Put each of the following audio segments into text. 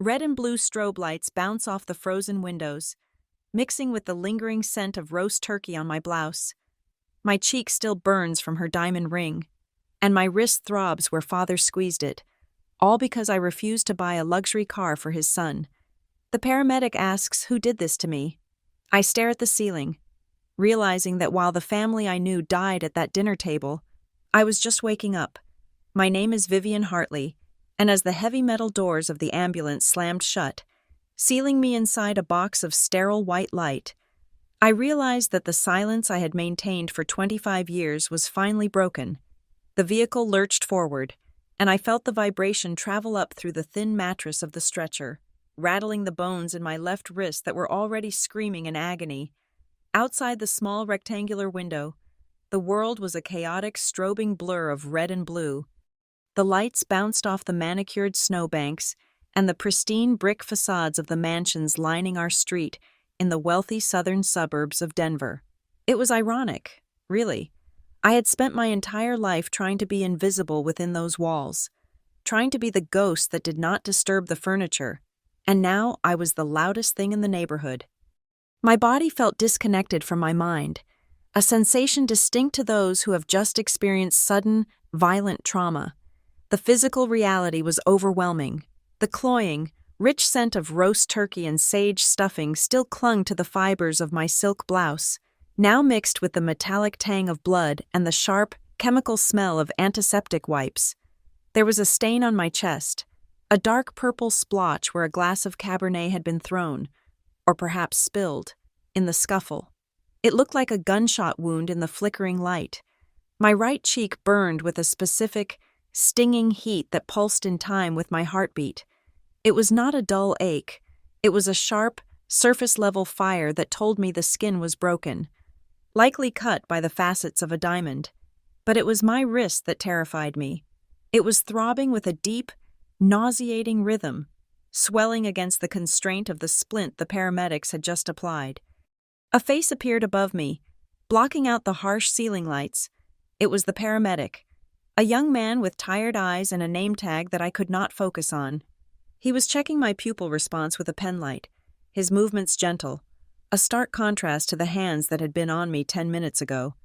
Red and blue strobe lights bounce off the frozen windows, mixing with the lingering scent of roast turkey on my blouse. My cheek still burns from her diamond ring, and my wrist throbs where father squeezed it, all because I refused to buy a luxury car for his son. The paramedic asks who did this to me. I stare at the ceiling, realizing that while the family I knew died at that dinner table, I was just waking up. My name is Vivian Hartley, and as the heavy metal doors of the ambulance slammed shut, sealing me inside a box of sterile white light, I realized that the silence I had maintained for 25 years was finally broken. The vehicle lurched forward, and I felt the vibration travel up through the thin mattress of the stretcher, rattling the bones in my left wrist that were already screaming in agony. Outside the small rectangular window, the world was a chaotic, strobing blur of red and blue. The lights bounced off the manicured snowbanks and the pristine brick facades of the mansions lining our street in the wealthy southern suburbs of Denver. It was ironic, really. I had spent my entire life trying to be invisible within those walls, trying to be the ghost that did not disturb the furniture, and now I was the loudest thing in the neighborhood. My body felt disconnected from my mind, a sensation distinct to those who have just experienced sudden, violent trauma. The physical reality was overwhelming. The cloying, rich scent of roast turkey and sage stuffing still clung to the fibers of my silk blouse, now mixed with the metallic tang of blood and the sharp, chemical smell of antiseptic wipes. There was a stain on my chest, a dark purple splotch where a glass of Cabernet had been thrown, or perhaps spilled, in the scuffle. It looked like a gunshot wound in the flickering light. My right cheek burned with a specific, stinging heat that pulsed in time with my heartbeat. It was not a dull ache. It was a sharp, surface-level fire that told me the skin was broken, likely cut by the facets of a diamond. But it was my wrist that terrified me. It was throbbing with a deep, nauseating rhythm, swelling against the constraint of the splint the paramedics had just applied. A face appeared above me, blocking out the harsh ceiling lights. It was the paramedic, a young man with tired eyes and a name tag that I could not focus on. He was checking my pupil response with a penlight, his movements gentle, a stark contrast to the hands that had been on me 10 minutes ago.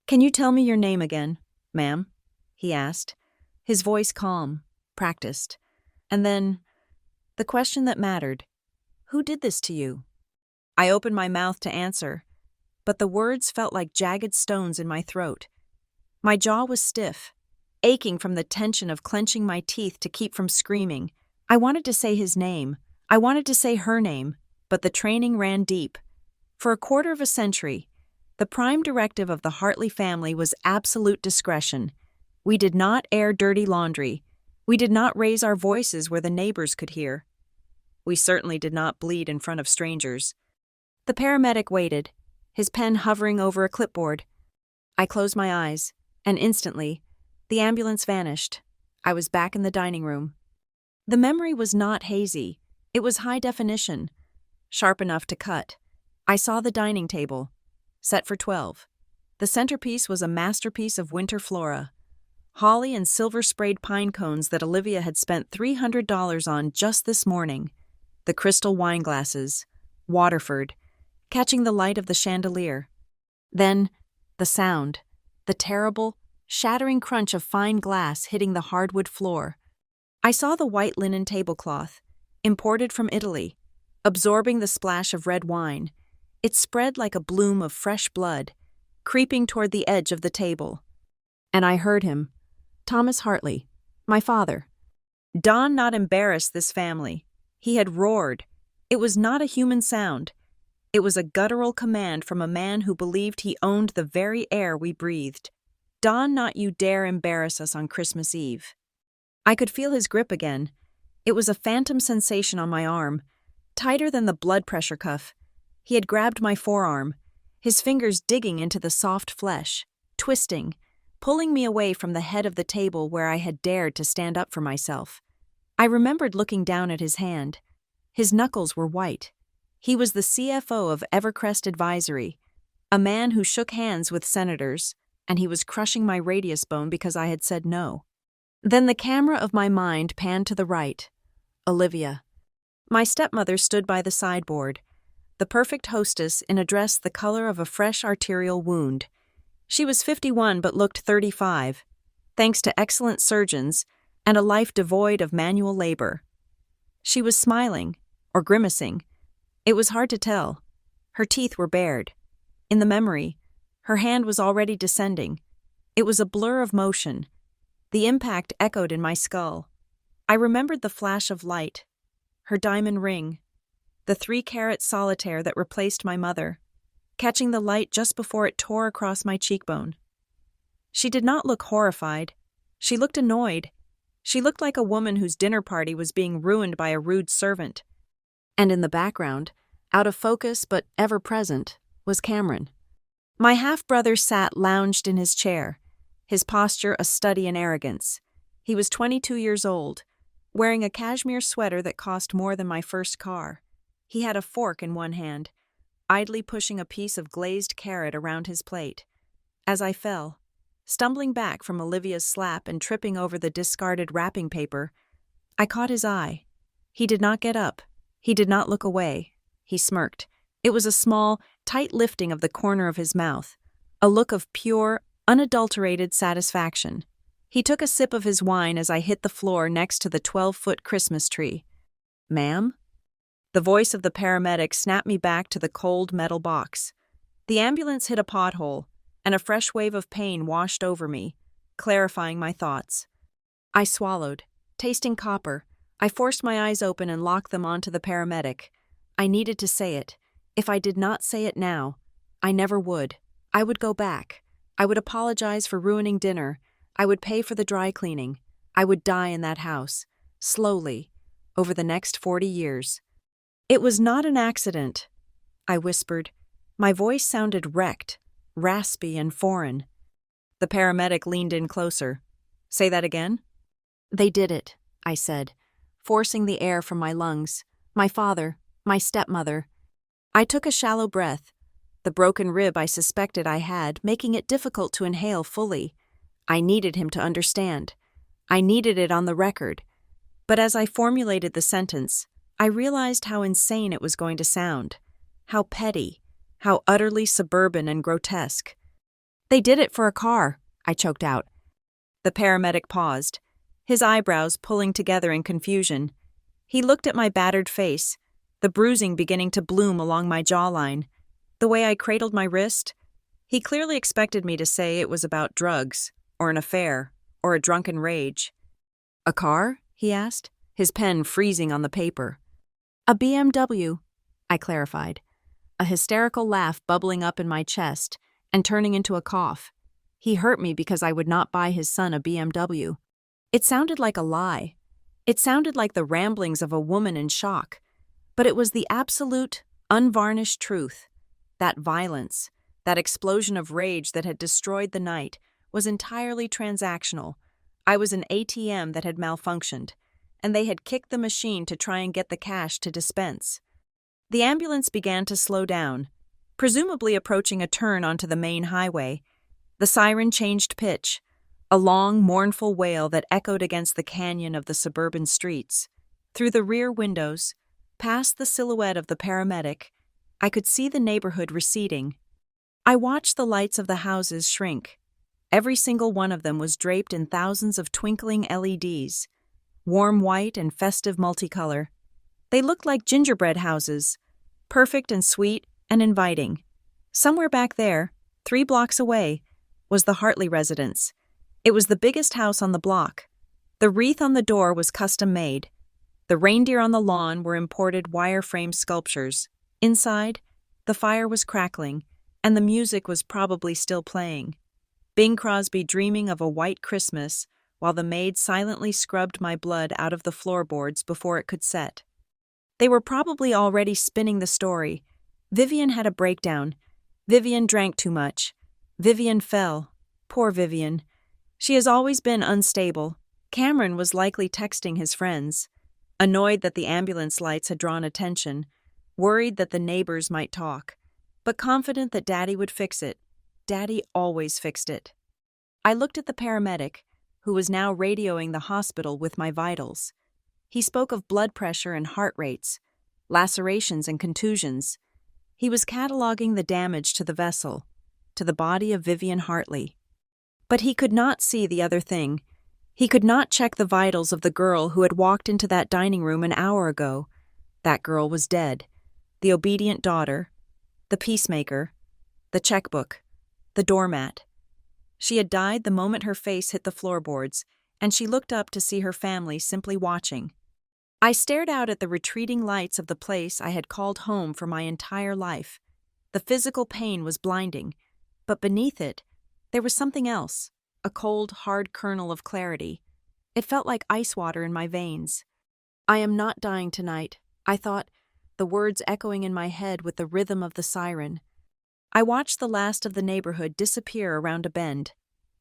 "Can you tell me your name again, ma'am?" he asked, his voice calm, practiced. And then, the question that mattered: who did this to you? I opened my mouth to answer, but the words felt like jagged stones in my throat. My jaw was stiff, aching from the tension of clenching my teeth to keep from screaming. I wanted to say his name. I wanted to say her name, but the training ran deep. For a quarter of a century, the prime directive of the Hartley family was absolute discretion. We did not air dirty laundry. We did not raise our voices where the neighbors could hear. We certainly did not bleed in front of strangers. The paramedic waited, his pen hovering over a clipboard. I closed my eyes, and instantly, the ambulance vanished. I was back in the dining room. The memory was not hazy. It was high definition, sharp enough to cut. I saw the dining table, set for 12. The centerpiece was a masterpiece of winter flora, holly and silver-sprayed pine cones that Olivia had spent $300 on just this morning, the crystal wine glasses, Waterford, catching the light of the chandelier. Then, the sound, the terrible, shattering crunch of fine glass hitting the hardwood floor. I saw the white linen tablecloth, imported from Italy, absorbing the splash of red wine. It spread like a bloom of fresh blood, creeping toward the edge of the table. And I heard him, Thomas Hartley, my father. Don not embarrassed this family. He had roared. It was not a human sound. It was a guttural command from a man who believed he owned the very air we breathed. Don not you dare embarrass us on Christmas Eve. I could feel his grip again. It was a phantom sensation on my arm, tighter than the blood pressure cuff. He had grabbed my forearm, his fingers digging into the soft flesh, twisting, pulling me away from the head of the table where I had dared to stand up for myself. I remembered looking down at his hand. His knuckles were white. He was the CFO of Evercrest Advisory, a man who shook hands with senators, and he was crushing my radius bone because I had said no. Then the camera of my mind panned to the right. Olivia. My stepmother stood by the sideboard, the perfect hostess in a dress the color of a fresh arterial wound. She was 51 but looked 35, thanks to excellent surgeons and a life devoid of manual labor. She was smiling, or grimacing. It was hard to tell. Her teeth were bared. In the memory, her hand was already descending. It was a blur of motion. The impact echoed in my skull. I remembered the flash of light, her diamond ring, the 3-carat solitaire that replaced my mother, catching the light just before it tore across my cheekbone. She did not look horrified. She looked annoyed. She looked like a woman whose dinner party was being ruined by a rude servant. And in the background, out of focus but ever present, was Cameron. My half-brother sat lounged in his chair, his posture a study in arrogance. He was 22 years old, wearing a cashmere sweater that cost more than my first car. He had a fork in one hand, idly pushing a piece of glazed carrot around his plate. As I fell, stumbling back from Olivia's slap and tripping over the discarded wrapping paper, I caught his eye. He did not get up. He did not look away. He smirked. It was a small, tight lifting of the corner of his mouth, a look of pure, unadulterated satisfaction. He took a sip of his wine as I hit the floor next to the 12-foot Christmas tree. "Ma'am?" The voice of the paramedic snapped me back to the cold metal box. The ambulance hit a pothole, and a fresh wave of pain washed over me, clarifying my thoughts. I swallowed, tasting copper. I forced my eyes open and locked them onto the paramedic. I needed to say it. If I did not say it now, I never would. I would go back. I would apologize for ruining dinner. I would pay for the dry cleaning. I would die in that house, slowly, over the next 40 years. "It was not an accident," I whispered. My voice sounded wrecked, raspy and foreign. The paramedic leaned in closer. "Say that again?" "They did it," I said, forcing the air from my lungs. "My father, my stepmother." I took a shallow breath, the broken rib I suspected I had, making it difficult to inhale fully. I needed him to understand. I needed it on the record. But as I formulated the sentence, I realized how insane it was going to sound, how petty, how utterly suburban and grotesque. "They did it for a car," I choked out. The paramedic paused, his eyebrows pulling together in confusion. He looked at my battered face, the bruising beginning to bloom along my jawline, the way I cradled my wrist. He clearly expected me to say it was about drugs, or an affair, or a drunken rage. "A car?" he asked, his pen freezing on the paper. "A BMW," I clarified, a hysterical laugh bubbling up in my chest and turning into a cough. He hurt me because I would not buy his son a BMW. It sounded like a lie. It sounded like the ramblings of a woman in shock. But it was the absolute, unvarnished truth. That violence, that explosion of rage that had destroyed the night, was entirely transactional. I was an ATM that had malfunctioned, and they had kicked the machine to try and get the cash to dispense. The ambulance began to slow down, presumably approaching a turn onto the main highway. The siren changed pitch, a long, mournful wail that echoed against the canyon of the suburban streets. Through the rear windows, past the silhouette of the paramedic, I could see the neighborhood receding. I watched the lights of the houses shrink. Every single one of them was draped in thousands of twinkling LEDs, warm white and festive multicolor. They looked like gingerbread houses, perfect and sweet and inviting. Somewhere back there, 3 blocks away, was the Hartley residence. It was the biggest house on the block. The wreath on the door was custom-made. The reindeer on the lawn were imported wire-frame sculptures. Inside, the fire was crackling, and the music was probably still playing. Bing Crosby dreaming of a white Christmas, while the maid silently scrubbed my blood out of the floorboards before it could set. They were probably already spinning the story. Vivian had a breakdown. Vivian drank too much. Vivian fell. Poor Vivian. She has always been unstable. Cameron was likely texting his friends, annoyed that the ambulance lights had drawn attention, worried that the neighbors might talk, but confident that Daddy would fix it. Daddy always fixed it. I looked at the paramedic, who was now radioing the hospital with my vitals. He spoke of blood pressure and heart rates, lacerations and contusions. He was cataloging the damage to the vessel, to the body of Vivian Hartley. But he could not see the other thing. He could not check the vitals of the girl who had walked into that dining room an hour ago. That girl was dead. The obedient daughter, the peacemaker, the checkbook, the doormat. She had died the moment her face hit the floorboards, and she looked up to see her family simply watching. I stared out at the retreating lights of the place I had called home for my entire life. The physical pain was blinding, but beneath it, there was something else, a cold, hard kernel of clarity. It felt like ice water in my veins. "I am not dying tonight," I thought, the words echoing in my head with the rhythm of the siren. I watched the last of the neighborhood disappear around a bend,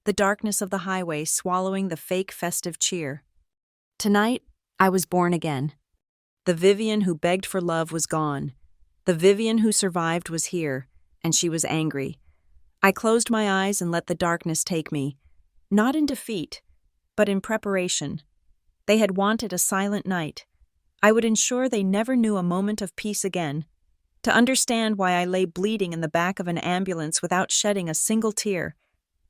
the darkness of the highway swallowing the fake festive cheer. Tonight, I was born again. The Vivian who begged for love was gone. The Vivian who survived was here, and she was angry. I closed my eyes and let the darkness take me, not in defeat, but in preparation. They had wanted a silent night. I would ensure they never knew a moment of peace again. To understand why I lay bleeding in the back of an ambulance without shedding a single tear,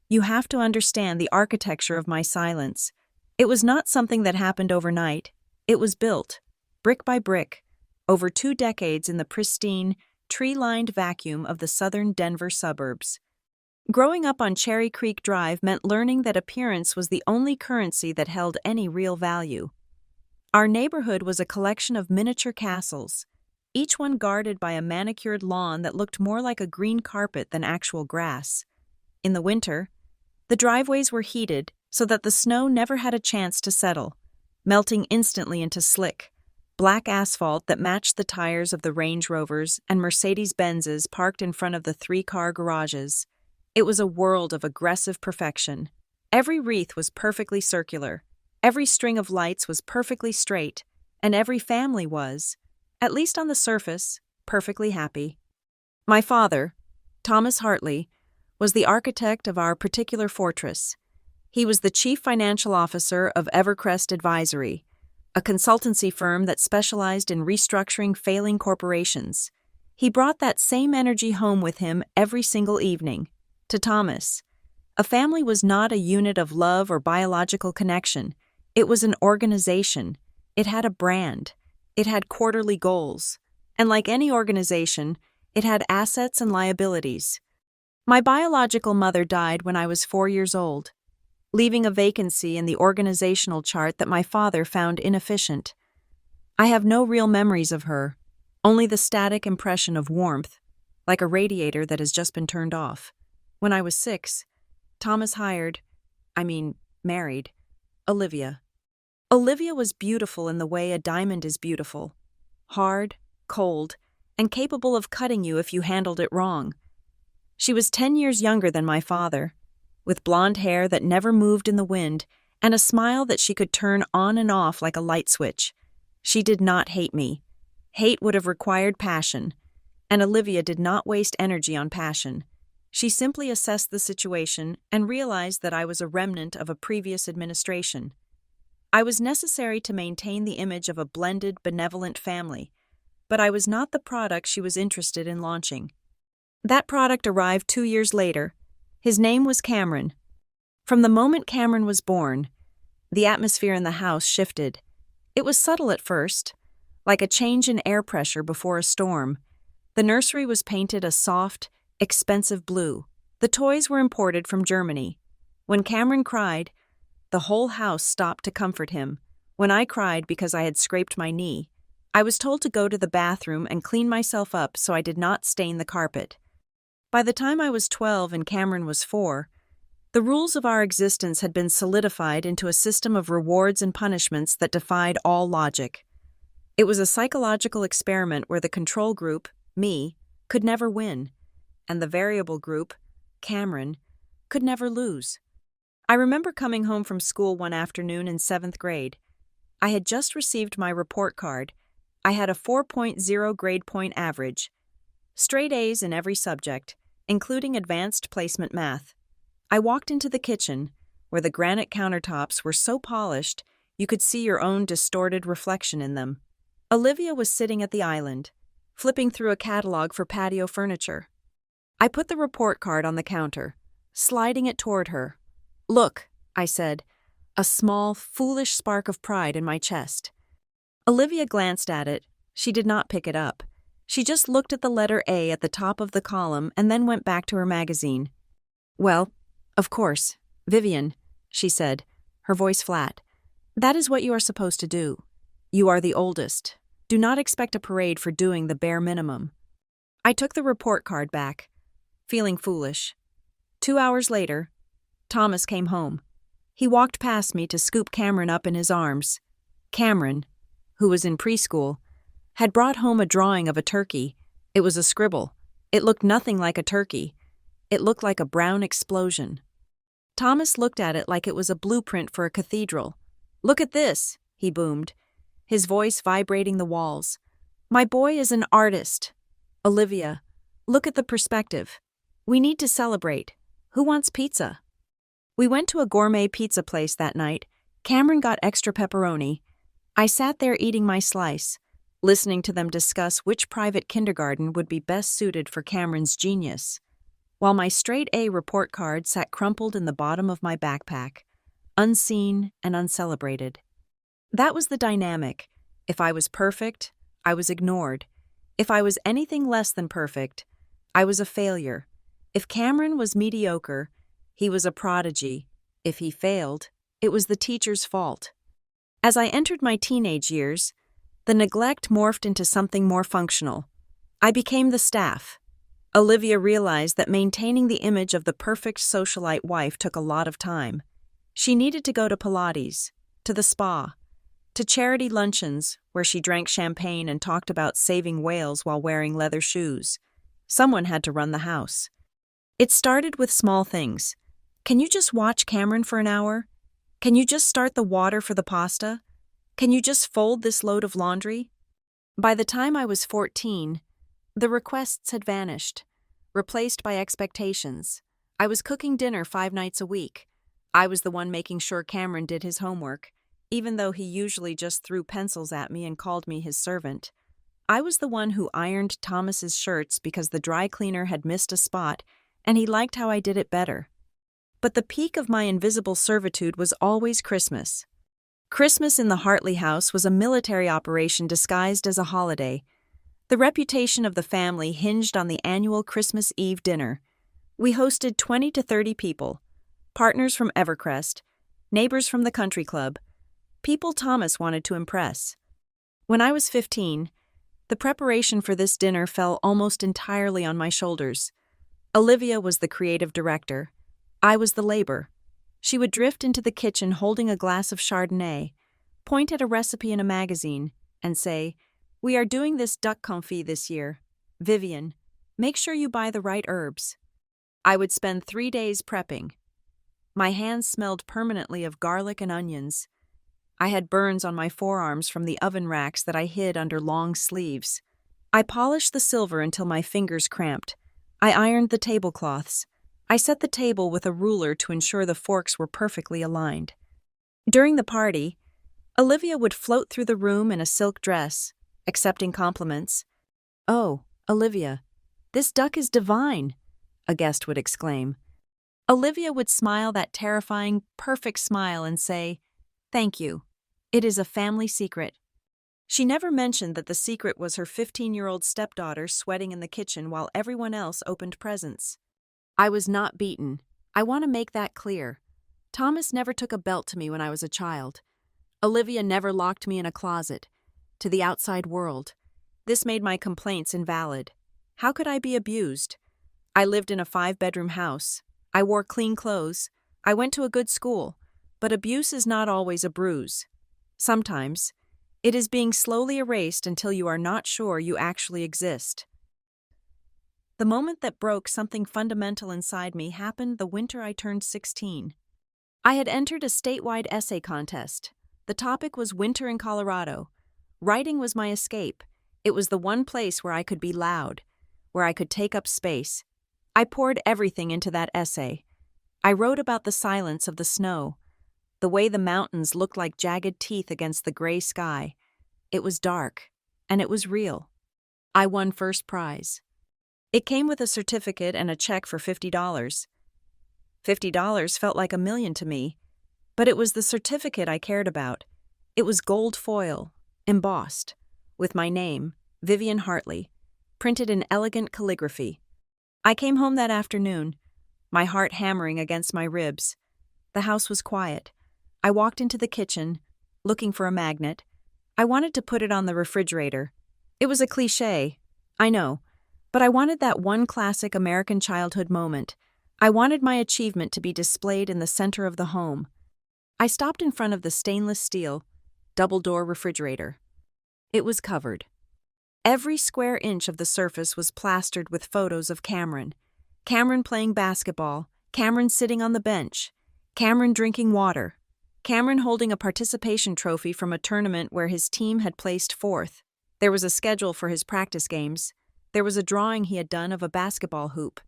you have to understand the architecture of my silence. It was not something that happened overnight. It was built, brick by brick, over 2 decades in the pristine, tree-lined vacuum of the southern Denver suburbs. Growing up on Cherry Creek Drive meant learning that appearance was the only currency that held any real value. Our neighborhood was a collection of miniature castles, each one guarded by a manicured lawn that looked more like a green carpet than actual grass. In the winter, the driveways were heated so that the snow never had a chance to settle, melting instantly into slick, black asphalt that matched the tires of the Range Rovers and Mercedes-Benzes parked in front of the 3-car garages. It was a world of aggressive perfection. Every wreath was perfectly circular, every string of lights was perfectly straight, and every family was, at least on the surface, perfectly happy. My father, Thomas Hartley, was the architect of our particular fortress. He was the chief financial officer of Evercrest Advisory, a consultancy firm that specialized in restructuring failing corporations. He brought that same energy home with him every single evening. To Thomas, a family was not a unit of love or biological connection. It was an organization. It had a brand. It had quarterly goals. And like any organization, it had assets and liabilities. My biological mother died when I was 4 years old, leaving a vacancy in the organizational chart that my father found inefficient. I have no real memories of her, only the static impression of warmth, like a radiator that has just been turned off. When I was 6, Thomas married, Olivia. Olivia was beautiful in the way a diamond is beautiful, hard, cold, and capable of cutting you if you handled it wrong. She was 10 years younger than my father, with blonde hair that never moved in the wind and a smile that she could turn on and off like a light switch. She did not hate me. Hate would have required passion, and Olivia did not waste energy on passion. She simply assessed the situation and realized that I was a remnant of a previous administration. I was necessary to maintain the image of a blended, benevolent family, but I was not the product she was interested in launching. That product arrived 2 years later. His name was Cameron. From the moment Cameron was born, the atmosphere in the house shifted. It was subtle at first, like a change in air pressure before a storm. The nursery was painted a soft, expensive blue. The toys were imported from Germany. When Cameron cried, the whole house stopped to comfort him. When I cried because I had scraped my knee, I was told to go to the bathroom and clean myself up so I did not stain the carpet. By the time I was 12 and Cameron was 4, the rules of our existence had been solidified into a system of rewards and punishments that defied all logic. It was a psychological experiment where the control group, me, could never win, and the variable group, Cameron, could never lose. I remember coming home from school one afternoon in 7th grade. I had just received my report card. I had a 4.0 grade point average, straight A's in every subject, including advanced placement math. I walked into the kitchen, where the granite countertops were so polished you could see your own distorted reflection in them. Olivia was sitting at the island, flipping through a catalog for patio furniture. I put the report card on the counter, sliding it toward her. "Look," I said, a small, foolish spark of pride in my chest. Olivia glanced at it. She did not pick it up. She just looked at the letter A at the top of the column and then went back to her magazine. "Well, of course, Vivian," she said, her voice flat. "That is what you are supposed to do. You are the oldest. Do not expect a parade for doing the bare minimum." I took the report card back, feeling foolish. 2 hours later, Thomas came home. He walked past me to scoop Cameron up in his arms. Cameron, who was in preschool, had brought home a drawing of a turkey. It was a scribble. It looked nothing like a turkey. It looked like a brown explosion. Thomas looked at it like it was a blueprint for a cathedral. "Look at this," he boomed, his voice vibrating the walls. "My boy is an artist. Olivia, look at the perspective. We need to celebrate. Who wants pizza?" We went to a gourmet pizza place that night. Cameron got extra pepperoni. I sat there eating my slice, listening to them discuss which private kindergarten would be best suited for Cameron's genius, while my straight A report card sat crumpled in the bottom of my backpack, unseen and uncelebrated. That was the dynamic. If I was perfect, I was ignored. If I was anything less than perfect, I was a failure. If Cameron was mediocre, he was a prodigy. If he failed, it was the teacher's fault. As I entered my teenage years, the neglect morphed into something more functional. I became the staff. Olivia realized that maintaining the image of the perfect socialite wife took a lot of time. She needed to go to Pilates, to the spa, to charity luncheons where she drank champagne and talked about saving whales while wearing leather shoes. Someone had to run the house. It started with small things. Can you just watch Cameron for an hour? Can you just start the water for the pasta? Can you just fold this load of laundry? By the time I was 14, the requests had vanished, replaced by expectations. I was cooking dinner 5 nights a week. I was the one making sure Cameron did his homework, even though he usually just threw pencils at me and called me his servant. I was the one who ironed Thomas's shirts because the dry cleaner had missed a spot, and he liked how I did it better. But the peak of my invisible servitude was always Christmas. Christmas in the Hartley house was a military operation disguised as a holiday. The reputation of the family hinged on the annual Christmas Eve dinner. We hosted 20 to 30 people, partners from Evercrest, neighbors from the country club, people Thomas wanted to impress. When I was 15, the preparation for this dinner fell almost entirely on my shoulders. Olivia was the creative director. I was the labor. She would drift into the kitchen holding a glass of Chardonnay, point at a recipe in a magazine, and say, "We are doing this duck confit this year. Vivian, make sure you buy the right herbs." I would spend 3 days prepping. My hands smelled permanently of garlic and onions. I had burns on my forearms from the oven racks that I hid under long sleeves. I polished the silver until my fingers cramped. I ironed the tablecloths. I set the table with a ruler to ensure the forks were perfectly aligned. During the party, Olivia would float through the room in a silk dress, accepting compliments. "Oh, Olivia, this duck is divine," a guest would exclaim. Olivia would smile that terrifying, perfect smile and say, "Thank you. It is a family secret." She never mentioned that the secret was her 15-year-old stepdaughter sweating in the kitchen while everyone else opened presents. I was not beaten. I want to make that clear. Thomas never took a belt to me when I was a child. Olivia never locked me in a closet. To the outside world, this made my complaints invalid. How could I be abused? I lived in a 5-bedroom house. I wore clean clothes. I went to a good school. But abuse is not always a bruise. Sometimes, it is being slowly erased until you are not sure you actually exist. The moment that broke something fundamental inside me happened the winter I turned 16. I had entered a statewide essay contest. The topic was winter in Colorado. Writing was my escape. It was the one place where I could be loud, where I could take up space. I poured everything into that essay. I wrote about the silence of the snow, the way the mountains looked like jagged teeth against the gray sky. It was dark. and it was real. I won first prize. It came with a certificate and a check for $50. $50 felt like $1,000,000 to me, but it was the certificate I cared about. It was gold foil, embossed, with my name, Vivian Hartley, printed in elegant calligraphy. I came home that afternoon, my heart hammering against my ribs. The house was quiet. I walked into the kitchen, looking for a magnet. I wanted to put it on the refrigerator. It was a cliché, I know, but I wanted that one classic American childhood moment. I wanted my achievement to be displayed in the center of the home. I stopped in front of the stainless steel, double-door refrigerator. It was covered. Every square inch of the surface was plastered with photos of Cameron. Cameron playing basketball, Cameron sitting on the bench, Cameron drinking water, Cameron holding a participation trophy from a tournament where his team had placed fourth. There was a schedule for his practice games. There was a drawing he had done of a basketball hoop.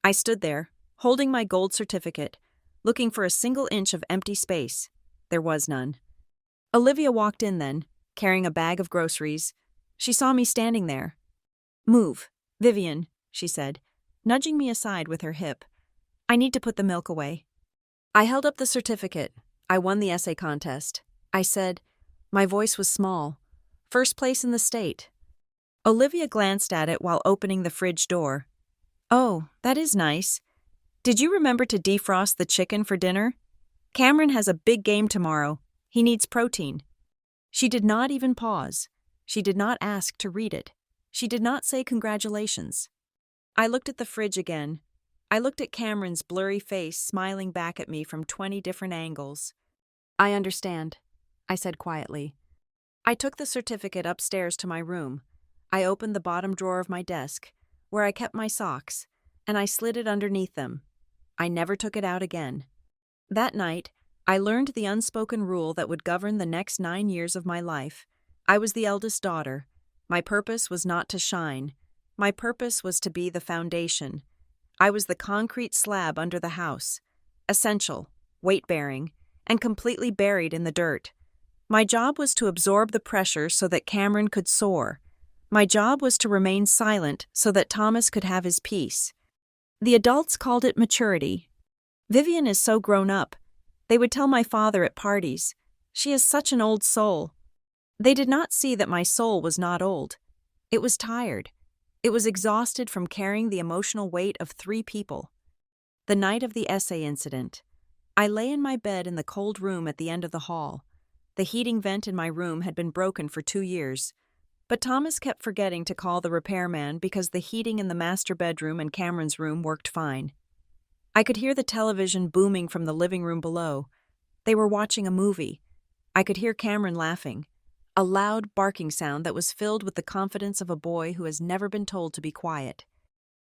I stood there, holding my gold certificate, looking for a single inch of empty space. There was none. Olivia walked in then, carrying a bag of groceries. She saw me standing there. "Move, Vivian," she said, nudging me aside with her hip. "I need to put the milk away." I held up the certificate. I won the essay contest. I said, my voice was small, "First place in the state." Olivia glanced at it while opening the fridge door. "Oh, that is nice. Did you remember to defrost the chicken for dinner? Cameron has a big game tomorrow. He needs protein." She did not even pause. She did not ask to read it. She did not say congratulations. I looked at the fridge again. I looked at Cameron's blurry face smiling back at me from 20 different angles. "I understand," I said quietly. I took the certificate upstairs to my room. I opened the bottom drawer of my desk, where I kept my socks, and I slid it underneath them. I never took it out again. That night, I learned the unspoken rule that would govern the next 9 years of my life. I was the eldest daughter. My purpose was not to shine. My purpose was to be the foundation. I was the concrete slab under the house, essential, weight-bearing, and completely buried in the dirt. My job was to absorb the pressure so that Cameron could soar. My job was to remain silent so that Thomas could have his peace. The adults called it maturity. "Vivian is so grown up," they would tell my father at parties. "She is such an old soul." They did not see that my soul was not old. It was tired. It was exhausted from carrying the emotional weight of 3 people. The night of the essay incident, I lay in my bed in the cold room at the end of the hall. The heating vent in my room had been broken for 2 years, but Thomas kept forgetting to call the repairman because the heating in the master bedroom and Cameron's room worked fine. I could hear the television booming from the living room below. They were watching a movie. I could hear Cameron laughing, a loud barking sound that was filled with the confidence of a boy who has never been told to be quiet.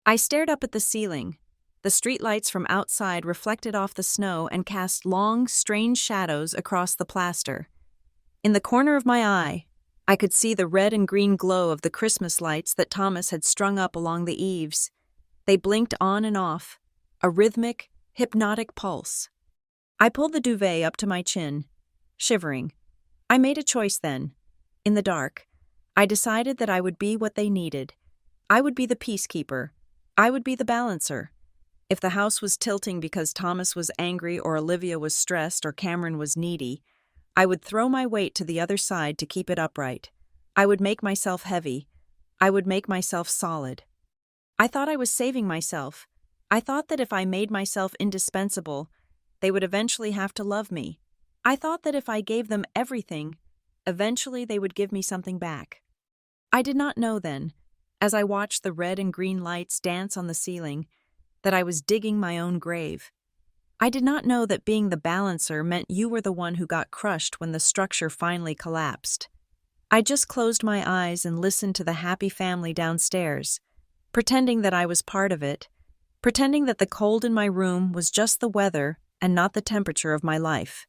I stared up at the ceiling. The streetlights from outside reflected off the snow and cast long, strange shadows across the plaster. In the corner of my eye, I could see the red and green glow of the Christmas lights that Thomas had strung up along the eaves. They blinked on and off, a rhythmic, hypnotic pulse. I pulled the duvet up to my chin, shivering. I made a choice then. In the dark, I decided that I would be what they needed. I would be the peacekeeper. I would be the balancer. If the house was tilting because Thomas was angry or Olivia was stressed or Cameron was needy, I would throw my weight to the other side to keep it upright. I would make myself heavy. I would make myself solid. I thought I was saving myself. I thought that if I made myself indispensable, they would eventually have to love me. I thought that if I gave them everything, eventually they would give me something back. I did not know then, as I watched the red and green lights dance on the ceiling, that I was digging my own grave. I did not know that being the balancer meant you were the one who got crushed when the structure finally collapsed. I just closed my eyes and listened to the happy family downstairs, pretending that I was part of it, pretending that the cold in my room was just the weather and not the temperature of my life.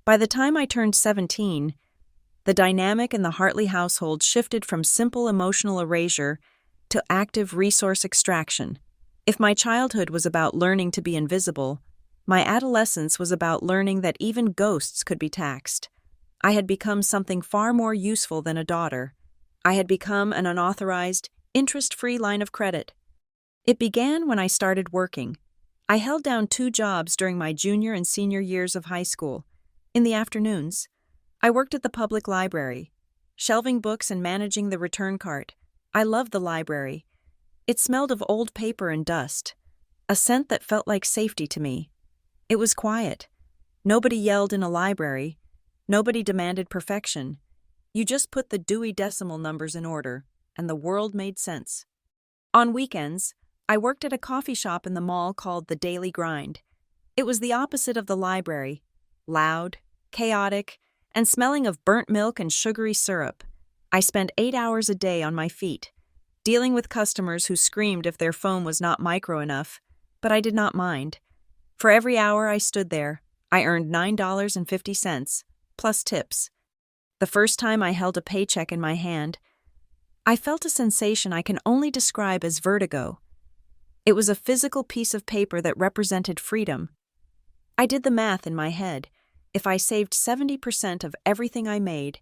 By the time I turned 17, the dynamic in the Hartley household shifted from simple emotional erasure to active resource extraction. If my childhood was about learning to be invisible, my adolescence was about learning that even ghosts could be taxed. I had become something far more useful than a daughter. I had become an unauthorized, interest-free line of credit. It began when I started working. I held down 2 jobs during my junior and senior years of high school. In the afternoons, I worked at the public library, shelving books and managing the return cart. I loved the library. It smelled of old paper and dust, a scent that felt like safety to me. It was quiet. Nobody yelled in a library. Nobody demanded perfection. You just put the Dewey Decimal numbers in order, and the world made sense. On weekends, I worked at a coffee shop in the mall called The Daily Grind. It was the opposite of the library, loud, chaotic, and smelling of burnt milk and sugary syrup. I spent 8 hours a day on my feet, dealing with customers who screamed if their phone was not micro enough, but I did not mind. For every hour I stood there, I earned $9.50, plus tips. The first time I held a paycheck in my hand, I felt a sensation I can only describe as vertigo. It was a physical piece of paper that represented freedom. I did the math in my head. If I saved 70% of everything I made,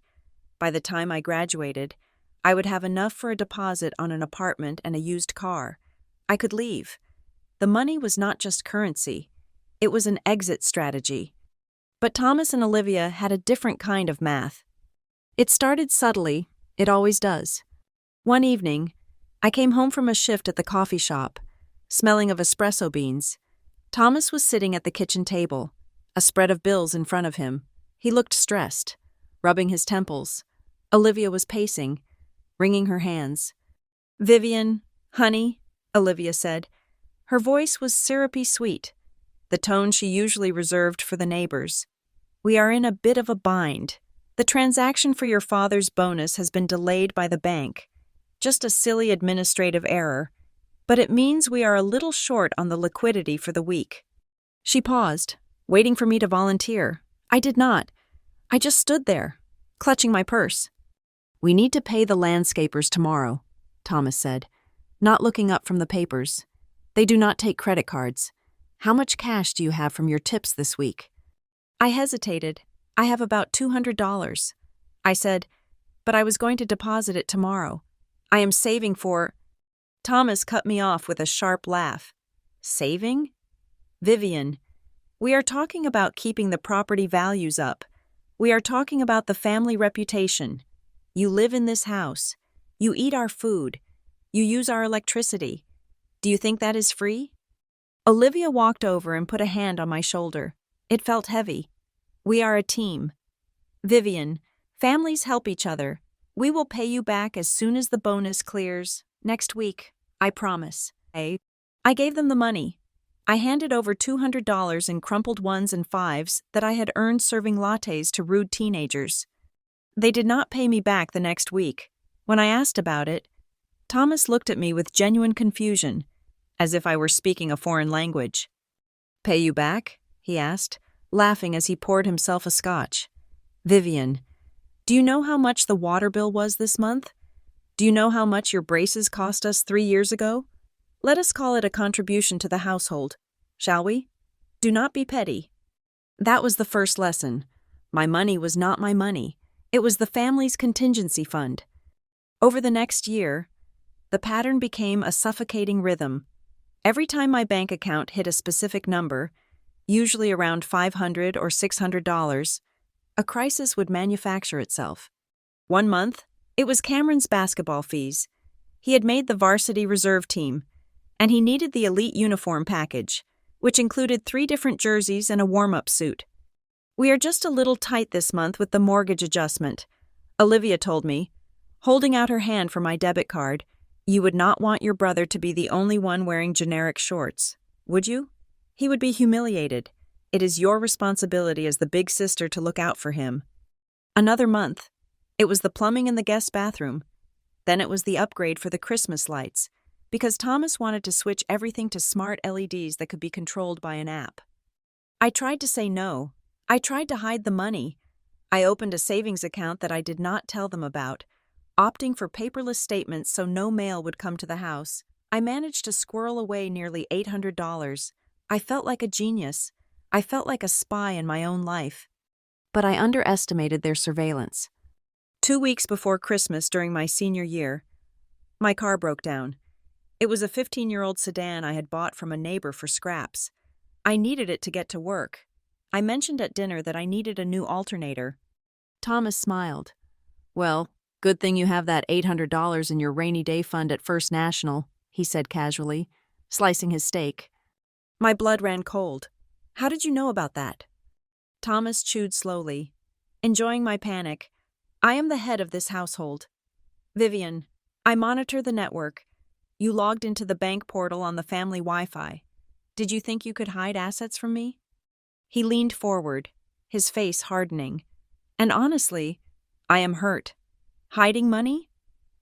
by the time I graduated, I would have enough for a deposit on an apartment and a used car. I could leave. The money was not just currency. It was an exit strategy. But Thomas and Olivia had a different kind of math. It started subtly. It always does. One evening, I came home from a shift at the coffee shop, smelling of espresso beans. Thomas was sitting at the kitchen table, a spread of bills in front of him. He looked stressed, rubbing his temples. Olivia was pacing, wringing her hands. "Vivian, honey," Olivia said. Her voice was syrupy sweet, the tone she usually reserved for the neighbors. "We are in a bit of a bind. The transaction for your father's bonus has been delayed by the bank. Just a silly administrative error. But it means we are a little short on the liquidity for the week." She paused, waiting for me to volunteer. I did not. I just stood there, clutching my purse. "We need to pay the landscapers tomorrow," Thomas said, not looking up from the papers. "They do not take credit cards. How much cash do you have from your tips this week?" I hesitated. "I have about $200. I said, "But I was going to deposit it tomorrow. I am saving for—" Thomas cut me off with a sharp laugh. "Saving? Vivian, we are talking about keeping the property values up. We are talking about the family reputation. You live in this house. You eat our food. You use our electricity. Do you think that is free?" Olivia walked over and put a hand on my shoulder. It felt heavy. "We are a team. Vivian, families help each other. We will pay you back as soon as the bonus clears. Next week, I promise." I gave them the money. I handed over $200 in crumpled 1s and 5s that I had earned serving lattes to rude teenagers. They did not pay me back the next week. When I asked about it, Thomas looked at me with genuine confusion, as if I were speaking a foreign language. "Pay you back?" he asked, laughing as he poured himself a scotch. "Vivian, do you know how much the water bill was this month? Do you know how much your braces cost us 3 years ago? Let us call it a contribution to the household, shall we? Do not be petty." That was the first lesson. My money was not my money. It was the family's contingency fund. Over the next year, the pattern became a suffocating rhythm. Every time my bank account hit a specific number, usually around $500 or $600, a crisis would manufacture itself. One month, it was Cameron's basketball fees. He had made the varsity reserve team, and he needed the elite uniform package, which included 3 different jerseys and a warm-up suit. "We are just a little tight this month with the mortgage adjustment," Olivia told me, holding out her hand for my debit card. "You would not want your brother to be the only one wearing generic shorts, would you? He would be humiliated. It is your responsibility as the big sister to look out for him." Another month. It was the plumbing in the guest bathroom. Then it was the upgrade for the Christmas lights, because Thomas wanted to switch everything to smart LEDs that could be controlled by an app. I tried to say no. I tried to hide the money. I opened a savings account that I did not tell them about, opting for paperless statements so no mail would come to the house. I managed to squirrel away nearly $800. I felt like a genius. I felt like a spy in my own life. But I underestimated their surveillance. 2 weeks before Christmas during my senior year, my car broke down. It was a 15-year-old sedan I had bought from a neighbor for scraps. I needed it to get to work. I mentioned at dinner that I needed a new alternator. Thomas smiled. "Well, good thing you have that $800 in your rainy day fund at First National," he said casually, slicing his steak. My blood ran cold. "How did you know about that?" Thomas chewed slowly. Enjoying my panic. "I am the head of this household. Vivian, I monitor the network. You logged into the bank portal on the family Wi-Fi. Did you think you could hide assets from me?" He leaned forward, his face hardening. "And honestly, I am hurt. Hiding money?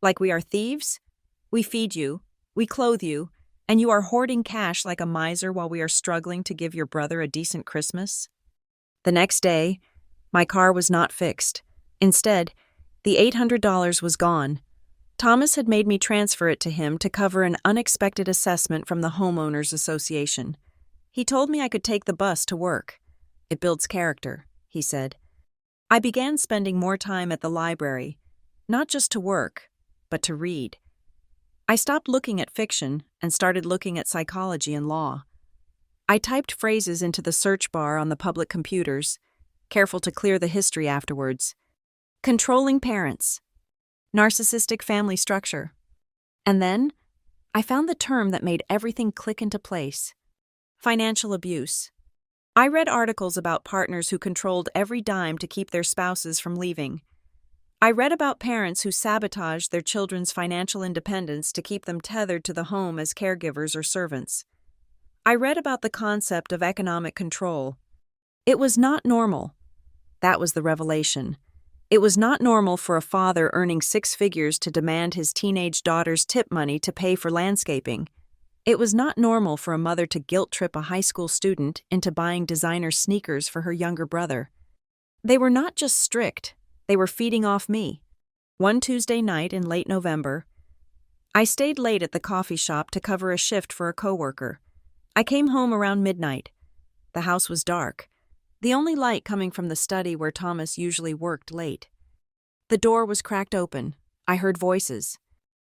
Like we are thieves? We feed you, we clothe you, and you are hoarding cash like a miser while we are struggling to give your brother a decent Christmas?" The next day, my car was not fixed. Instead, the $800 was gone. Thomas had made me transfer it to him to cover an unexpected assessment from the Homeowners Association. He told me I could take the bus to work. "It builds character," he said. I began spending more time at the library, not just to work, but to read. I stopped looking at fiction and started looking at psychology and law. I typed phrases into the search bar on the public computers, careful to clear the history afterwards. Controlling parents. Narcissistic family structure. And then, I found the term that made everything click into place. Financial abuse. I read articles about partners who controlled every dime to keep their spouses from leaving. I read about parents who sabotaged their children's financial independence to keep them tethered to the home as caregivers or servants. I read about the concept of economic control. It was not normal. That was the revelation. It was not normal for a father earning 6 figures to demand his teenage daughter's tip money to pay for landscaping. It was not normal for a mother to guilt-trip a high school student into buying designer sneakers for her younger brother. They were not just strict, they were feeding off me. One Tuesday night in late November, I stayed late at the coffee shop to cover a shift for a coworker. I came home around midnight. The house was dark, the only light coming from the study where Thomas usually worked late. The door was cracked open. I heard voices.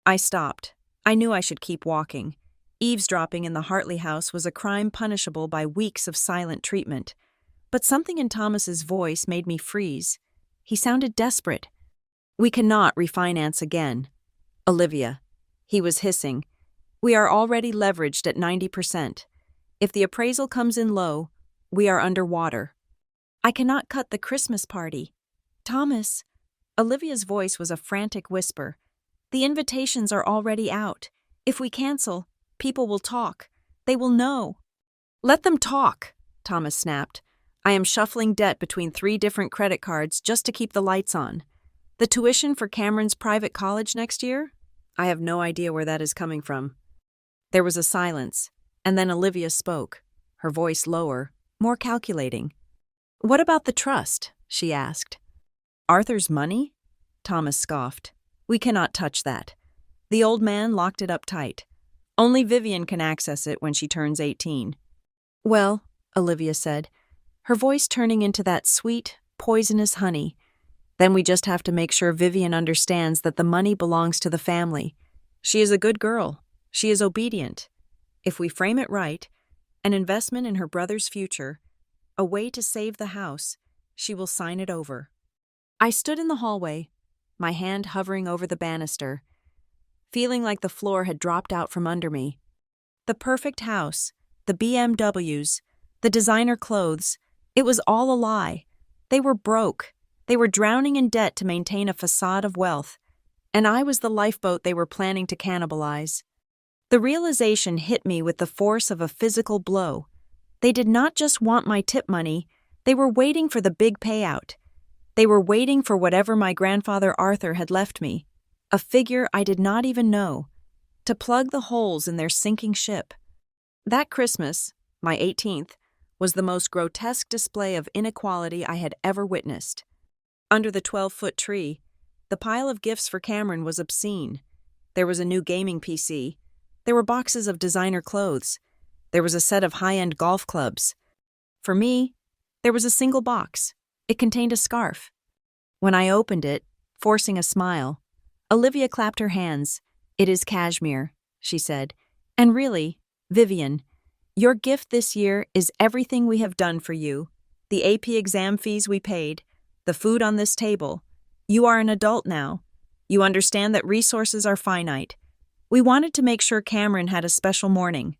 I stopped. I knew I should keep walking. Eavesdropping in the Hartley house was a crime punishable by weeks of silent treatment. But something in Thomas's voice made me freeze. He sounded desperate. "We cannot refinance again. Olivia," he was hissing, "we are already leveraged at 90%. If the appraisal comes in low, we are underwater. I cannot cut the Christmas party. Thomas." Olivia's voice was a frantic whisper. "The invitations are already out. If we cancel, people will talk. They will know." "Let them talk," Thomas snapped. "I am shuffling debt between 3 different credit cards just to keep the lights on. The tuition for Cameron's private college next year? I have no idea where that is coming from." There was a silence, and then Olivia spoke, her voice lower, more calculating. "What about the trust?" she asked. "Arthur's money?" Thomas scoffed. "We cannot touch that. The old man locked it up tight. Only Vivian can access it when she turns 18. "Well," Olivia said, her voice turning into that sweet, poisonous honey, "then we just have to make sure Vivian understands that the money belongs to the family. She is a good girl. She is obedient. If we frame it right, an investment in her brother's future, a way to save the house, she will sign it over." I stood in the hallway, my hand hovering over the banister, feeling like the floor had dropped out from under me. The perfect house, the BMWs, the designer clothes, it was all a lie. They were broke. They were drowning in debt to maintain a facade of wealth, and I was the lifeboat they were planning to cannibalize. The realization hit me with the force of a physical blow. They did not just want my tip money, they were waiting for the big payout. They were waiting for whatever my grandfather Arthur had left me, a figure I did not even know, to plug the holes in their sinking ship. That Christmas, my 18th, was the most grotesque display of inequality I had ever witnessed. Under the 12-foot tree, the pile of gifts for Cameron was obscene. There was a new gaming PC. There were boxes of designer clothes. There was a set of high-end golf clubs. For me, there was a single box. It contained a scarf. When I opened it, forcing a smile. Olivia clapped her hands. "It is cashmere," she said. "And really, Vivian, your gift this year is everything we have done for you. The AP exam fees we paid, the food on this table. You are an adult now. You understand that resources are finite. We wanted to make sure Cameron had a special morning."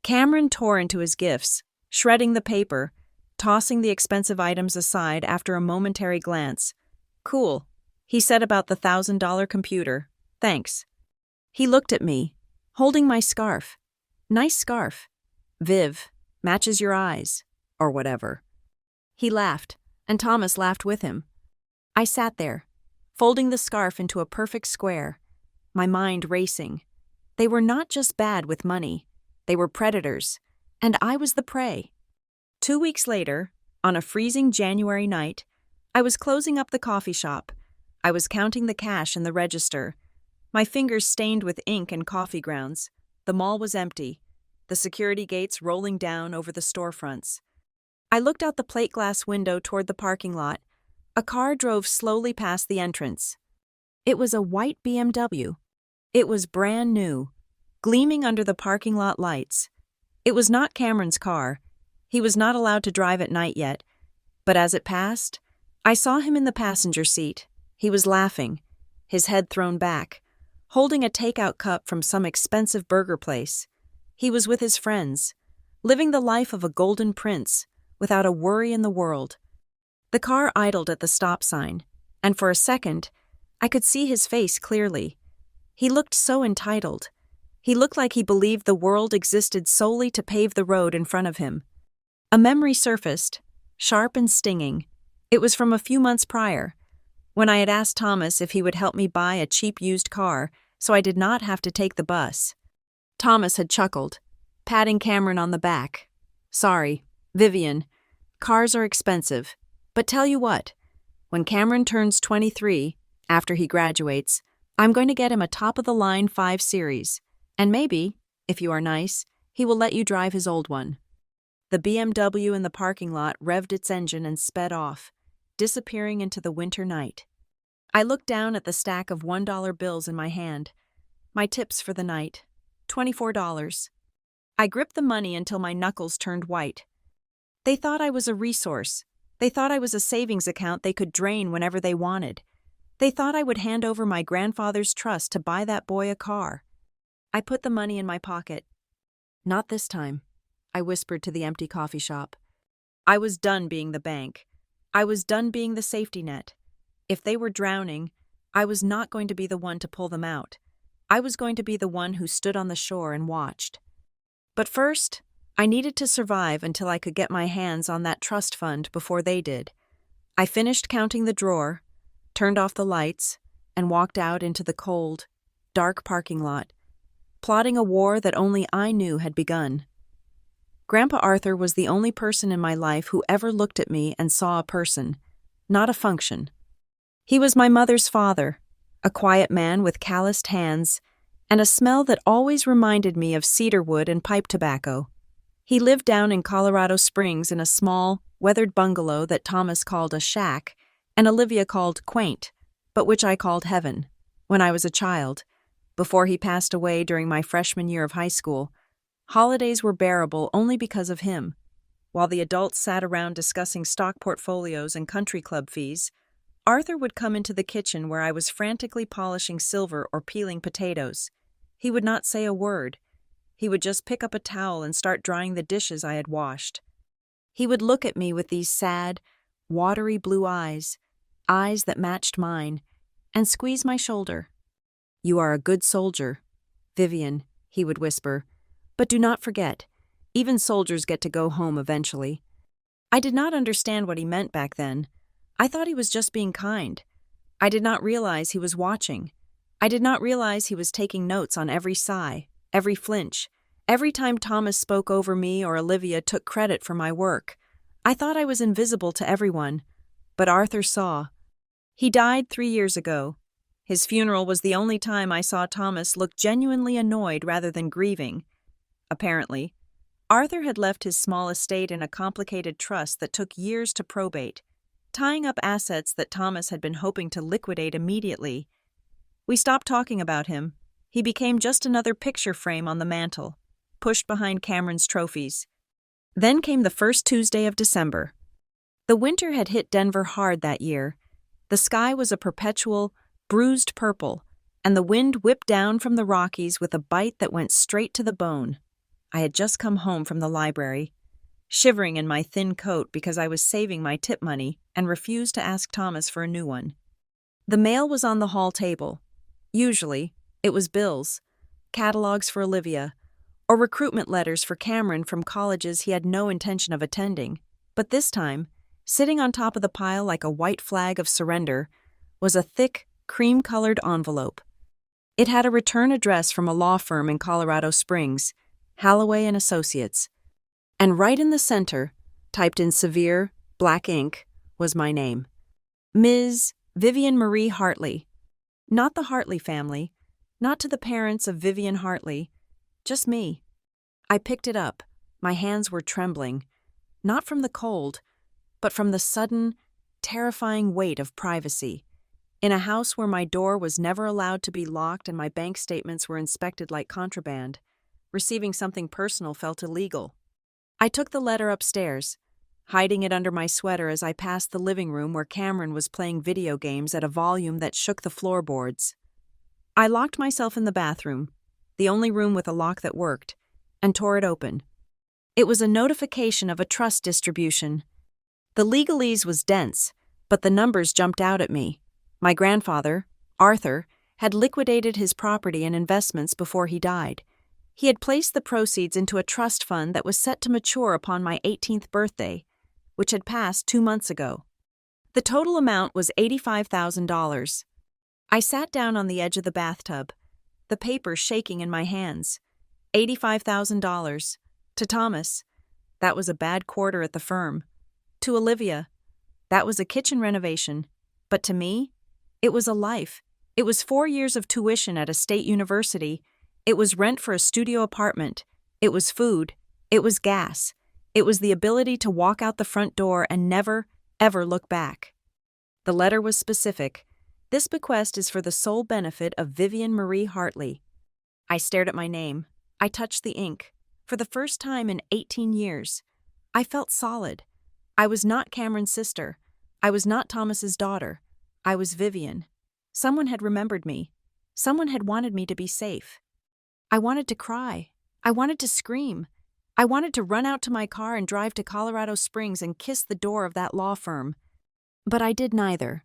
Cameron tore into his gifts, shredding the paper, tossing the expensive items aside after a momentary glance. "Cool," he said about the $1,000 computer. "Thanks." He looked at me, holding my scarf. "Nice scarf. Viv, matches your eyes," or whatever. He laughed, and Thomas laughed with him. I sat there, folding the scarf into a perfect square, my mind racing. They were not just bad with money, they were predators, and I was the prey. 2 weeks later, on a freezing January night, I was closing up the coffee shop. I was counting the cash in the register, my fingers stained with ink and coffee grounds. The mall was empty, the security gates rolling down over the storefronts. I looked out the plate glass window toward the parking lot. A car drove slowly past the entrance. It was a white BMW. It was brand new, gleaming under the parking lot lights. It was not Cameron's car. He was not allowed to drive at night yet, but as it passed, I saw him in the passenger seat. He was laughing, his head thrown back, holding a takeout cup from some expensive burger place. He was with his friends, living the life of a golden prince, without a worry in the world. The car idled at the stop sign, and for a second, I could see his face clearly. He looked so entitled. He looked like he believed the world existed solely to pave the road in front of him. A memory surfaced, sharp and stinging. It was from a few months prior, when I had asked Thomas if he would help me buy a cheap used car so I did not have to take the bus. Thomas had chuckled, patting Cameron on the back. "Sorry, Vivian, cars are expensive, but tell you what, when Cameron turns 23, after he graduates, I'm going to get him a top-of-the-line 5 Series, and maybe, if you are nice, he will let you drive his old one." The BMW in the parking lot revved its engine and sped off, disappearing into the winter night. I looked down at the stack of $1 bills in my hand. My tips for the night, $24. I gripped the money until my knuckles turned white. They thought I was a resource. They thought I was a savings account they could drain whenever they wanted. They thought I would hand over my grandfather's trust to buy that boy a car. I put the money in my pocket. "Not this time," I whispered to the empty coffee shop. I was done being the bank. I was done being the safety net. If they were drowning, I was not going to be the one to pull them out. I was going to be the one who stood on the shore and watched. But first, I needed to survive until I could get my hands on that trust fund before they did. I finished counting the drawer, turned off the lights, and walked out into the cold, dark parking lot, plotting a war that only I knew had begun. Grandpa Arthur was the only person in my life who ever looked at me and saw a person, not a function. He was my mother's father, a quiet man with calloused hands, and a smell that always reminded me of cedar wood and pipe tobacco. He lived down in Colorado Springs in a small, weathered bungalow that Thomas called a shack and Olivia called quaint, but which I called heaven, when I was a child, before he passed away during my freshman year of high school. Holidays were bearable only because of him. While the adults sat around discussing stock portfolios and country club fees, Arthur would come into the kitchen where I was frantically polishing silver or peeling potatoes. He would not say a word. He would just pick up a towel and start drying the dishes I had washed. He would look at me with these sad, watery blue eyes that matched mine, and squeeze my shoulder. "You are a good soldier, Vivian," he would whisper, "but do not forget, even soldiers get to go home eventually." I did not understand what he meant back then. I thought he was just being kind. I did not realize he was watching. I did not realize he was taking notes on every sigh, every flinch, every time Thomas spoke over me or Olivia took credit for my work. I thought I was invisible to everyone, but Arthur saw. He died 3 years ago. His funeral was the only time I saw Thomas look genuinely annoyed rather than grieving. Apparently, Arthur had left his small estate in a complicated trust that took years to probate. tying up assets that Thomas had been hoping to liquidate immediately. We stopped talking about him. He became just another picture frame on the mantel, pushed behind Cameron's trophies. Then came the first Tuesday of December. The winter had hit Denver hard that year. The sky was a perpetual, bruised purple, and the wind whipped down from the Rockies with a bite that went straight to the bone. I had just come home from the library, shivering in my thin coat because I was saving my tip money and refused to ask Thomas for a new one. The mail was on the hall table. Usually, it was bills, catalogs for Olivia, or recruitment letters for Cameron from colleges he had no intention of attending. But this time, sitting on top of the pile like a white flag of surrender, was a thick, cream-colored envelope. It had a return address from a law firm in Colorado Springs, Holloway and Associates. And right in the center, typed in severe, black ink, was my name. Ms. Vivian Marie Hartley. Not the Hartley family, not to the parents of Vivian Hartley, just me. I picked it up. My hands were trembling, not from the cold, but from the sudden, terrifying weight of privacy. In a house where my door was never allowed to be locked and my bank statements were inspected like contraband, receiving something personal felt illegal. I took the letter upstairs, hiding it under my sweater as I passed the living room where Cameron was playing video games at a volume that shook the floorboards. I locked myself in the bathroom, the only room with a lock that worked, and tore it open. It was a notification of a trust distribution. The legalese was dense, but the numbers jumped out at me. My grandfather, Arthur, had liquidated his property and investments before he died. He had placed the proceeds into a trust fund that was set to mature upon my 18th birthday, which had passed 2 months ago. The total amount was $85,000. I sat down on the edge of the bathtub, the paper shaking in my hands. $85,000. To Thomas, that was a bad quarter at the firm. To Olivia, that was a kitchen renovation. But to me, it was a life. It was 4 years of tuition at a state university. It was rent for a studio apartment. It was food. It was gas. It was the ability to walk out the front door and never, ever look back. The letter was specific. This bequest is for the sole benefit of Vivian Marie Hartley. I stared at my name. I touched the ink. For the first time in 18 years, I felt solid. I was not Cameron's sister. I was not Thomas's daughter. I was Vivian. Someone had remembered me. Someone had wanted me to be safe. I wanted to cry. I wanted to scream. I wanted to run out to my car and drive to Colorado Springs and kiss the door of that law firm. But I did neither.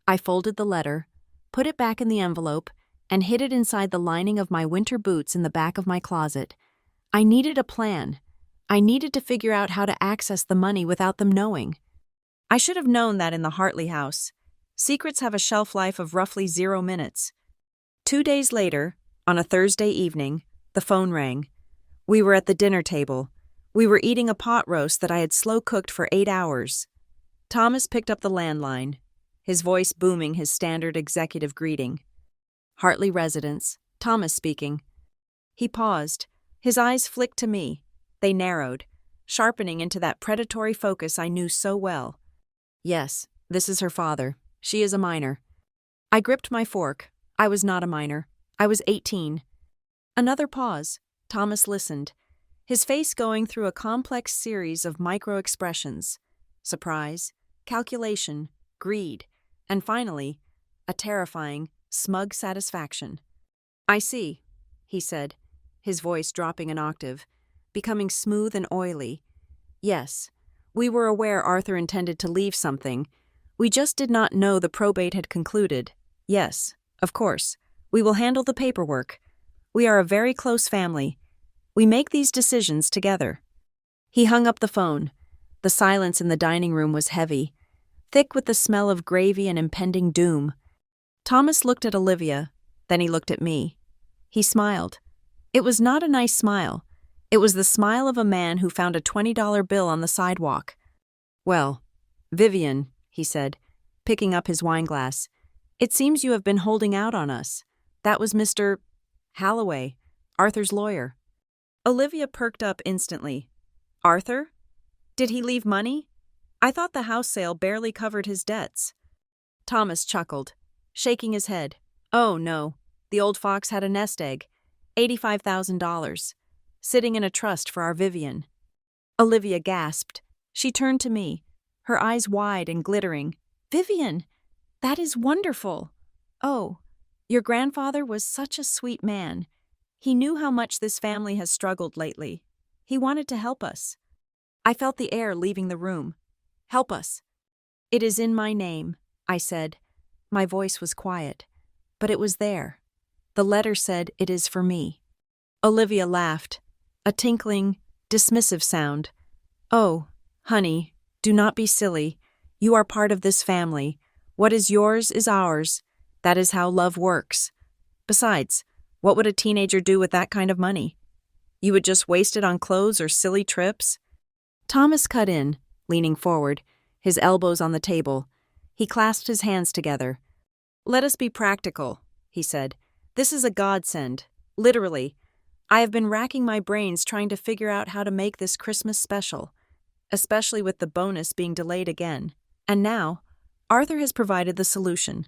I folded the letter, put it back in the envelope, and hid it inside the lining of my winter boots in the back of my closet. I needed a plan. I needed to figure out how to access the money without them knowing. I should have known that in the Hartley house. Secrets have a shelf life of roughly 0 minutes. 2 days later, on a Thursday evening, the phone rang. We were at the dinner table. We were eating a pot roast that I had slow-cooked for 8 hours. Thomas picked up the landline, his voice booming his standard executive greeting. Hartley residence, Thomas speaking. He paused. His eyes flicked to me. They narrowed, sharpening into that predatory focus I knew so well. Yes, this is her father. She is a minor. I gripped my fork. I was not a minor. I was 18. Another pause. Thomas listened, his face going through a complex series of micro-expressions. Surprise, calculation, greed, and finally, a terrifying, smug satisfaction. I see, he said, his voice dropping an octave, becoming smooth and oily. Yes, we were aware Arthur intended to leave something. We just did not know the probate had concluded. Yes, of course, we will handle the paperwork. We are a very close family. We make these decisions together. He hung up the phone. The silence in the dining room was heavy, thick with the smell of gravy and impending doom. Thomas looked at Olivia, then he looked at me. He smiled. It was not a nice smile. It was the smile of a man who found a $20 bill on the sidewalk. Well, Vivian, he said, picking up his wineglass, it seems you have been holding out on us. That was Mr. Holloway, Arthur's lawyer. Olivia perked up instantly. Arthur? Did he leave money? I thought the house sale barely covered his debts. Thomas chuckled, shaking his head. Oh, no. The old fox had a nest egg. $85,000. Sitting in a trust for our Vivian. Olivia gasped. She turned to me, her eyes wide and glittering. Vivian! That is wonderful! Oh, your grandfather was such a sweet man. He knew how much this family has struggled lately. He wanted to help us. I felt the air leaving the room. Help us. It is in my name, I said. My voice was quiet, but it was there. The letter said it is for me. Olivia laughed, a tinkling, dismissive sound. Oh, honey, do not be silly. You are part of this family. What is yours is ours. That is how love works. Besides, what would a teenager do with that kind of money? You would just waste it on clothes or silly trips? Thomas cut in, leaning forward, his elbows on the table. He clasped his hands together. Let us be practical, he said. This is a godsend, literally. I have been racking my brains trying to figure out how to make this Christmas special, especially with the bonus being delayed again. And now, Arthur has provided the solution.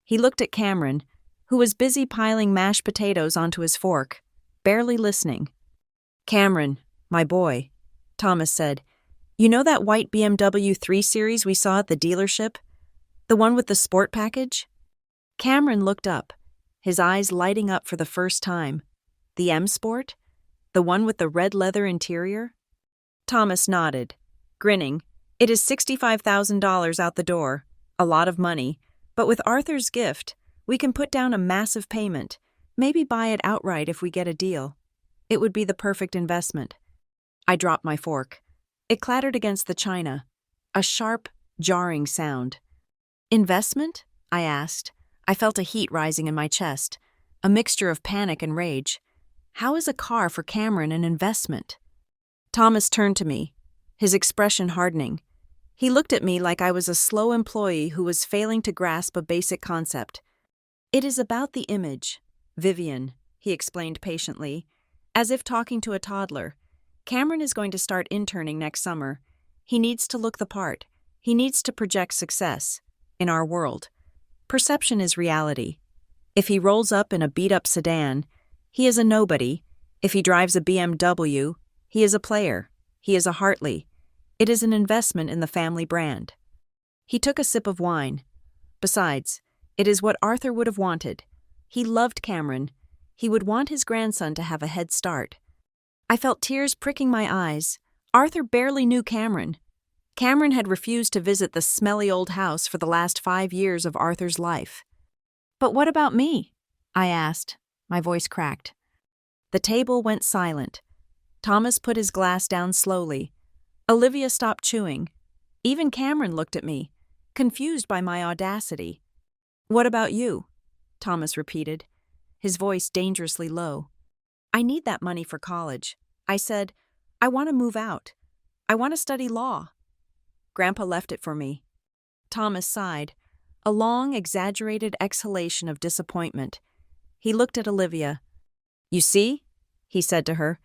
He looked at Cameron, who was busy piling mashed potatoes onto his fork, barely listening. Cameron, my boy, Thomas said, you know that white BMW 3 Series we saw at the dealership? The one with the sport package? Cameron looked up, his eyes lighting up for the first time. The M Sport? The one with the red leather interior? Thomas nodded, grinning. It is $65,000 out the door, a lot of money, but with Arthur's gift, we can put down a massive payment, maybe buy it outright if we get a deal. It would be the perfect investment. I dropped my fork. It clattered against the china, a sharp, jarring sound. Investment? I asked. I felt a heat rising in my chest, a mixture of panic and rage. How is a car for Cameron an investment? Thomas turned to me, his expression hardening. He looked at me like I was a slow employee who was failing to grasp a basic concept. It is about the image, Vivian, he explained patiently, as if talking to a toddler. Cameron is going to start interning next summer. He needs to look the part. He needs to project success in our world. Perception is reality. If he rolls up in a beat-up sedan, he is a nobody. If he drives a BMW, he is a player. He is a Hartley. It is an investment in the family brand. He took a sip of wine. Besides, it is what Arthur would have wanted. He loved Cameron. He would want his grandson to have a head start. I felt tears pricking my eyes. Arthur barely knew Cameron. Cameron had refused to visit the smelly old house for the last 5 years of Arthur's life. But what about me? I asked. My voice cracked. The table went silent. Thomas put his glass down slowly. Olivia stopped chewing. Even Cameron looked at me, confused by my audacity. What about you? Thomas repeated, his voice dangerously low. I need that money for college. I said, I want to move out. I want to study law. Grandpa left it for me. Thomas sighed, a long, exaggerated exhalation of disappointment. He looked at Olivia. You see, he said to her,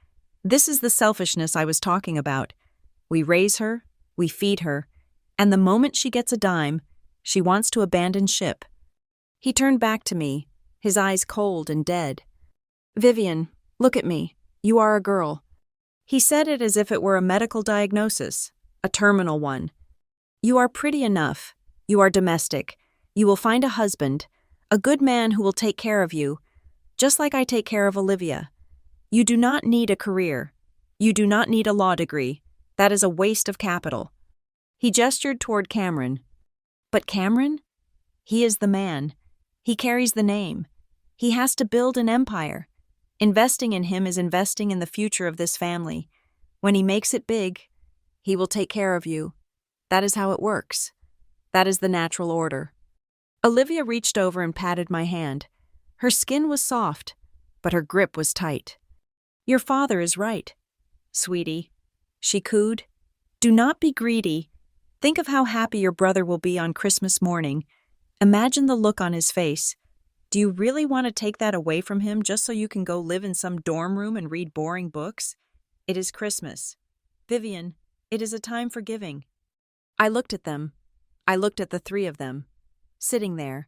this is the selfishness I was talking about. We raise her, we feed her, and the moment she gets a dime, she wants to abandon ship. He turned back to me, his eyes cold and dead. Vivian, look at me. You are a girl. He said it as if it were a medical diagnosis, a terminal one. You are pretty enough. You are domestic. You will find a husband, a good man who will take care of you, just like I take care of Olivia. You do not need a career. You do not need a law degree. That is a waste of capital. He gestured toward Cameron. But Cameron? He is the man. He carries the name. He has to build an empire. Investing in him is investing in the future of this family. When he makes it big, he will take care of you. That is how it works. That is the natural order. Olivia reached over and patted my hand. Her skin was soft, but her grip was tight. Your father is right, sweetie, she cooed. Do not be greedy. Think of how happy your brother will be on Christmas morning. Imagine the look on his face. Do you really want to take that away from him just so you can go live in some dorm room and read boring books? It is Christmas. Vivian, it is a time for giving. I looked at them. I looked at the three of them, sitting there,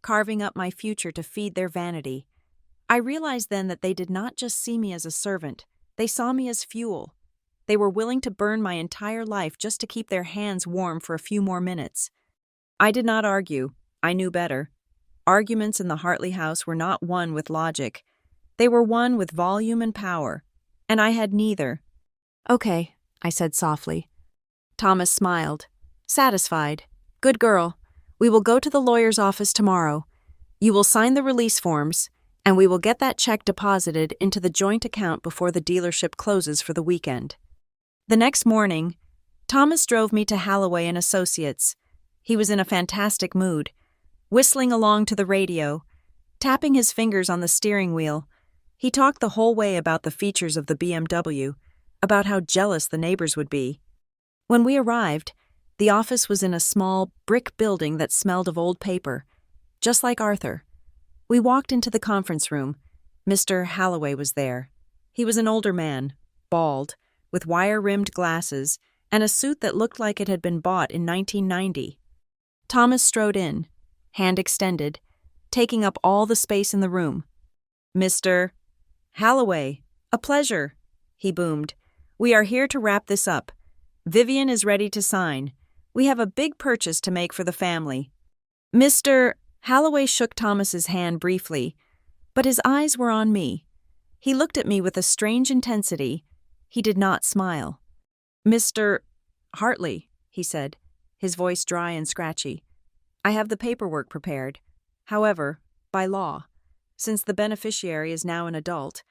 carving up my future to feed their vanity. I realized then that they did not just see me as a servant, they saw me as fuel. They were willing to burn my entire life just to keep their hands warm for a few more minutes. I did not argue. I knew better. Arguments in the Hartley house were not won with logic. They were won with volume and power, and I had neither. "Okay," I said softly. Thomas smiled, satisfied. "Good girl. We will go to the lawyer's office tomorrow. You will sign the release forms, and we will get that check deposited into the joint account before the dealership closes for the weekend." The next morning, Thomas drove me to Halloway and Associates. He was in a fantastic mood, whistling along to the radio, tapping his fingers on the steering wheel. He talked the whole way about the features of the BMW, about how jealous the neighbors would be. When we arrived, the office was in a small, brick building that smelled of old paper, just like Arthur. We walked into the conference room. Mr. Halloway was there. He was an older man, bald, with wire-rimmed glasses, and a suit that looked like it had been bought in 1990. Thomas strode in, hand extended, taking up all the space in the room. "Mr. Halloway, a pleasure," he boomed. "We are here to wrap this up. Vivian is ready to sign. We have a big purchase to make for the family." Mr. Halloway shook Thomas's hand briefly, but his eyes were on me. He looked at me with a strange intensity. He did not smile. "Mr. Hartley," he said, his voice dry and scratchy, "I have the paperwork prepared. However, by law, since the beneficiary is now an adult,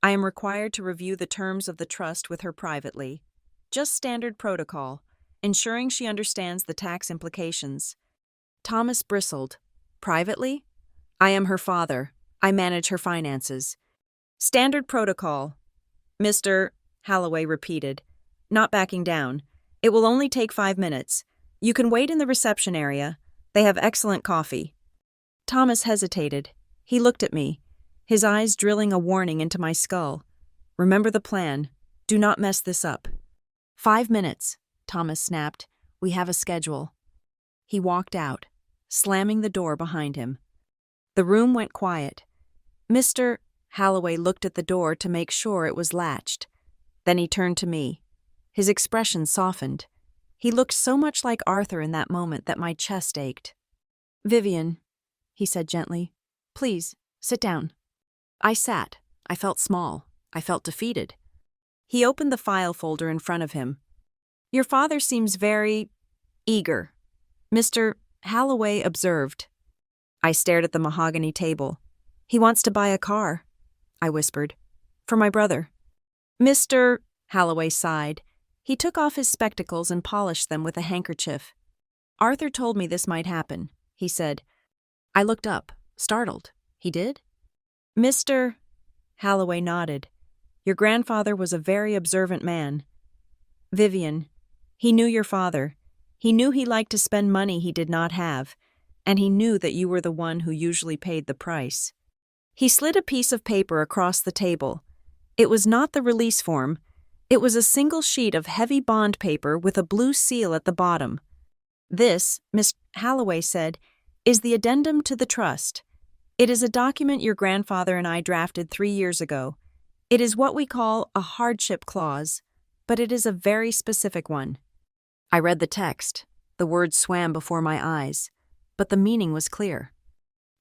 I am required to review the terms of the trust with her privately. Just standard protocol, ensuring she understands the tax implications." Thomas bristled. "Privately? I am her father. I manage her finances." "Standard protocol," Mr. Halloway repeated, not backing down. "It will only take 5 minutes. You can wait in the reception area. They have excellent coffee." Thomas hesitated. He looked at me, his eyes drilling a warning into my skull. "Remember the plan. Do not mess this up." 5 minutes, Thomas snapped. "We have a schedule." He walked out, slamming the door behind him. The room went quiet. Mr. Halloway looked at the door to make sure it was latched. Then he turned to me. His expression softened. He looked so much like Arthur in that moment that my chest ached. "Vivian," he said gently, "please, sit down." I sat. I felt small. I felt defeated. He opened the file folder in front of him. "Your father seems very eager," Mr. Halloway observed. I stared at the mahogany table. "He wants to buy a car," I whispered. "For my brother." Mr. Halloway sighed. He took off his spectacles and polished them with a handkerchief. "Arthur told me this might happen," he said. I looked up, startled. "He did?" Mr. Halloway nodded. "Your grandfather was a very observant man. Vivian, he knew your father. He knew he liked to spend money he did not have, and he knew that you were the one who usually paid the price." He slid a piece of paper across the table. It was not the release form. It was a single sheet of heavy bond paper with a blue seal at the bottom. "This," Miss Halloway said, "is the addendum to the trust. It is a document your grandfather and I drafted 3 years ago. It is what we call a hardship clause, but it is a very specific one." I read the text. The words swam before my eyes, but the meaning was clear.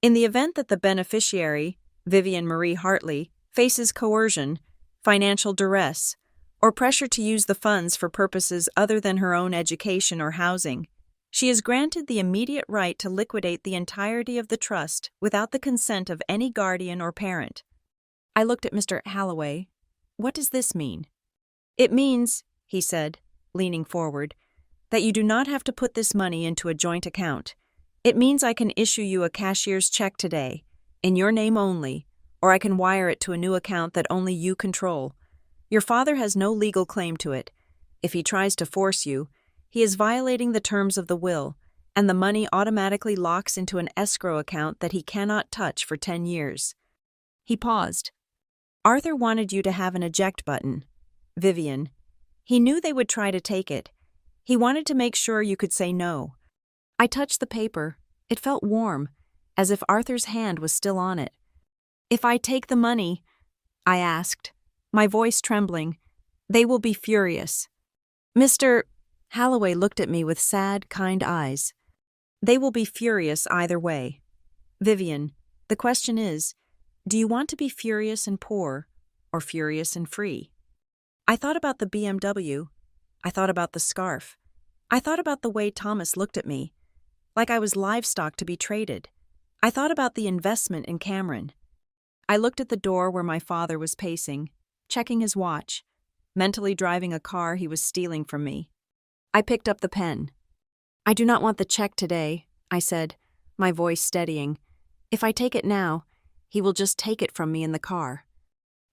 In the event that the beneficiary, Vivian Marie Hartley, faces coercion, financial duress, or pressure to use the funds for purposes other than her own education or housing, she is granted the immediate right to liquidate the entirety of the trust without the consent of any guardian or parent. I looked at Mr. Halloway. "What does this mean?" "It means," he said, leaning forward, "that you do not have to put this money into a joint account. It means I can issue you a cashier's check today, in your name only, or I can wire it to a new account that only you control. Your father has no legal claim to it. If he tries to force you, he is violating the terms of the will, and the money automatically locks into an escrow account that he cannot touch for 10 years. He paused. "Arthur wanted you to have an eject button. Vivian. He knew they would try to take it. He wanted to make sure you could say no. I touched the paper. It felt warm, as if Arthur's hand was still on it. If I take the money, I asked, my voice trembling, they will be furious. Mr. Holloway looked at me with sad, kind eyes. They will be furious either way. Vivian, the question is, do you want to be furious and poor, or furious and free? I thought about the BMW. I thought about the scarf. I thought about the way Thomas looked at me, like I was livestock to be traded. I thought about the investment in Cameron. I looked at the door where my father was pacing, checking his watch, mentally driving a car he was stealing from me. I picked up the pen. I do not want the check today, I said, my voice steadying. If I take it now, he will just take it from me in the car.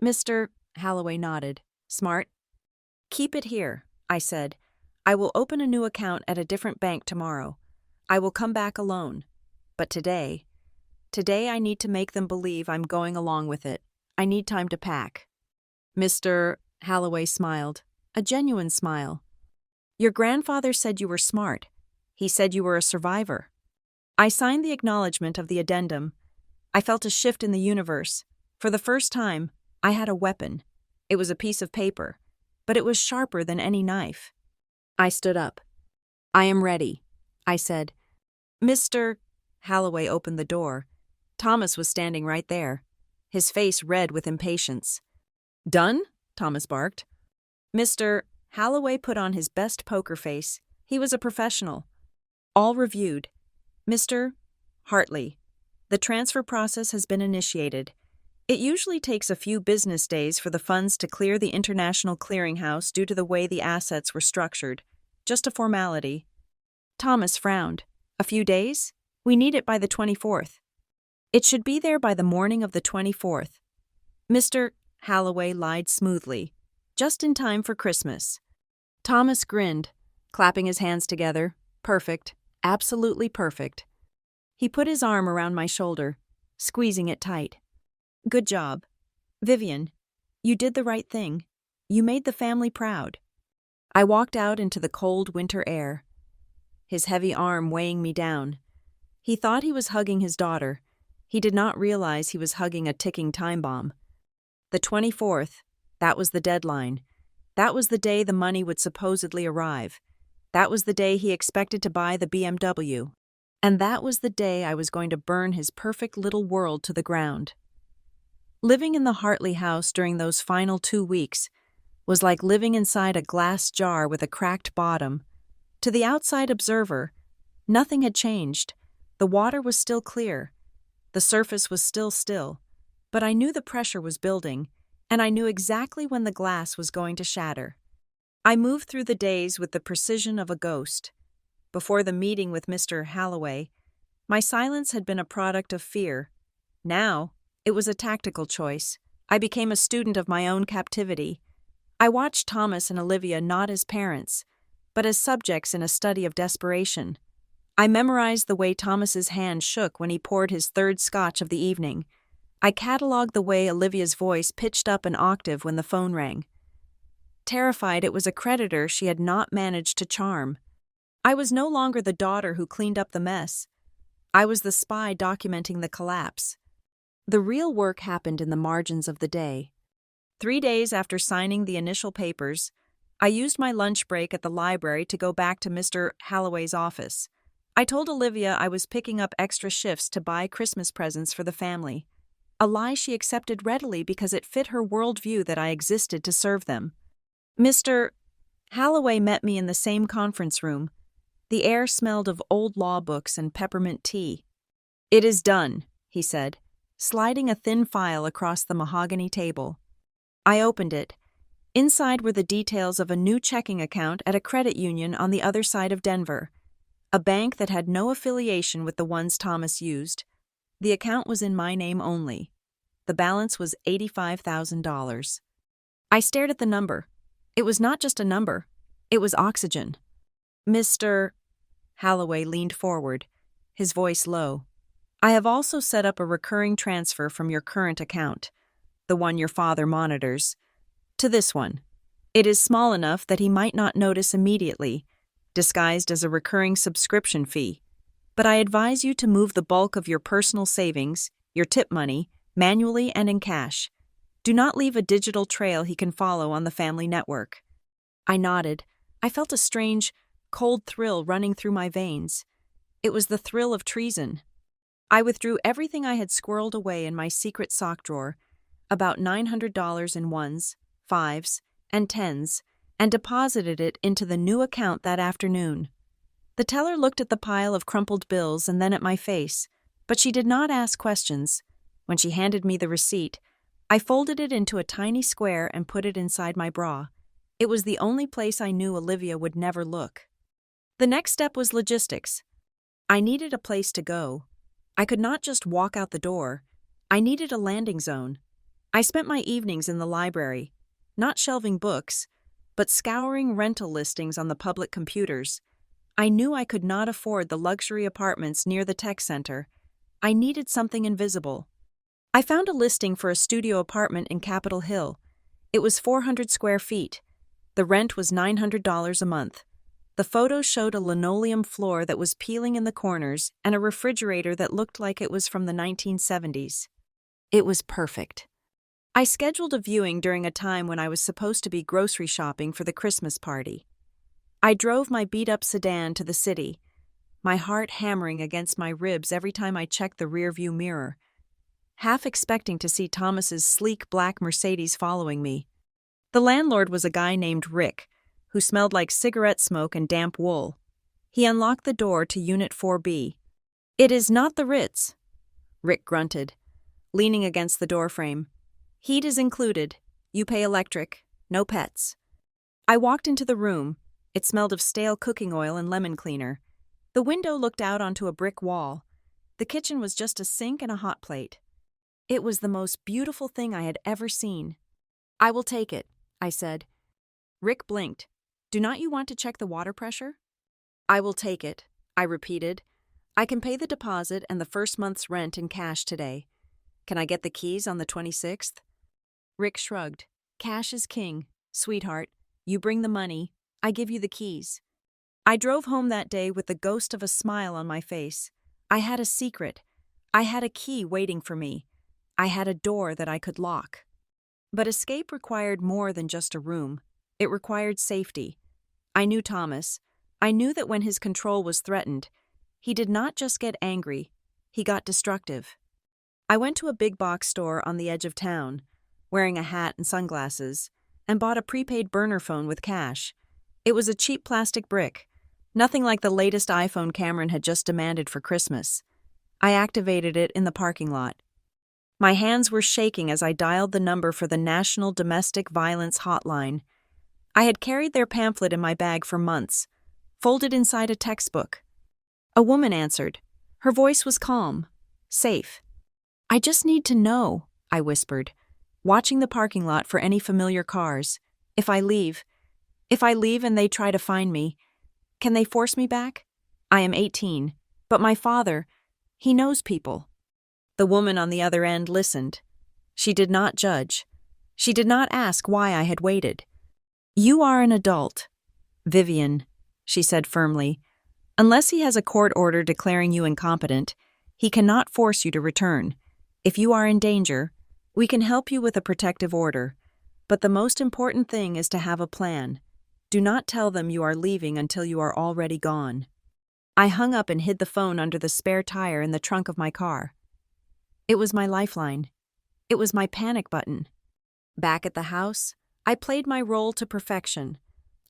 Mr. Holloway nodded. Smart. Keep it here, I said. I will open a new account at a different bank tomorrow. I will come back alone. But today I need to make them believe I'm going along with it. I need time to pack. Mr. Holloway smiled, a genuine smile. Your grandfather said you were smart. He said you were a survivor. I signed the acknowledgement of the addendum. I felt a shift in the universe. For the first time, I had a weapon. It was a piece of paper, but it was sharper than any knife. I stood up. I am ready, I said. Mr. Holloway opened the door. Thomas was standing right there, his face red with impatience. Done? Thomas barked. Mr. Holloway put on his best poker face. He was a professional. All reviewed. Mr. Hartley, the transfer process has been initiated. It usually takes a few business days for the funds to clear the International Clearinghouse due to the way the assets were structured. Just a formality. Thomas frowned. A few days? We need it by the 24th. It should be there by the morning of the 24th. Mr. Holloway lied smoothly, just in time for Christmas. Thomas grinned, clapping his hands together. Perfect. Absolutely perfect. He put his arm around my shoulder, squeezing it tight. Good job. Vivian, you did the right thing. You made the family proud. I walked out into the cold winter air, his heavy arm weighing me down. He thought he was hugging his daughter. He did not realize he was hugging a ticking time bomb. The 24th, that was the deadline. That was the day the money would supposedly arrive. That was the day he expected to buy the BMW. And that was the day I was going to burn his perfect little world to the ground. Living in the Hartley house during those final 2 weeks was like living inside a glass jar with a cracked bottom. To the outside observer, nothing had changed. The water was still clear. The surface was still, but I knew the pressure was building, and I knew exactly when the glass was going to shatter. I moved through the days with the precision of a ghost. Before the meeting with Mr. Holloway, my silence had been a product of fear. Now, it was a tactical choice. I became a student of my own captivity. I watched Thomas and Olivia not as parents, but as subjects in a study of desperation. I memorized the way Thomas's hand shook when he poured his third scotch of the evening. I cataloged the way Olivia's voice pitched up an octave when the phone rang. Terrified it was a creditor she had not managed to charm. I was no longer the daughter who cleaned up the mess. I was the spy documenting the collapse. The real work happened in the margins of the day. 3 days after signing the initial papers, I used my lunch break at the library to go back to Mr. Holloway's office. I told Olivia I was picking up extra shifts to buy Christmas presents for the family, a lie she accepted readily because it fit her worldview that I existed to serve them. Mr. Holloway met me in the same conference room. The air smelled of old law books and peppermint tea. It is done, he said, sliding a thin file across the mahogany table. I opened it. Inside were the details of a new checking account at a credit union on the other side of Denver, a bank that had no affiliation with the ones Thomas used. The account was in my name only. The balance was $85,000. I stared at the number. It was not just a number. It was oxygen. Mr. Holloway leaned forward, his voice low. I have also set up a recurring transfer from your current account, the one your father monitors, to this one. It is small enough that he might not notice immediately, disguised as a recurring subscription fee. But I advise you to move the bulk of your personal savings, your tip money, manually and in cash. Do not leave a digital trail he can follow on the family network." I nodded. I felt a strange, cold thrill running through my veins. It was the thrill of treason. I withdrew everything I had squirreled away in my secret sock drawer, about $900 in ones, fives, and tens, and deposited it into the new account that afternoon. The teller looked at the pile of crumpled bills and then at my face, but she did not ask questions. When she handed me the receipt, I folded it into a tiny square and put it inside my bra. It was the only place I knew Olivia would never look. The next step was logistics. I needed a place to go. I could not just walk out the door. I needed a landing zone. I spent my evenings in the library, not shelving books, but scouring rental listings on the public computers. I knew I could not afford the luxury apartments near the tech center. I needed something invisible. I found a listing for a studio apartment in Capitol Hill. It was 400 square feet. The rent was $900 a month. The photos showed a linoleum floor that was peeling in the corners and a refrigerator that looked like it was from the 1970s. It was perfect. I scheduled a viewing during a time when I was supposed to be grocery shopping for the Christmas party. I drove my beat-up sedan to the city, my heart hammering against my ribs every time I checked the rearview mirror, half expecting to see Thomas's sleek black Mercedes following me. The landlord was a guy named Rick, who smelled like cigarette smoke and damp wool. He unlocked the door to Unit 4B. "It is not the Ritz," Rick grunted, leaning against the doorframe. "Heat is included. You pay electric. No pets." I walked into the room. It smelled of stale cooking oil and lemon cleaner. The window looked out onto a brick wall. The kitchen was just a sink and a hot plate. It was the most beautiful thing I had ever seen. "I will take it," I said. Rick blinked. "Do not you want to check the water pressure?" "I will take it," I repeated. "I can pay the deposit and the first month's rent in cash today. Can I get the keys on the 26th? Rick shrugged. "Cash is king, sweetheart. You bring the money. I give you the keys." I drove home that day with the ghost of a smile on my face. I had a secret. I had a key waiting for me. I had a door that I could lock. But escape required more than just a room. It required safety. I knew Thomas. I knew that when his control was threatened, he did not just get angry, he got destructive. I went to a big box store on the edge of town, wearing a hat and sunglasses, and bought a prepaid burner phone with cash. It was a cheap plastic brick, nothing like the latest iPhone Cameron had just demanded for Christmas. I activated it in the parking lot. My hands were shaking as I dialed the number for the National Domestic Violence Hotline. I had carried their pamphlet in my bag for months, folded inside a textbook. A woman answered. Her voice was calm, safe. "I just need to know," I whispered, watching the parking lot for any familiar cars. If I leave and they try to find me, can they force me back? I am 18, but my father, he knows people." The woman on the other end listened. She did not judge. She did not ask why I had waited. "You are an adult, Vivian," she said firmly. "Unless he has a court order declaring you incompetent, he cannot force you to return. If you are in danger, we can help you with a protective order. But the most important thing is to have a plan. Do not tell them you are leaving until you are already gone." I hung up and hid the phone under the spare tire in the trunk of my car. It was my lifeline. It was my panic button. Back at the house, I played my role to perfection.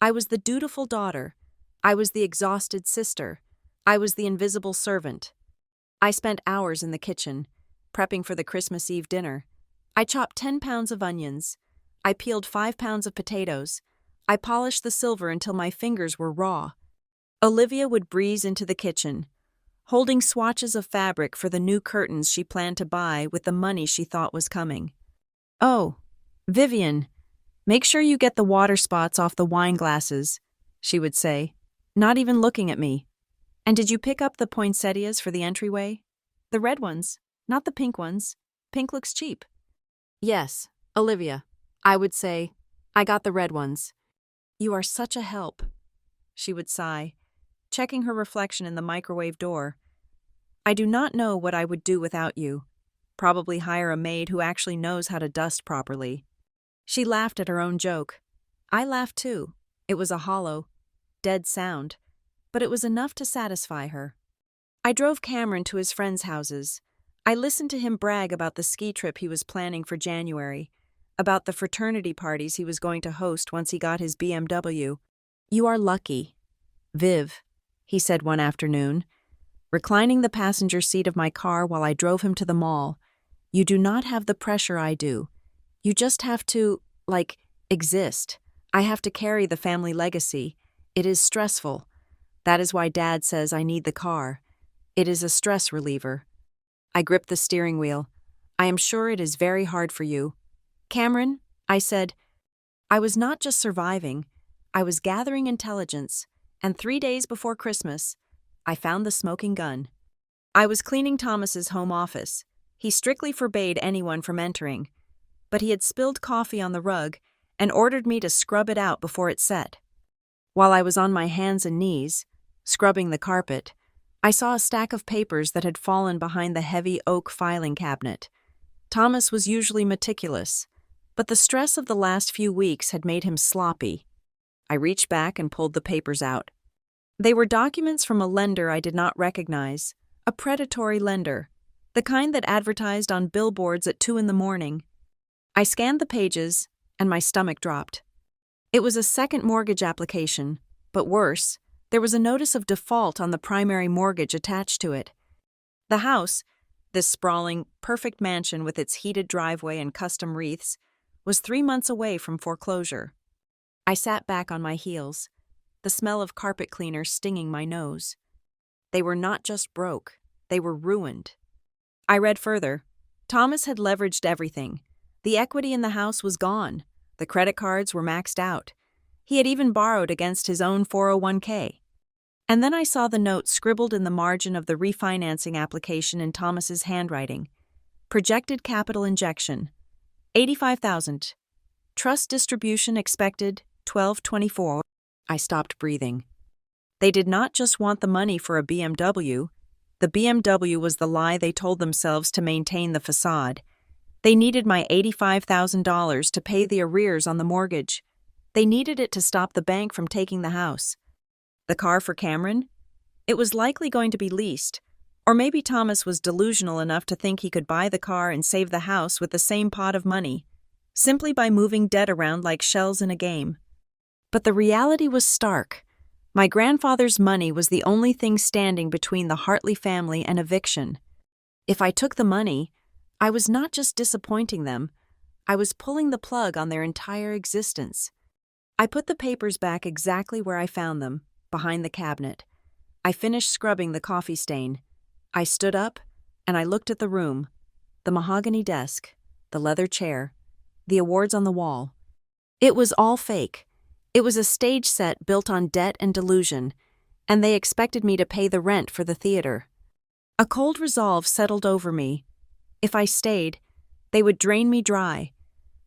I was the dutiful daughter. I was the exhausted sister. I was the invisible servant. I spent hours in the kitchen, prepping for the Christmas Eve dinner. I chopped 10 pounds of onions. I peeled 5 pounds of potatoes. I polished the silver until my fingers were raw. Olivia would breeze into the kitchen, holding swatches of fabric for the new curtains she planned to buy with the money she thought was coming. "Oh, Vivian, make sure you get the water spots off the wine glasses," she would say, not even looking at me. "And did you pick up the poinsettias for the entryway? The red ones, not the pink ones. Pink looks cheap." "Yes, Olivia," I would say, "I got the red ones." "You are such a help." she would sigh, checking her reflection in the microwave door. I do not know what I would do without you. Probably hire a maid who actually knows how to dust properly. She laughed at her own joke. I laughed too. It was a hollow, dead sound, but it was enough to satisfy her. I drove Cameron to his friends' houses. I listened to him brag about the ski trip he was planning for January, about the fraternity parties he was going to host once he got his BMW. You are lucky, Viv, he said one afternoon, reclining the passenger seat of my car while I drove him to the mall. You do not have the pressure I do. You just have to, exist. I have to carry the family legacy. It is stressful. That is why Dad says I need the car. It is a stress reliever. I gripped the steering wheel. I am sure it is very hard for you. Cameron, I said, I was not just surviving. I was gathering intelligence, and 3 days before Christmas, I found the smoking gun. I was cleaning Thomas's home office. He strictly forbade anyone from entering, but he had spilled coffee on the rug and ordered me to scrub it out before it set. While I was on my hands and knees, scrubbing the carpet, I saw a stack of papers that had fallen behind the heavy oak filing cabinet. Thomas was usually meticulous, but the stress of the last few weeks had made him sloppy. I reached back and pulled the papers out. They were documents from a lender I did not recognize, a predatory lender, the kind that advertised on billboards at 2 a.m. I scanned the pages, and my stomach dropped. It was a second mortgage application, but worse, there was a notice of default on the primary mortgage attached to it. The house, this sprawling, perfect mansion with its heated driveway and custom wreaths, was 3 months away from foreclosure. I sat back on my heels, the smell of carpet cleaner stinging my nose. They were not just broke, they were ruined. I read further. Thomas had leveraged everything. The equity in the house was gone. The credit cards were maxed out. He had even borrowed against his own 401k. And then I saw the note scribbled in the margin of the refinancing application in Thomas's handwriting. Projected capital injection, $85,000. Trust distribution expected 12/24. I stopped breathing. They did not just want the money for a BMW. The BMW was the lie they told themselves to maintain the facade. They needed my $85,000 to pay the arrears on the mortgage. They needed it to stop the bank from taking the house. The car for Cameron? It was likely going to be leased, or maybe Thomas was delusional enough to think he could buy the car and save the house with the same pot of money, simply by moving debt around like shells in a game. But the reality was stark. My grandfather's money was the only thing standing between the Hartley family and eviction. If I took the money, I was not just disappointing them, I was pulling the plug on their entire existence. I put the papers back exactly where I found them, behind the cabinet. I finished scrubbing the coffee stain. I stood up, and I looked at the room, the mahogany desk, the leather chair, the awards on the wall. It was all fake. It was a stage set built on debt and delusion, and they expected me to pay the rent for the theater. A cold resolve settled over me. If I stayed, they would drain me dry.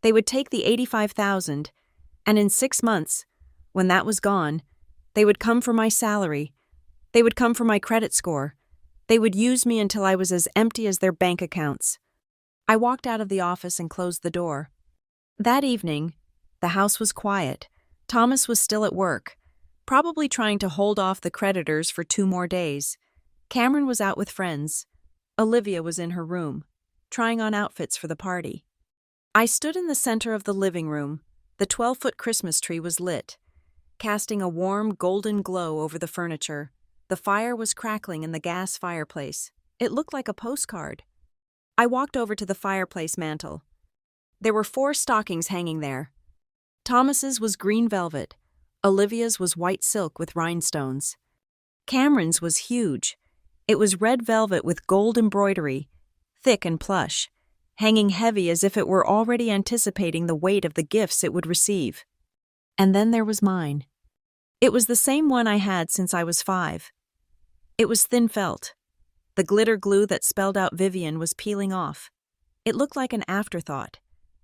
They would take the $85,000, and in 6 months, when that was gone, they would come for my salary. They would come for my credit score. They would use me until I was as empty as their bank accounts. I walked out of the office and closed the door. That evening, the house was quiet. Thomas was still at work, probably trying to hold off the creditors for 2 more days. Cameron was out with friends. Olivia was in her room, trying on outfits for the party. I stood in the center of the living room. The 12-foot Christmas tree was lit, casting a warm, golden glow over the furniture. The fire was crackling in the gas fireplace. It looked like a postcard. I walked over to the fireplace mantel. There were 4 stockings hanging there. Thomas's was green velvet. Olivia's was white silk with rhinestones. Cameron's was huge. It was red velvet with gold embroidery, thick and plush, hanging heavy as if it were already anticipating the weight of the gifts it would receive. And then there was mine. It was the same one I had since I was 5. It was thin felt. The glitter glue that spelled out Vivian was peeling off. It looked like an afterthought.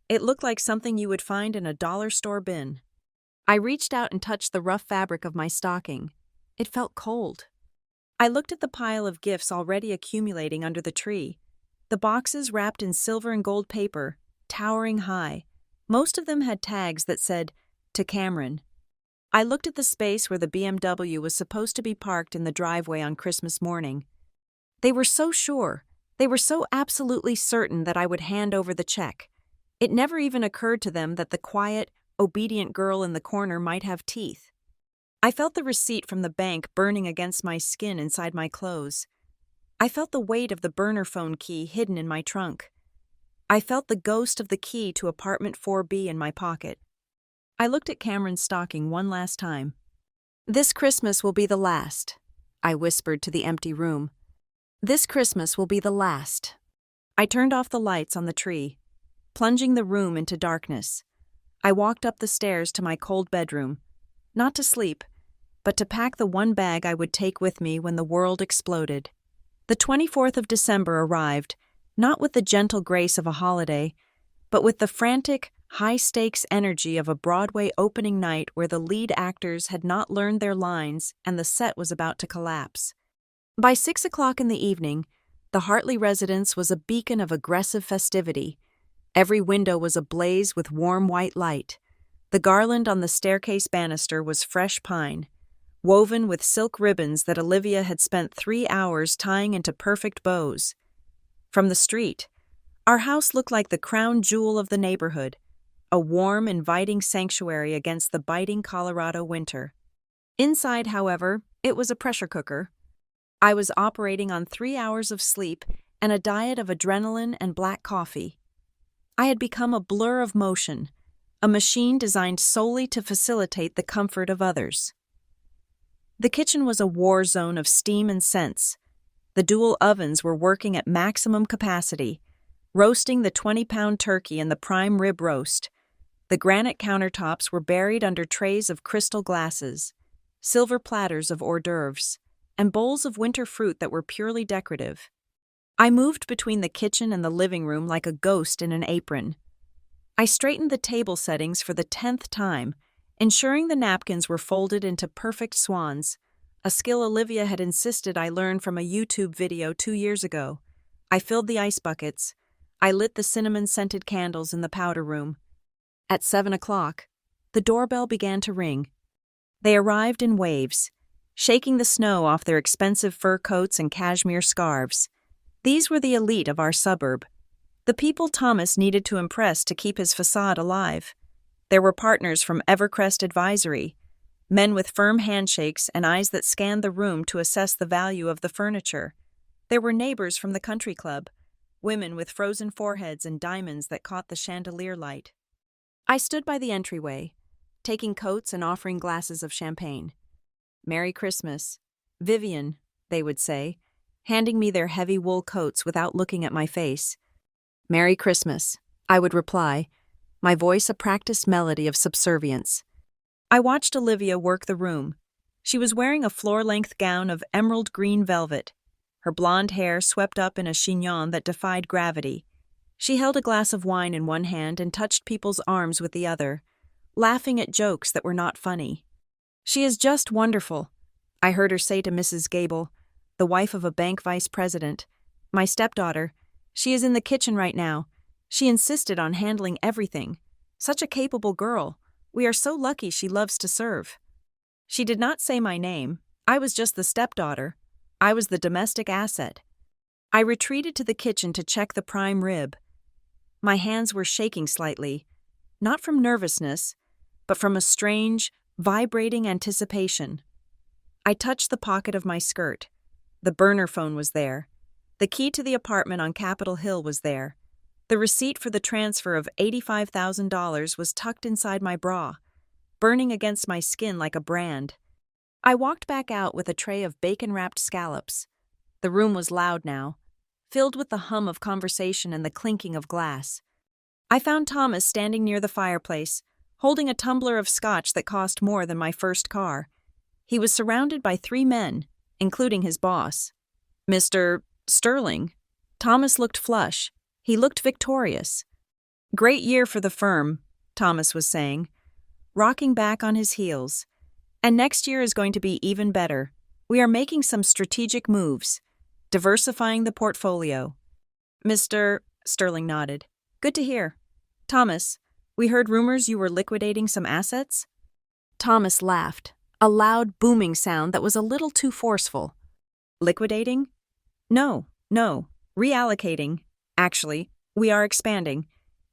It looked like something you would find in a dollar store bin. I reached out and touched the rough fabric of my stocking. It felt cold. I looked at the pile of gifts already accumulating under the tree. The boxes wrapped in silver and gold paper, towering high. Most of them had tags that said, "To Cameron." I looked at the space where the BMW was supposed to be parked in the driveway on Christmas morning. They were so sure, they were so absolutely certain that I would hand over the check. It never even occurred to them that the quiet, obedient girl in the corner might have teeth. I felt the receipt from the bank burning against my skin inside my clothes. I felt the weight of the burner phone key hidden in my trunk. I felt the ghost of the key to apartment 4B in my pocket. I looked at Cameron's stocking one last time. "This Christmas will be the last," I whispered to the empty room. "This Christmas will be the last." I turned off the lights on the tree, plunging the room into darkness. I walked up the stairs to my cold bedroom, not to sleep, but to pack the one bag I would take with me when the world exploded. The 24th of December arrived, not with the gentle grace of a holiday, but with the frantic, high-stakes energy of a Broadway opening night where the lead actors had not learned their lines and the set was about to collapse. By 6 o'clock in the evening, the Hartley residence was a beacon of aggressive festivity. Every window was ablaze with warm white light. The garland on the staircase banister was fresh pine, woven with silk ribbons that Olivia had spent 3 hours tying into perfect bows. From the street, our house looked like the crown jewel of the neighborhood, a warm, inviting sanctuary against the biting Colorado winter. Inside, however, it was a pressure cooker. I was operating on 3 hours of sleep and a diet of adrenaline and black coffee. I had become a blur of motion, a machine designed solely to facilitate the comfort of others. The kitchen was a war zone of steam and scents. The dual ovens were working at maximum capacity, roasting the 20-pound turkey and the prime rib roast. The granite countertops were buried under trays of crystal glasses, silver platters of hors d'oeuvres, and bowls of winter fruit that were purely decorative. I moved between the kitchen and the living room like a ghost in an apron. I straightened the table settings for the 10th time, ensuring the napkins were folded into perfect swans, a skill Olivia had insisted I learn from a YouTube video 2 years ago. I filled the ice buckets. I lit the cinnamon-scented candles in the powder room. At 7 o'clock, the doorbell began to ring. They arrived in waves, shaking the snow off their expensive fur coats and cashmere scarves. These were the elite of our suburb, the people Thomas needed to impress to keep his facade alive. There were partners from Evercrest Advisory, men with firm handshakes and eyes that scanned the room to assess the value of the furniture. There were neighbors from the country club, women with frozen foreheads and diamonds that caught the chandelier light. I stood by the entryway, taking coats and offering glasses of champagne. "Merry Christmas, Vivian," they would say, handing me their heavy wool coats without looking at my face. "Merry Christmas," I would reply, my voice a practiced melody of subservience. I watched Olivia work the room. She was wearing a floor-length gown of emerald green velvet, her blonde hair swept up in a chignon that defied gravity. She held a glass of wine in one hand and touched people's arms with the other, laughing at jokes that were not funny. "She is just wonderful," I heard her say to Mrs. Gable, the wife of a bank vice president. "My stepdaughter. She is in the kitchen right now. She insisted on handling everything. Such a capable girl. We are so lucky she loves to serve." She did not say my name. I was just the stepdaughter. I was the domestic asset. I retreated to the kitchen to check the prime rib. My hands were shaking slightly, not from nervousness, but from a strange, vibrating anticipation. I touched the pocket of my skirt. The burner phone was there. The key to the apartment on Capitol Hill was there. The receipt for the transfer of $85,000 was tucked inside my bra, burning against my skin like a brand. I walked back out with a tray of bacon-wrapped scallops. The room was loud now, filled with the hum of conversation and the clinking of glass. I found Thomas standing near the fireplace, holding a tumbler of scotch that cost more than my first car. He was surrounded by 3 men, including his boss. "Mr. Sterling." Thomas looked flush. He looked victorious. "Great year for the firm," Thomas was saying. rocking back on his heels. And next year is going to be even better. We are making some strategic moves, diversifying the portfolio. Mr. Sterling nodded. Good to hear. Thomas, we heard rumors you were liquidating some assets? Thomas laughed, a loud booming sound that was a little too forceful. Liquidating? No, reallocating. Actually, we are expanding.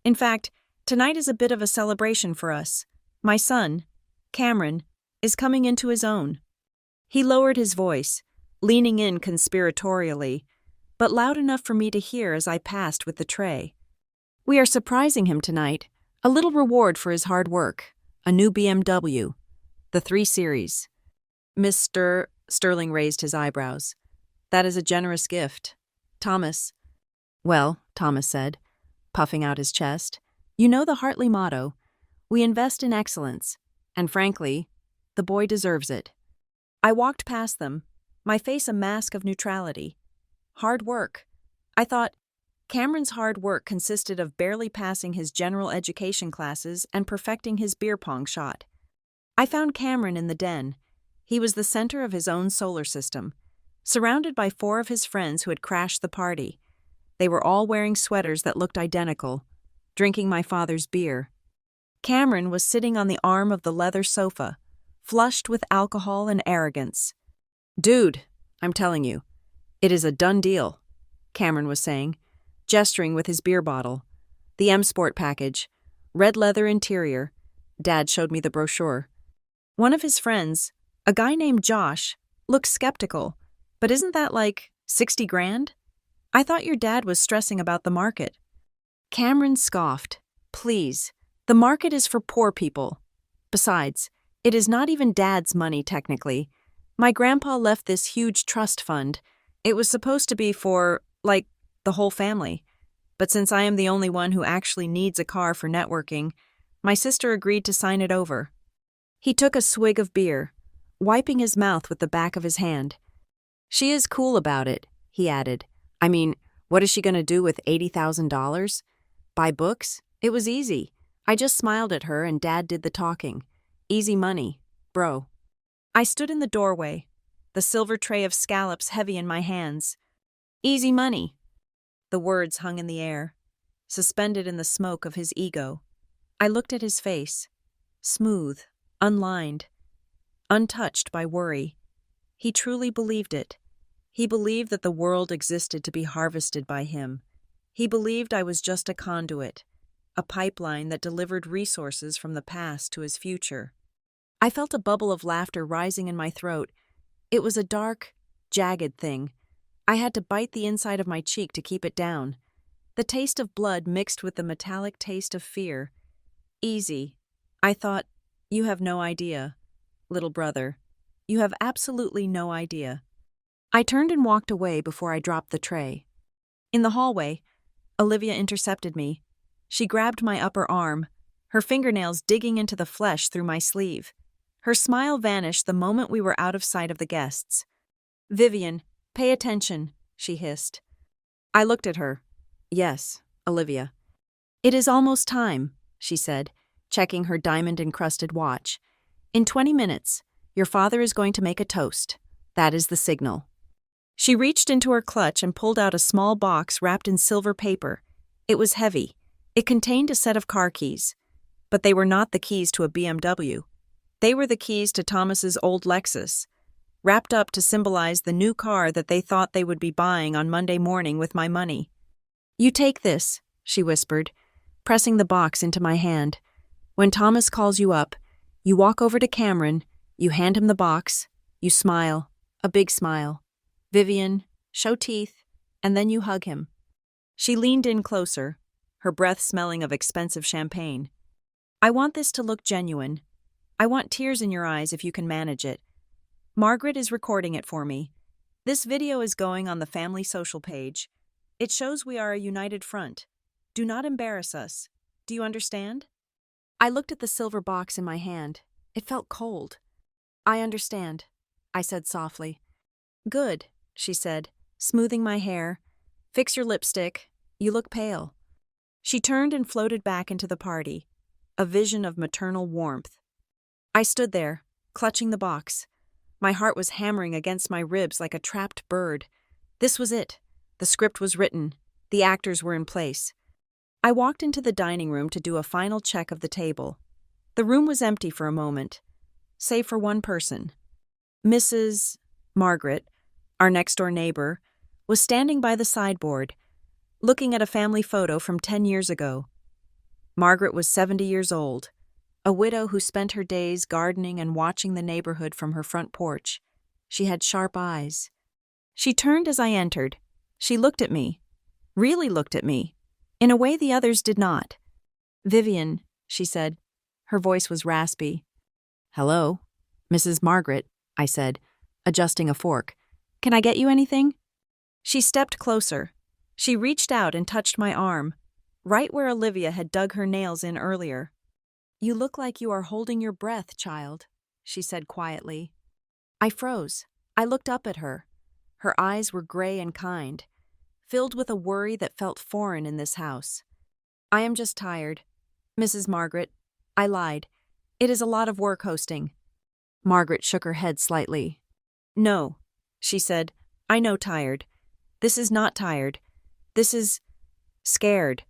In fact, tonight is a bit of a celebration for us. My son, Cameron, is coming into his own. He lowered his voice, leaning in conspiratorially, but loud enough for me to hear as I passed with the tray. We are surprising him tonight, a little reward for his hard work, a new BMW, the 3 Series. Mr. Sterling raised his eyebrows. That is a generous gift. Thomas. Well, Thomas said, puffing out his chest, you know the Hartley motto. We invest in excellence, and frankly, the boy deserves it. I walked past them, my face a mask of neutrality. Hard work. I thought, Cameron's hard work consisted of barely passing his general education classes and perfecting his beer pong shot. I found Cameron in the den. He was the center of his own solar system, surrounded by 4 of his friends who had crashed the party. They were all wearing sweaters that looked identical, drinking my father's beer. Cameron was sitting on the arm of the leather sofa, flushed with alcohol and arrogance. Dude, I'm telling you, it is a done deal, Cameron was saying, gesturing with his beer bottle. The M Sport package, red leather interior. Dad showed me the brochure. One of his friends, a guy named Josh, looked skeptical. But isn't that like 60 grand? I thought your dad was stressing about the market. Cameron scoffed. Please, the market is for poor people. Besides, it is not even Dad's money technically. My grandpa left this huge trust fund. It was supposed to be for, like, the whole family. But since I am the only one who actually needs a car for networking, my sister agreed to sign it over. He took a swig of beer, wiping his mouth with the back of his hand. She is cool about it, he added. I mean, what is she going to do with $80,000? Buy books? It was easy. I just smiled at her and Dad did the talking. Easy money, bro. I stood in the doorway, the silver tray of scallops heavy in my hands. Easy money. The words hung in the air, suspended in the smoke of his ego. I looked at his face, smooth, unlined, untouched by worry. He truly believed it. He believed that the world existed to be harvested by him. He believed I was just a conduit, a pipeline that delivered resources from the past to his future. I felt a bubble of laughter rising in my throat. It was a dark, jagged thing. I had to bite the inside of my cheek to keep it down. The taste of blood mixed with the metallic taste of fear. Easy. I thought, you have no idea, little brother. You have absolutely no idea. I turned and walked away before I dropped the tray. In the hallway, Olivia intercepted me. She grabbed my upper arm, her fingernails digging into the flesh through my sleeve. Her smile vanished the moment we were out of sight of the guests. Vivian, pay attention, she hissed. I looked at her. Yes, Olivia. It is almost time, she said, checking her diamond-encrusted watch. In 20 minutes, your father is going to make a toast. That is the signal. She reached into her clutch and pulled out a small box wrapped in silver paper. It was heavy. It contained a set of car keys. But they were not the keys to a BMW. They were the keys to Thomas's old Lexus, wrapped up to symbolize the new car that they thought they would be buying on Monday morning with my money. You take this, she whispered, pressing the box into my hand. When Thomas calls you up, you walk over to Cameron, you hand him the box, you smile, a big smile. Vivian, show teeth, and then you hug him. She leaned in closer, her breath smelling of expensive champagne. I want this to look genuine. I want tears in your eyes if you can manage it. Margaret is recording it for me. This video is going on the family social page. It shows we are a united front. Do not embarrass us. Do you understand? I looked at the silver box in my hand. It felt cold. I understand, I said softly. Good, she said, smoothing my hair. Fix your lipstick. You look pale. She turned and floated back into the party, a vision of maternal warmth, I stood there, clutching the box. My heart was hammering against my ribs like a trapped bird. This was it. The script was written. The actors were in place. I walked into the dining room to do a final check of the table. The room was empty for a moment, save for one person. Mrs. Margaret, our next-door neighbor, was standing by the sideboard, looking at a family photo from 10 years ago. Margaret was 70 years old, a widow who spent her days gardening and watching the neighborhood from her front porch. She had sharp eyes. She turned as I entered. She looked at me, really looked at me, in a way the others did not. "Vivian," she said. Her voice was raspy. "Hello, Mrs. Margaret," I said, adjusting a fork. "Can I get you anything?" She stepped closer. She reached out and touched my arm, right where Olivia had dug her nails in earlier. "You look like you are holding your breath, child," she said quietly. I froze. I looked up at her. Her eyes were gray and kind, filled with a worry that felt foreign in this house. "I am just tired, Mrs. Margaret." I lied. "It is a lot of work hosting." Margaret shook her head slightly. "No," she said. "I know tired. This is not tired. This is scared."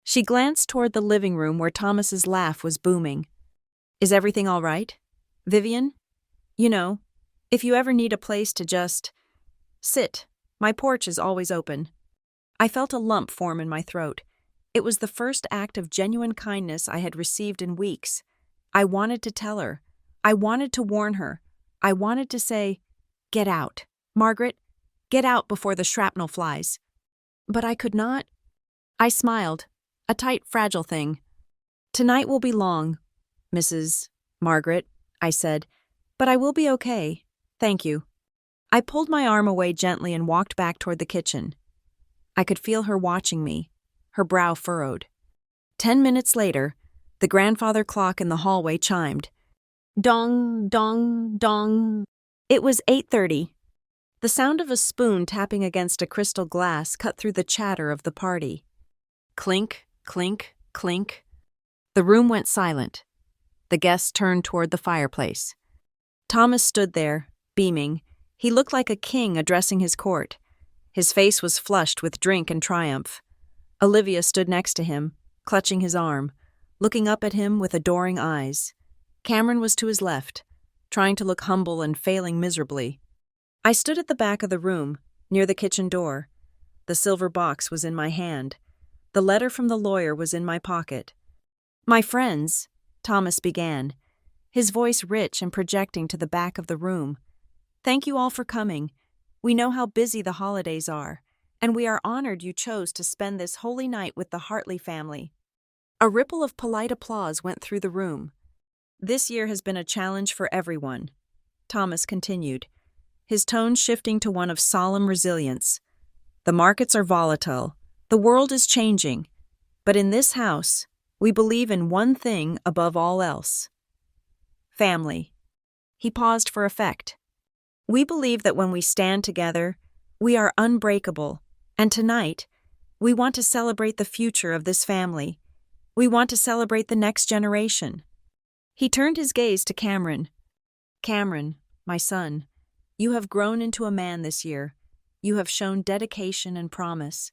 She glanced toward the living room where Thomas's laugh was booming. "Is everything all right, Vivian? You know, if you ever need a place to just sit, my porch is always open." I felt a lump form in my throat. It was the first act of genuine kindness I had received in weeks. I wanted to tell her. I wanted to warn her. I wanted to say, "Get out, Margaret. Get out before the shrapnel flies." But I could not. I smiled, a tight, fragile thing. "Tonight will be long, Mrs. Margaret," I said, "but I will be okay. Thank you." I pulled my arm away gently and walked back toward the kitchen. I could feel her watching me, her brow furrowed. 10 minutes later, the grandfather clock in the hallway chimed. Dong, dong, dong. It was 8:30. The sound of a spoon tapping against a crystal glass cut through the chatter of the party. Clink, clink, clink. The room went silent. The guests turned toward the fireplace. Thomas stood there, beaming. He looked like a king addressing his court. His face was flushed with drink and triumph. Olivia stood next to him, clutching his arm, looking up at him with adoring eyes. Cameron was to his left, trying to look humble and failing miserably. I stood at the back of the room, near the kitchen door. The silver box was in my hand. The letter from the lawyer was in my pocket. "My friends," Thomas began, his voice rich and projecting to the back of the room. "Thank you all for coming. We know how busy the holidays are, and we are honored you chose to spend this holy night with the Hartley family." A ripple of polite applause went through the room. "This year has been a challenge for everyone," Thomas continued, his tone shifting to one of solemn resilience. "The markets are volatile. The world is changing. But in this house, we believe in one thing above all else. Family." He paused for effect. "We believe that when we stand together, we are unbreakable, and tonight, we want to celebrate the future of this family. We want to celebrate the next generation." He turned his gaze to Cameron. "Cameron, my son, you have grown into a man this year. You have shown dedication and promise."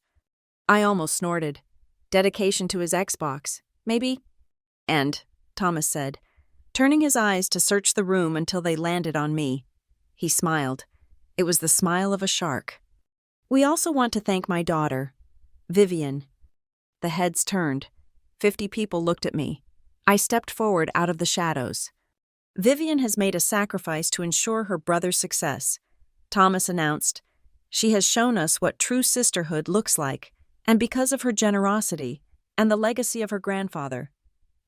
I almost snorted. Dedication to his Xbox, maybe? "And," Thomas said, turning his eyes to search the room until they landed on me. He smiled. It was the smile of a shark. "We also want to thank my daughter, Vivian." The heads turned. 50 people looked at me. I stepped forward out of the shadows. "Vivian has made a sacrifice to ensure her brother's success," Thomas announced. "She has shown us what true sisterhood looks like, and because of her generosity and the legacy of her grandfather,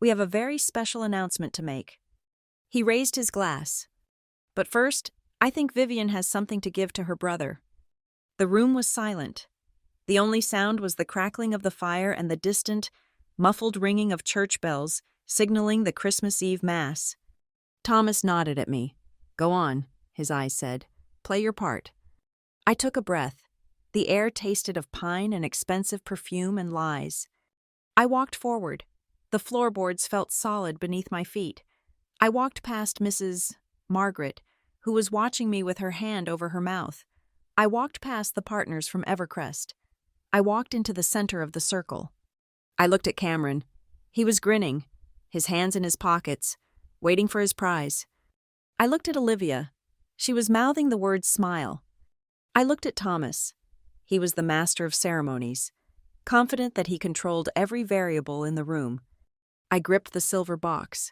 we have a very special announcement to make." He raised his glass. "But first, I think Vivian has something to give to her brother." The room was silent. The only sound was the crackling of the fire and the distant, muffled ringing of church bells, signaling the Christmas Eve Mass. Thomas nodded at me. "Go on," his eyes said. "Play your part." I took a breath. The air tasted of pine and expensive perfume and lies. I walked forward. The floorboards felt solid beneath my feet. I walked past Mrs. Margaret, who was watching me with her hand over her mouth. I walked past the partners from Evercrest. I walked into the center of the circle. I looked at Cameron. He was grinning, his hands in his pockets, waiting for his prize. I looked at Olivia. She was mouthing the word smile. I looked at Thomas. He was the master of ceremonies, confident that he controlled every variable in the room. I gripped the silver box.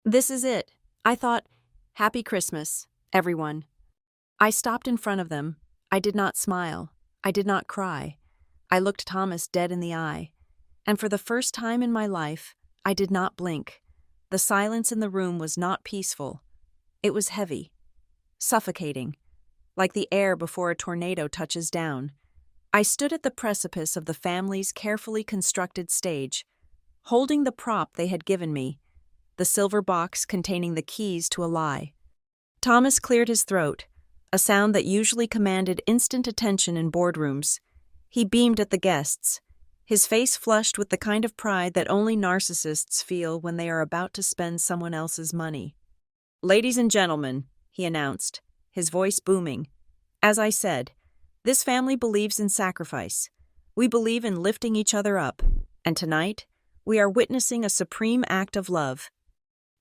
This is it. I thought, Happy Christmas, everyone. I stopped in front of them. I did not smile. I did not cry. I looked Thomas dead in the eye. And for the first time in my life, I did not blink. The silence in the room was not peaceful. It was heavy, suffocating, like the air before a tornado touches down. I stood at the precipice of the family's carefully constructed stage, holding the prop they had given me, the silver box containing the keys to a lie. Thomas cleared his throat, a sound that usually commanded instant attention in boardrooms. He beamed at the guests, his face flushed with the kind of pride that only narcissists feel when they are about to spend someone else's money. Ladies and gentlemen, he announced, his voice booming. As I said, this family believes in sacrifice. We believe in lifting each other up, and tonight, we are witnessing a supreme act of love.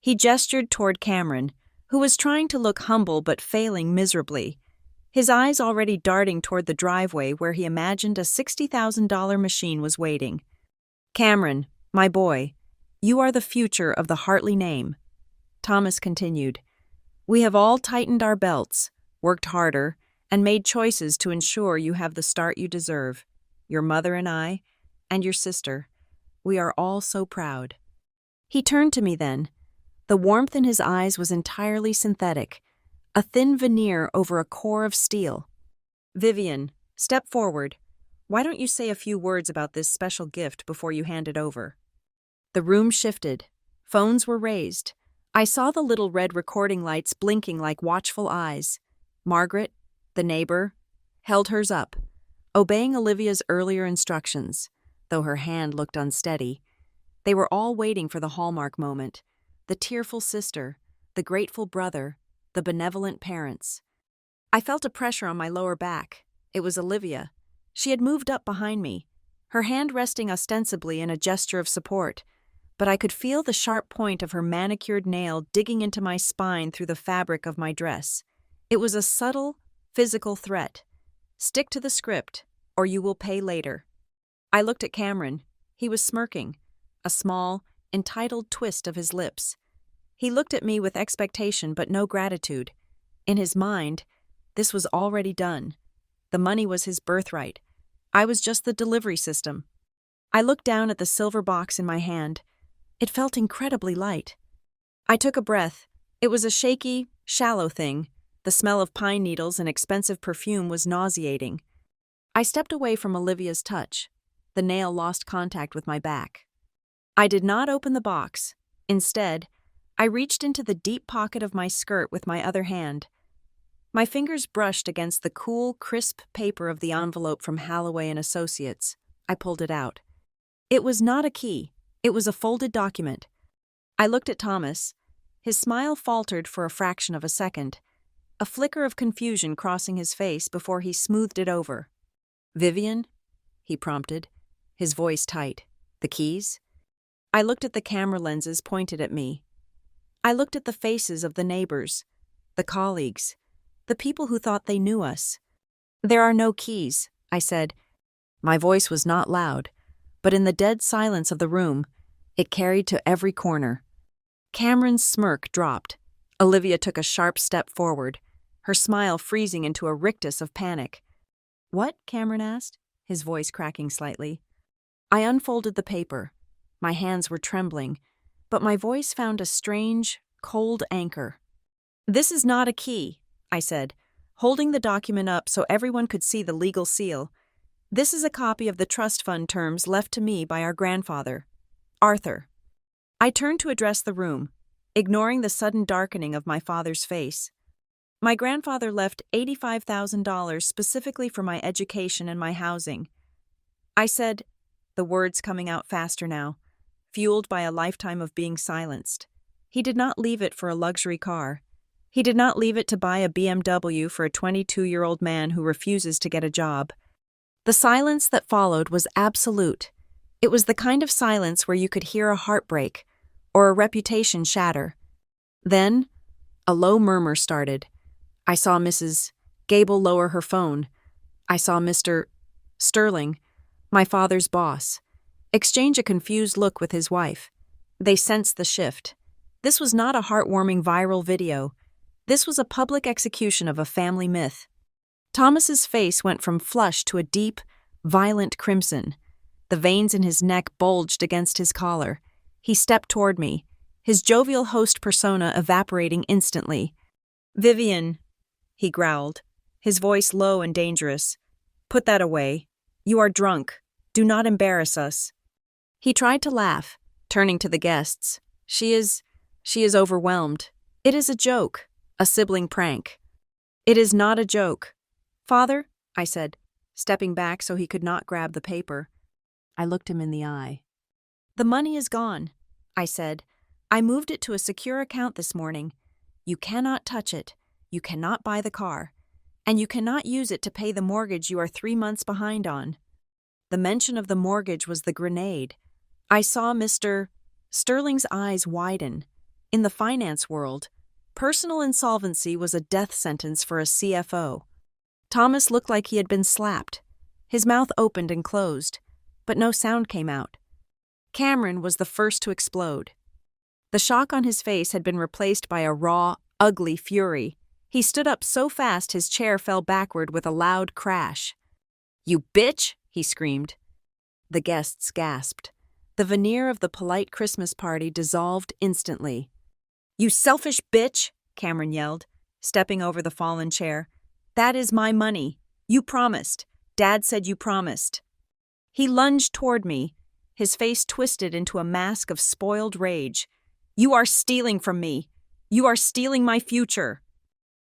He gestured toward Cameron, who was trying to look humble but failing miserably, his eyes already darting toward the driveway where he imagined a $60,000 machine was waiting. Cameron, my boy, you are the future of the Hartley name. Thomas continued, we have all tightened our belts, worked harder, and made choices to ensure you have the start you deserve. Your mother and I, and your sister. We are all so proud. He turned to me then. The warmth in his eyes was entirely synthetic, a thin veneer over a core of steel. Vivian, step forward. Why don't you say a few words about this special gift before you hand it over? The room shifted. Phones were raised. I saw the little red recording lights blinking like watchful eyes. Margaret, the neighbor, held hers up, obeying Olivia's earlier instructions, though her hand looked unsteady. They were all waiting for the hallmark moment. The tearful sister, the grateful brother, the benevolent parents. I felt a pressure on my lower back. It was Olivia. She had moved up behind me, her hand resting ostensibly in a gesture of support, but I could feel the sharp point of her manicured nail digging into my spine through the fabric of my dress. It was a subtle, physical threat. Stick to the script, or you will pay later. I looked at Cameron. He was smirking, a small, entitled twist of his lips. He looked at me with expectation but no gratitude. In his mind, this was already done. The money was his birthright. I was just the delivery system. I looked down at the silver box in my hand. It felt incredibly light. I took a breath. It was a shaky, shallow thing. The smell of pine needles and expensive perfume was nauseating. I stepped away from Olivia's touch. The nail lost contact with my back. I did not open the box. Instead, I reached into the deep pocket of my skirt with my other hand. My fingers brushed against the cool, crisp paper of the envelope from Halloway & Associates. I pulled it out. It was not a key. It was a folded document. I looked at Thomas. His smile faltered for a fraction of a second, a flicker of confusion crossing his face before he smoothed it over. Vivian? He prompted, his voice tight. The keys? I looked at the camera lenses pointed at me. I looked at the faces of the neighbors, the colleagues, the people who thought they knew us. There are no keys, I said. My voice was not loud, but in the dead silence of the room, it carried to every corner. Cameron's smirk dropped. Olivia took a sharp step forward, her smile freezing into a rictus of panic. What? Cameron asked, his voice cracking slightly. I unfolded the paper. My hands were trembling, but my voice found a strange, cold anchor. This is not a key, I said, holding the document up so everyone could see the legal seal. This is a copy of the trust fund terms left to me by our grandfather, Arthur. I turned to address the room, ignoring the sudden darkening of my father's face. My grandfather left $85,000 specifically for my education and my housing. I said, the words coming out faster now, fueled by a lifetime of being silenced. He did not leave it for a luxury car. He did not leave it to buy a BMW for a 22-year-old man who refuses to get a job. The silence that followed was absolute. It was the kind of silence where you could hear a heartbreak or a reputation shatter. Then, a low murmur started. I saw Mrs. Gable lower her phone. I saw Mr. Sterling, my father's boss, exchange a confused look with his wife. They sensed the shift. This was not a heartwarming viral video. This was a public execution of a family myth. Thomas's face went from flush to a deep, violent crimson. The veins in his neck bulged against his collar. He stepped toward me, his jovial host persona evaporating instantly. "Vivian," he growled, his voice low and dangerous. "Put that away. You are drunk. Do not embarrass us." He tried to laugh, turning to the guests. She is overwhelmed. It is a joke, a sibling prank." "It is not a joke." "Father," I said, stepping back so he could not grab the paper. I looked him in the eye. "The money is gone," I said. "I moved it to a secure account this morning. You cannot touch it. You cannot buy the car. And you cannot use it to pay the mortgage you are 3 months behind on." The mention of the mortgage was the grenade. I saw Mr. Sterling's eyes widen. In the finance world, personal insolvency was a death sentence for a CFO. Thomas looked like he had been slapped. His mouth opened and closed, but no sound came out. Cameron was the first to explode. The shock on his face had been replaced by a raw, ugly fury. He stood up so fast his chair fell backward with a loud crash. "You bitch!" he screamed. The guests gasped. The veneer of the polite Christmas party dissolved instantly. "You selfish bitch!" Cameron yelled, stepping over the fallen chair. "That is my money. You promised. Dad said you promised." He lunged toward me, his face twisted into a mask of spoiled rage. "You are stealing from me. You are stealing my future."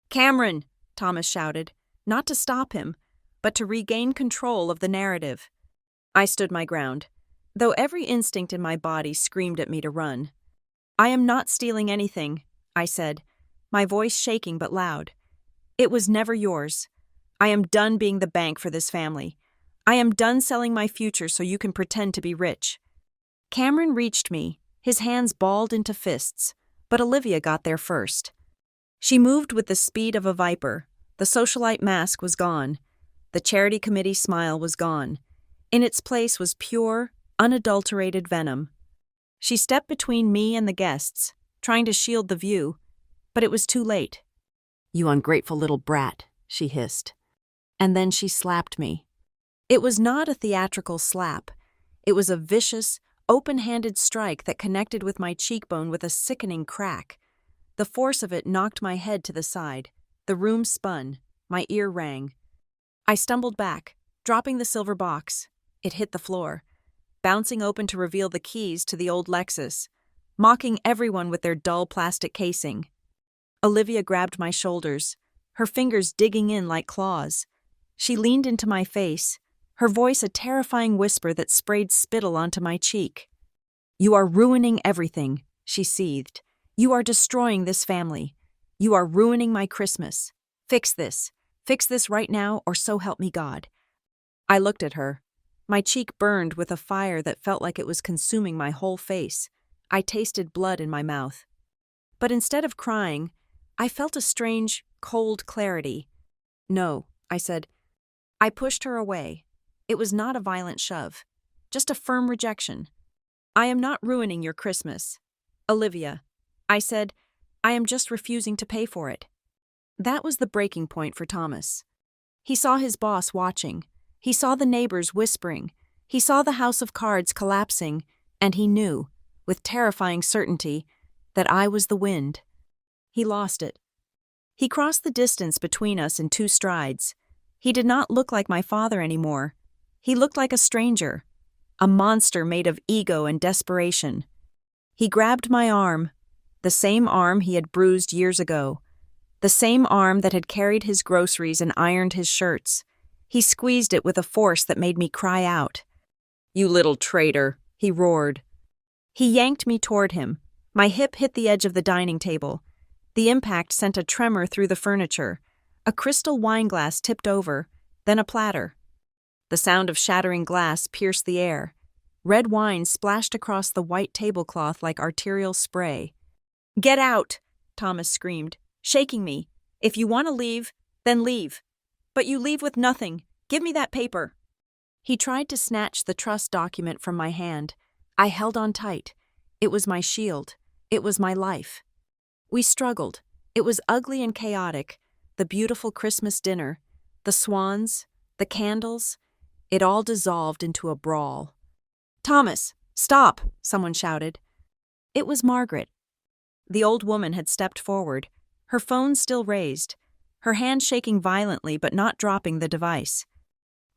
"Cameron!" Thomas shouted, not to stop him, but to regain control of the narrative. I stood my ground, though every instinct in my body screamed at me to run. "I am not stealing anything," I said, my voice shaking but loud. "It was never yours. I am done being the bank for this family. I am done selling my future so you can pretend to be rich." Cameron reached me, his hands balled into fists, but Olivia got there first. She moved with the speed of a viper. The socialite mask was gone. The charity committee smile was gone. In its place was pure, unadulterated venom. She stepped between me and the guests, trying to shield the view, but it was too late. "You ungrateful little brat," she hissed. And then she slapped me. It was not a theatrical slap. It was a vicious, open-handed strike that connected with my cheekbone with a sickening crack. The force of it knocked my head to the side. The room spun. My ear rang. I stumbled back, dropping the silver box. It hit the floor, bouncing open to reveal the keys to the old Lexus, mocking everyone with their dull plastic casing. Olivia grabbed my shoulders, her fingers digging in like claws. She leaned into my face, her voice a terrifying whisper that sprayed spittle onto my cheek. "You are ruining everything," she seethed. "You are destroying this family. You are ruining my Christmas. Fix this. Fix this right now, or so help me God." I looked at her. My cheek burned with a fire that felt like it was consuming my whole face. I tasted blood in my mouth. But instead of crying, I felt a strange, cold clarity. "No," I said. I pushed her away. It was not a violent shove, just a firm rejection. "I am not ruining your Christmas. Olivia," I said, "I am just refusing to pay for it." That was the breaking point for Thomas. He saw his boss watching. He saw the neighbors whispering. He saw the house of cards collapsing, and he knew, with terrifying certainty, that I was the wind. He lost it. He crossed the distance between us in 2 strides. He did not look like my father anymore. He looked like a stranger, a monster made of ego and desperation. He grabbed my arm, the same arm he had bruised years ago, the same arm that had carried his groceries and ironed his shirts. He squeezed it with a force that made me cry out. "You little traitor," he roared. He yanked me toward him, My hip hit the edge of the dining table. The impact sent a tremor through the furniture. A crystal wine glass tipped over, then a platter. The sound of shattering glass pierced the air. Red wine splashed across the white tablecloth like arterial spray. "Get out!" Thomas screamed, shaking me. "If you want to leave, then leave. But you leave with nothing. Give me that paper." He tried to snatch the trust document from my hand. I held on tight. It was my shield. It was my life. We struggled. It was ugly and chaotic. The beautiful Christmas dinner, the swans, the candles, it all dissolved into a brawl. "Thomas, stop!" someone shouted. It was Margaret. The old woman had stepped forward, her phone still raised, her hand shaking violently but not dropping the device.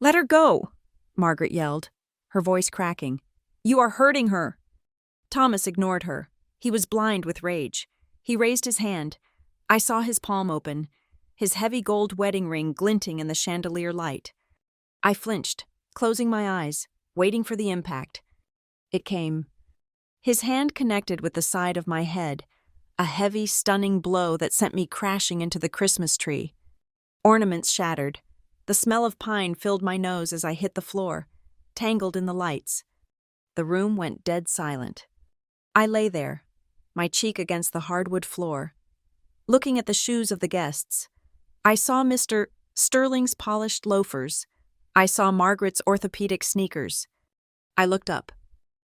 "Let her go!" Margaret yelled, her voice cracking. "You are hurting her!" Thomas ignored her. He was blind with rage. He raised his hand. I saw his palm open, his heavy gold wedding ring glinting in the chandelier light. I flinched, closing my eyes, waiting for the impact. It came. His hand connected with the side of my head, a heavy, stunning blow that sent me crashing into the Christmas tree. Ornaments shattered. The smell of pine filled my nose as I hit the floor, tangled in the lights. The room went dead silent. I lay there, my cheek against the hardwood floor, looking at the shoes of the guests. I saw Mr. Sterling's polished loafers. I saw Margaret's orthopedic sneakers. I looked up.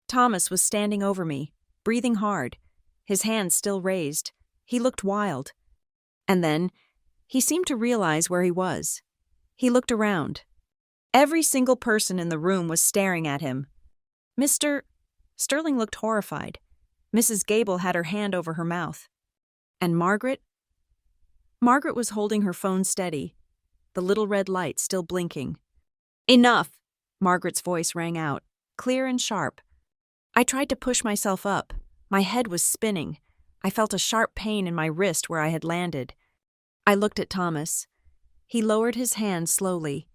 Thomas was standing over me, breathing hard, his hands still raised. He looked wild. And then, he seemed to realize where he was. He looked around. Every single person in the room was staring at him. Mr. Sterling looked horrified. Mrs. Gable had her hand over her mouth. And Margaret? Margaret was holding her phone steady, the little red light still blinking. "Enough!" Margaret's voice rang out, clear and sharp. I tried to push myself up. My head was spinning. I felt a sharp pain in my wrist where I had landed. I looked at Thomas. He lowered his hand slowly.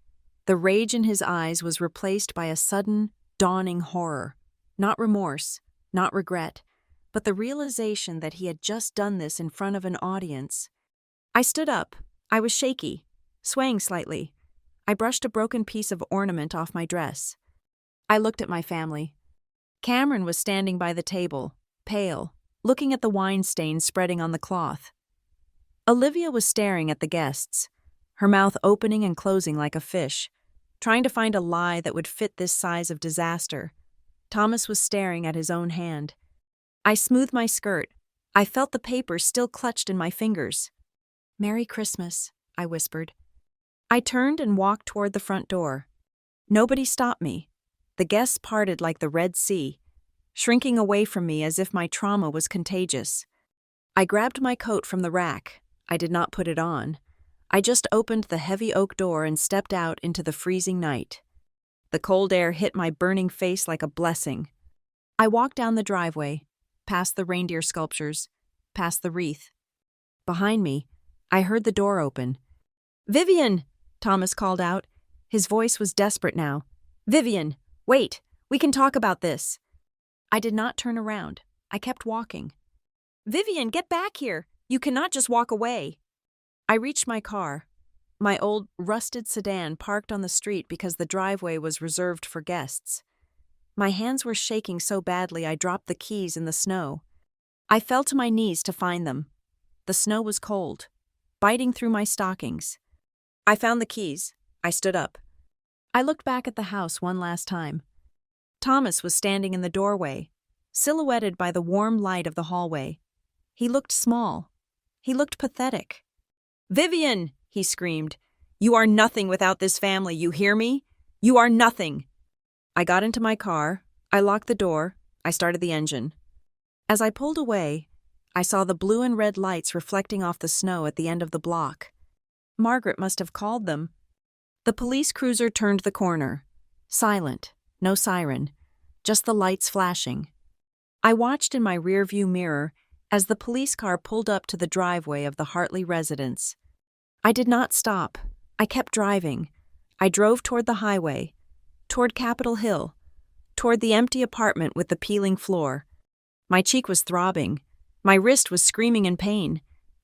The rage in his eyes was replaced by a sudden, dawning horror. Not remorse, not regret, but the realization that he had just done this in front of an audience. I stood up. I was shaky, swaying slightly. I brushed a broken piece of ornament off my dress. I looked at my family. Cameron was standing by the table, pale, looking at the wine stains spreading on the cloth. Olivia was staring at the guests, her mouth opening and closing like a fish, trying to find a lie that would fit this size of disaster. Thomas was staring at his own hand. I smoothed my skirt. I felt the paper still clutched in my fingers. "Merry Christmas," I whispered. I turned and walked toward the front door. Nobody stopped me. The guests parted like the Red Sea, shrinking away from me as if my trauma was contagious. I grabbed my coat from the rack. I did not put it on. I just opened the heavy oak door and stepped out into the freezing night. The cold air hit my burning face like a blessing. I walked down the driveway, past the reindeer sculptures, past the wreath. Behind me, I heard the door open. "Vivian!" Thomas called out. His voice was desperate now. "Vivian, wait, we can talk about this." I did not turn around. I kept walking. "Vivian, get back here! You cannot just walk away." I reached my car, my old, rusted sedan parked on the street because the driveway was reserved for guests. My hands were shaking so badly I dropped the keys in the snow. I fell to my knees to find them. The snow was cold, biting through my stockings. I found the keys. I stood up. I looked back at the house one last time. Thomas was standing in the doorway, silhouetted by the warm light of the hallway. He looked small. He looked pathetic. "Vivian!" he screamed. "You are nothing without this family, you hear me? You are nothing!" I got into my car. I locked the door. I started the engine. As I pulled away, I saw the blue and red lights reflecting off the snow at the end of the block. Margaret must have called them. The police cruiser turned the corner. Silent, no siren, just the lights flashing. I watched in my rearview mirror as the police car pulled up to the driveway of the Hartley residence. I did not stop. I kept driving. I drove toward the highway, toward Capitol Hill, toward the empty apartment with the peeling floor. My cheek was throbbing. My wrist was screaming in pain.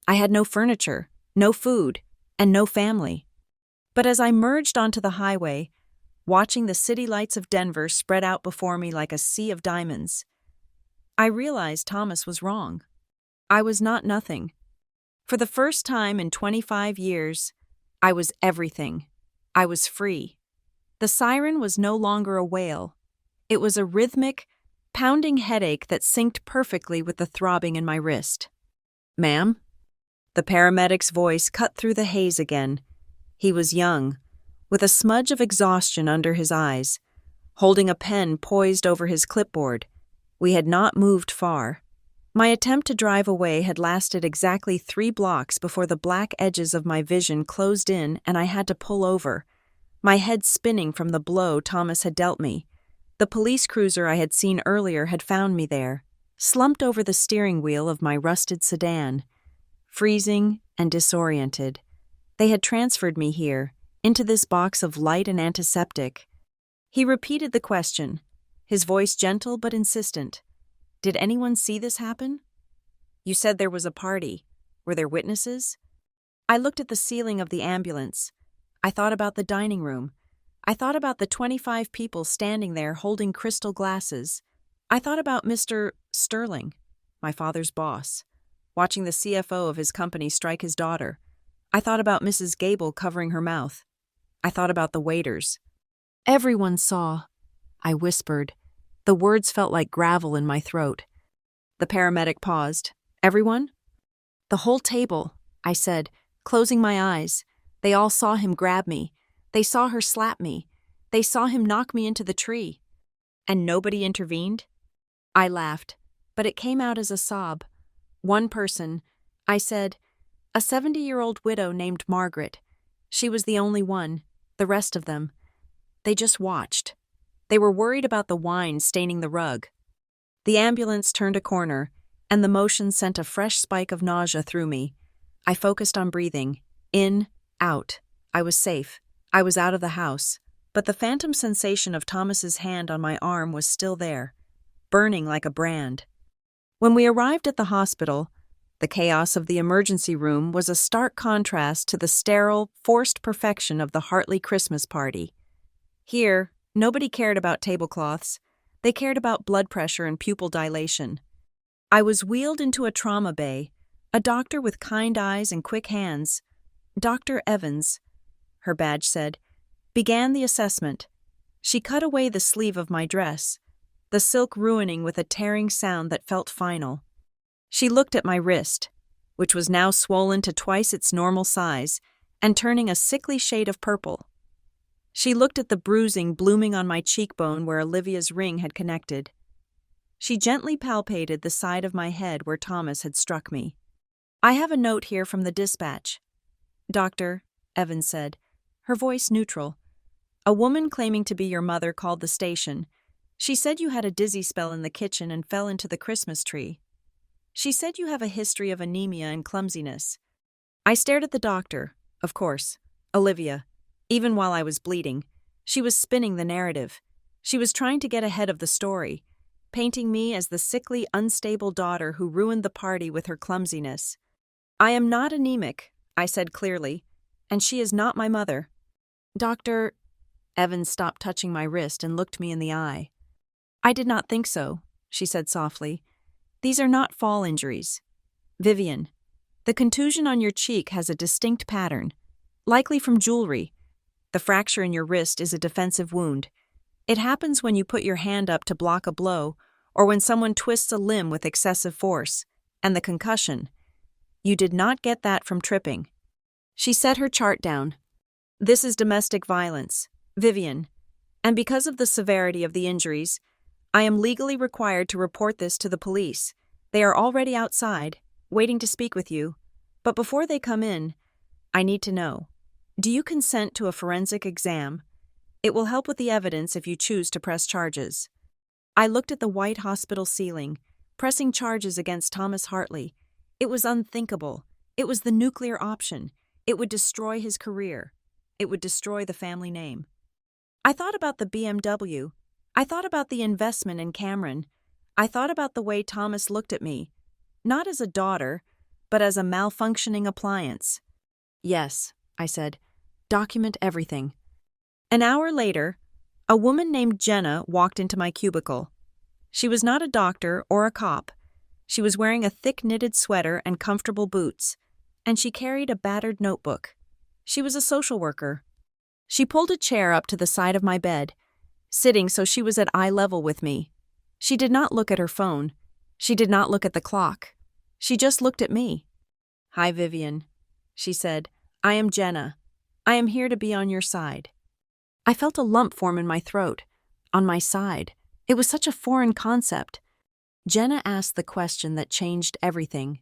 I had no furniture, no food, and no family. But as I merged onto the highway, watching the city lights of Denver spread out before me like a sea of diamonds, I realized Thomas was wrong. I was not nothing. For the first time in 25 years, I was everything. I was free. The siren was no longer a wail. It was a rhythmic, pounding headache that synced perfectly with the throbbing in my wrist. "Ma'am?" The paramedic's voice cut through the haze again. He was young, with a smudge of exhaustion under his eyes, holding a pen poised over his clipboard. We had not moved far. My attempt to drive away had lasted exactly 3 blocks before the black edges of my vision closed in and I had to pull over, my head spinning from the blow Thomas had dealt me. The police cruiser I had seen earlier had found me there, slumped over the steering wheel of my rusted sedan. Freezing and disoriented, they had transferred me here, into this box of light and antiseptic. He repeated the question, his voice gentle but insistent. "Did anyone see this happen? You said there was a party. Were there witnesses?" I looked at the ceiling of the ambulance. I thought about the dining room. I thought about the 25 people standing there holding crystal glasses. I thought about Mr. Sterling, my father's boss, watching the CFO of his company strike his daughter. I thought about Mrs. Gable covering her mouth. I thought about the waiters. "Everyone saw," I whispered. The words felt like gravel in my throat. The paramedic paused. "Everyone?" "The whole table," I said, closing my eyes. They all saw him grab me. They saw her slap me. They saw him knock me into the tree. "And nobody intervened?" I laughed, but it came out as a sob. "One person," I said, "a 70-year-old widow named Margaret. She was the only one. The rest of them, they just watched. They were worried about the wine staining the rug." The ambulance turned a corner, and the motion sent a fresh spike of nausea through me. I focused on breathing. In, out. I was safe. I was out of the house. But the phantom sensation of Thomas's hand on my arm was still there, burning like a brand. When we arrived at the hospital, the chaos of the emergency room was a stark contrast to the sterile, forced perfection of the Hartley Christmas party. Here, nobody cared about tablecloths. They cared about blood pressure and pupil dilation. I was wheeled into a trauma bay, a doctor with kind eyes and quick hands. Dr. Evans, her badge said, began the assessment. She cut away the sleeve of my dress, the silk ruining with a tearing sound that felt final. She looked at my wrist, which was now swollen to twice its normal size and turning a sickly shade of purple. She looked at the bruising blooming on my cheekbone where Olivia's ring had connected. She gently palpated the side of my head where Thomas had struck me. "I have a note here from the dispatch." "Doctor," Evans said, her voice neutral. "A woman claiming to be your mother called the station. She said you had a dizzy spell in the kitchen and fell into the Christmas tree. She said you have a history of anemia and clumsiness." I stared at the doctor, of course. Olivia. Even while I was bleeding, she was spinning the narrative. She was trying to get ahead of the story, painting me as the sickly, unstable daughter who ruined the party with her clumsiness. "I am not anemic," I said clearly, "and she is not my mother." "Doctor..." Evans stopped touching my wrist and looked me in the eye. "I did not think so," she said softly. "These are not fall injuries. Vivian, the contusion on your cheek has a distinct pattern, likely from jewelry. The fracture in your wrist is a defensive wound. It happens when you put your hand up to block a blow or when someone twists a limb with excessive force. And the concussion. You did not get that from tripping." She set her chart down. "This is domestic violence, Vivian, and because of the severity of the injuries, I am legally required to report this to the police. They are already outside, waiting to speak with you. But before they come in, I need to know, do you consent to a forensic exam? It will help with the evidence if you choose to press charges." I looked at the white hospital ceiling, pressing charges against Thomas Hartley. It was unthinkable. It was the nuclear option. It would destroy his career. It would destroy the family name. I thought about the BMW. I thought about the investment in Cameron. I thought about the way Thomas looked at me, not as a daughter, but as a malfunctioning appliance. Yes, I said, document everything. An hour later, a woman named Jenna walked into my cubicle. She was not a doctor or a cop. She was wearing a thick knitted sweater and comfortable boots, and she carried a battered notebook. She was a social worker. She pulled a chair up to the side of my bed, sitting so she was at eye level with me. She did not look at her phone. She did not look at the clock. She just looked at me. "Hi, Vivian," she said. "I am Jenna. I am here to be on your side." I felt a lump form in my throat. On my side. It was such a foreign concept. Jenna asked the question that changed everything.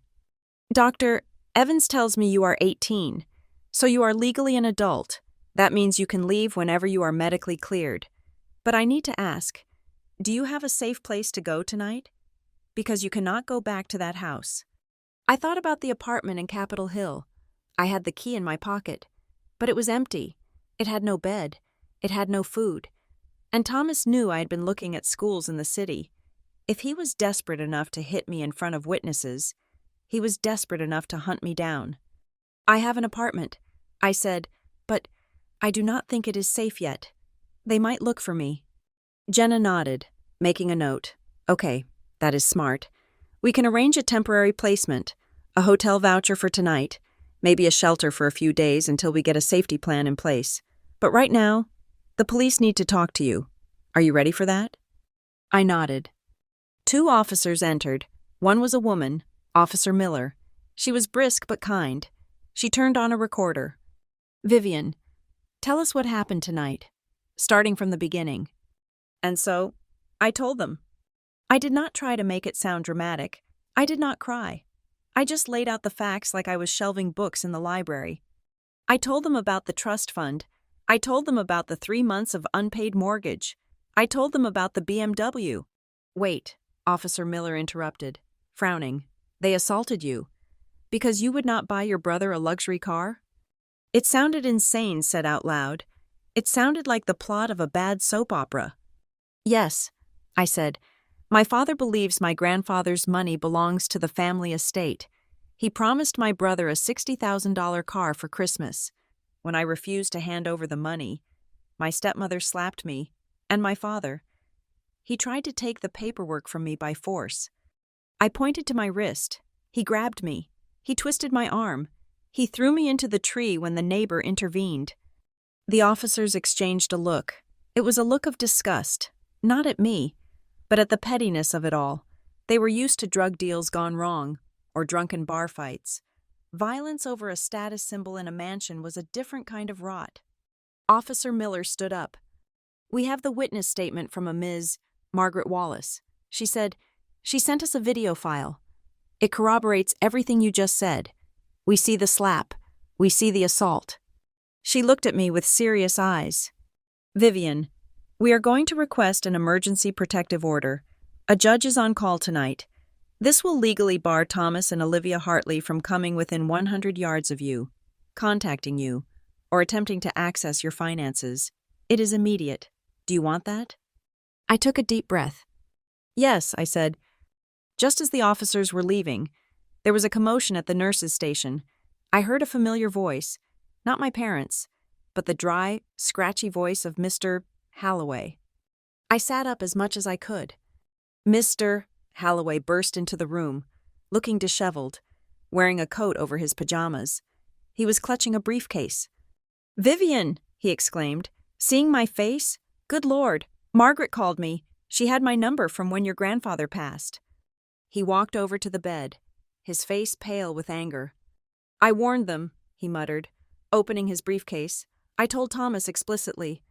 "Doctor, Evans tells me you are 18, so you are legally an adult. That means you can leave whenever you are medically cleared. But I need to ask, do you have a safe place to go tonight? Because you cannot go back to that house." I thought about the apartment in Capitol Hill. I had the key in my pocket, but it was empty. It had no bed. It had no food. And Thomas knew I had been looking at schools in the city. If he was desperate enough to hit me in front of witnesses, he was desperate enough to hunt me down. "I have an apartment," I said, "but I do not think it is safe yet. They might look for me." Jenna nodded, making a note. "Okay, that is smart. We can arrange a temporary placement, a hotel voucher for tonight, maybe a shelter for a few days until we get a safety plan in place. But right now, the police need to talk to you. Are you ready for that?" I nodded. 2 officers entered. One was a woman, Officer Miller. She was brisk but kind. She turned on a recorder. "Vivian, tell us what happened tonight, starting from the beginning." And so, I told them. I did not try to make it sound dramatic. I did not cry. I just laid out the facts like I was shelving books in the library. I told them about the trust fund. I told them about the 3 months of unpaid mortgage. I told them about the BMW. "Wait," Officer Miller interrupted, frowning. "They assaulted you because you would not buy your brother a luxury car?" It sounded insane said out loud. It sounded like the plot of a bad soap opera. "Yes," I said. "My father believes my grandfather's money belongs to the family estate. He promised my brother a $60,000 car for Christmas. When I refused to hand over the money, my stepmother slapped me, and my father. He tried to take the paperwork from me by force. I pointed to my wrist. He grabbed me. He twisted my arm. He threw me into the tree when the neighbor intervened." The officers exchanged a look. It was a look of disgust, not at me, but at the pettiness of it all. They were used to drug deals gone wrong, or drunken bar fights. Violence over a status symbol in a mansion was a different kind of rot. Officer Miller stood up. "We have the witness statement from a Ms. Margaret Wallace. She said, she sent us a video file. It corroborates everything you just said. We see the slap. We see the assault." She looked at me with serious eyes. "Vivian, we are going to request an emergency protective order. A judge is on call tonight. This will legally bar Thomas and Olivia Hartley from coming within 100 yards of you, contacting you, or attempting to access your finances. It is immediate. Do you want that?" I took a deep breath. "Yes," I said. Just as the officers were leaving, there was a commotion at the nurses' station. I heard a familiar voice, not my parents', but the dry, scratchy voice of Mr. Halloway. I sat up as much as I could. Mr. Halloway burst into the room, looking disheveled, wearing a coat over his pajamas. He was clutching a briefcase. "Vivian!" he exclaimed, seeing my face. "Good Lord, Margaret called me. She had my number from when your grandfather passed." He walked over to the bed, his face pale with anger. "I warned them," he muttered, opening his briefcase. "I told Thomas explicitly."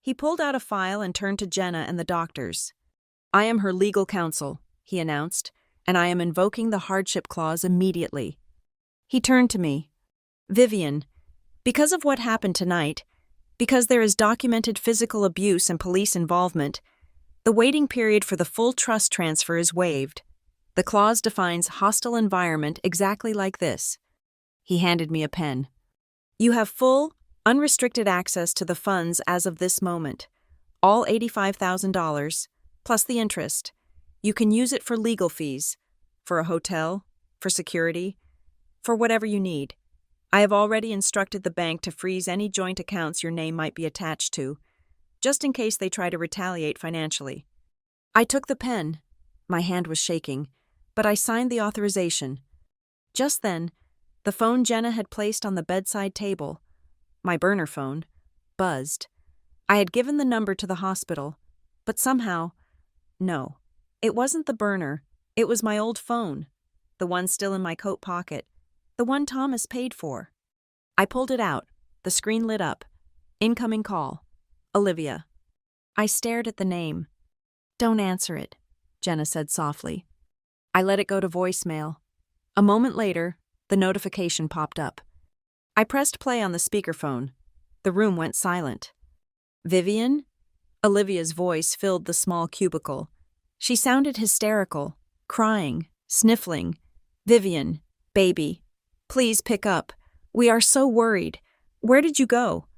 He pulled out a file and turned to Jenna and the doctors. "I am her legal counsel," he announced, "and I am invoking the hardship clause immediately." He turned to me. "Vivian, because of what happened tonight, because there is documented physical abuse and police involvement, the waiting period for the full trust transfer is waived. The clause defines hostile environment exactly like this." He handed me a pen. "You have full, unrestricted access to the funds as of this moment, all $85,000, plus the interest. You can use it for legal fees, for a hotel, for security, for whatever you need. I have already instructed the bank to freeze any joint accounts your name might be attached to, just in case they try to retaliate financially." I took the pen. My hand was shaking, but I signed the authorization. Just then, the phone Jenna had placed on the bedside table, my burner phone, buzzed. I had given the number to the hospital, but somehow, no, it wasn't the burner, it was my old phone, the one still in my coat pocket, the one Thomas paid for. I pulled it out. The screen lit up. Incoming call. Olivia. I stared at the name. "Don't answer it," Jenna said softly. I let it go to voicemail. A moment later, the notification popped up. I pressed play on the speakerphone. The room went silent. "Vivian?" Olivia's voice filled the small cubicle. She sounded hysterical, crying, sniffling. "Vivian, baby, please pick up. We are so worried. Where did you go?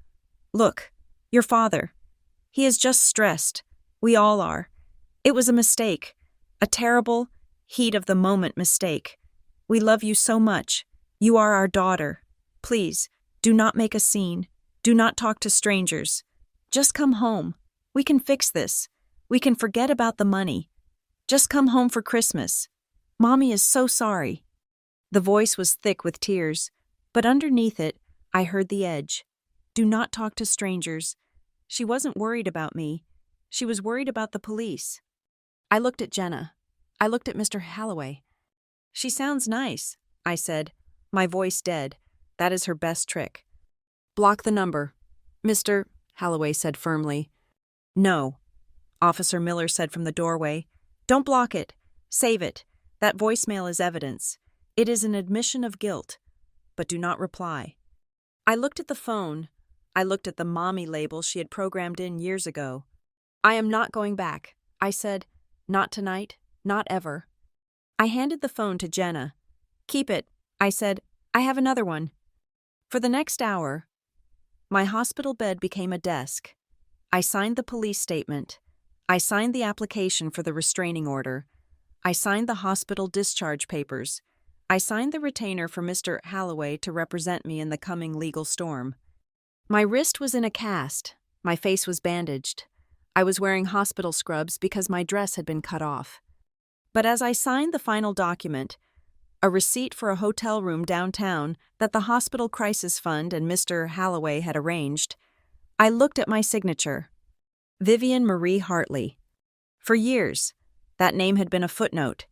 Look, your father. He is just stressed. We all are. It was a mistake. A terrible, heat-of-the-moment mistake. We love you so much. You are our daughter. Please, do not make a scene. Do not talk to strangers. Just come home. We can fix this. We can forget about the money. Just come home for Christmas. Mommy is so sorry." The voice was thick with tears, but underneath it, I heard the edge. Do not talk to strangers. She wasn't worried about me. She was worried about the police. I looked at Jenna. I looked at Mr. Halloway. "She sounds nice," I said, my voice dead. That is her best trick. "Block the number," Mr. Halloway said firmly. "No," Officer Miller said from the doorway. "Don't block it. Save it. That voicemail is evidence. It is an admission of guilt. But do not reply." I looked at the phone. I looked at the mommy label she had programmed in years ago. "I am not going back," I said. "Not tonight, not ever." I handed the phone to Jenna. "Keep it," I said. "I have another one." For the next hour, my hospital bed became a desk. I signed the police statement. I signed the application for the restraining order. I signed the hospital discharge papers. I signed the retainer for Mr. Halloway to represent me in the coming legal storm. My wrist was in a cast. My face was bandaged. I was wearing hospital scrubs because my dress had been cut off. But as I signed the final document, a receipt for a hotel room downtown that the Hospital Crisis Fund and Mr. Halloway had arranged, I looked at my signature. Vivian Marie Hartley. For years, that name had been a footnote.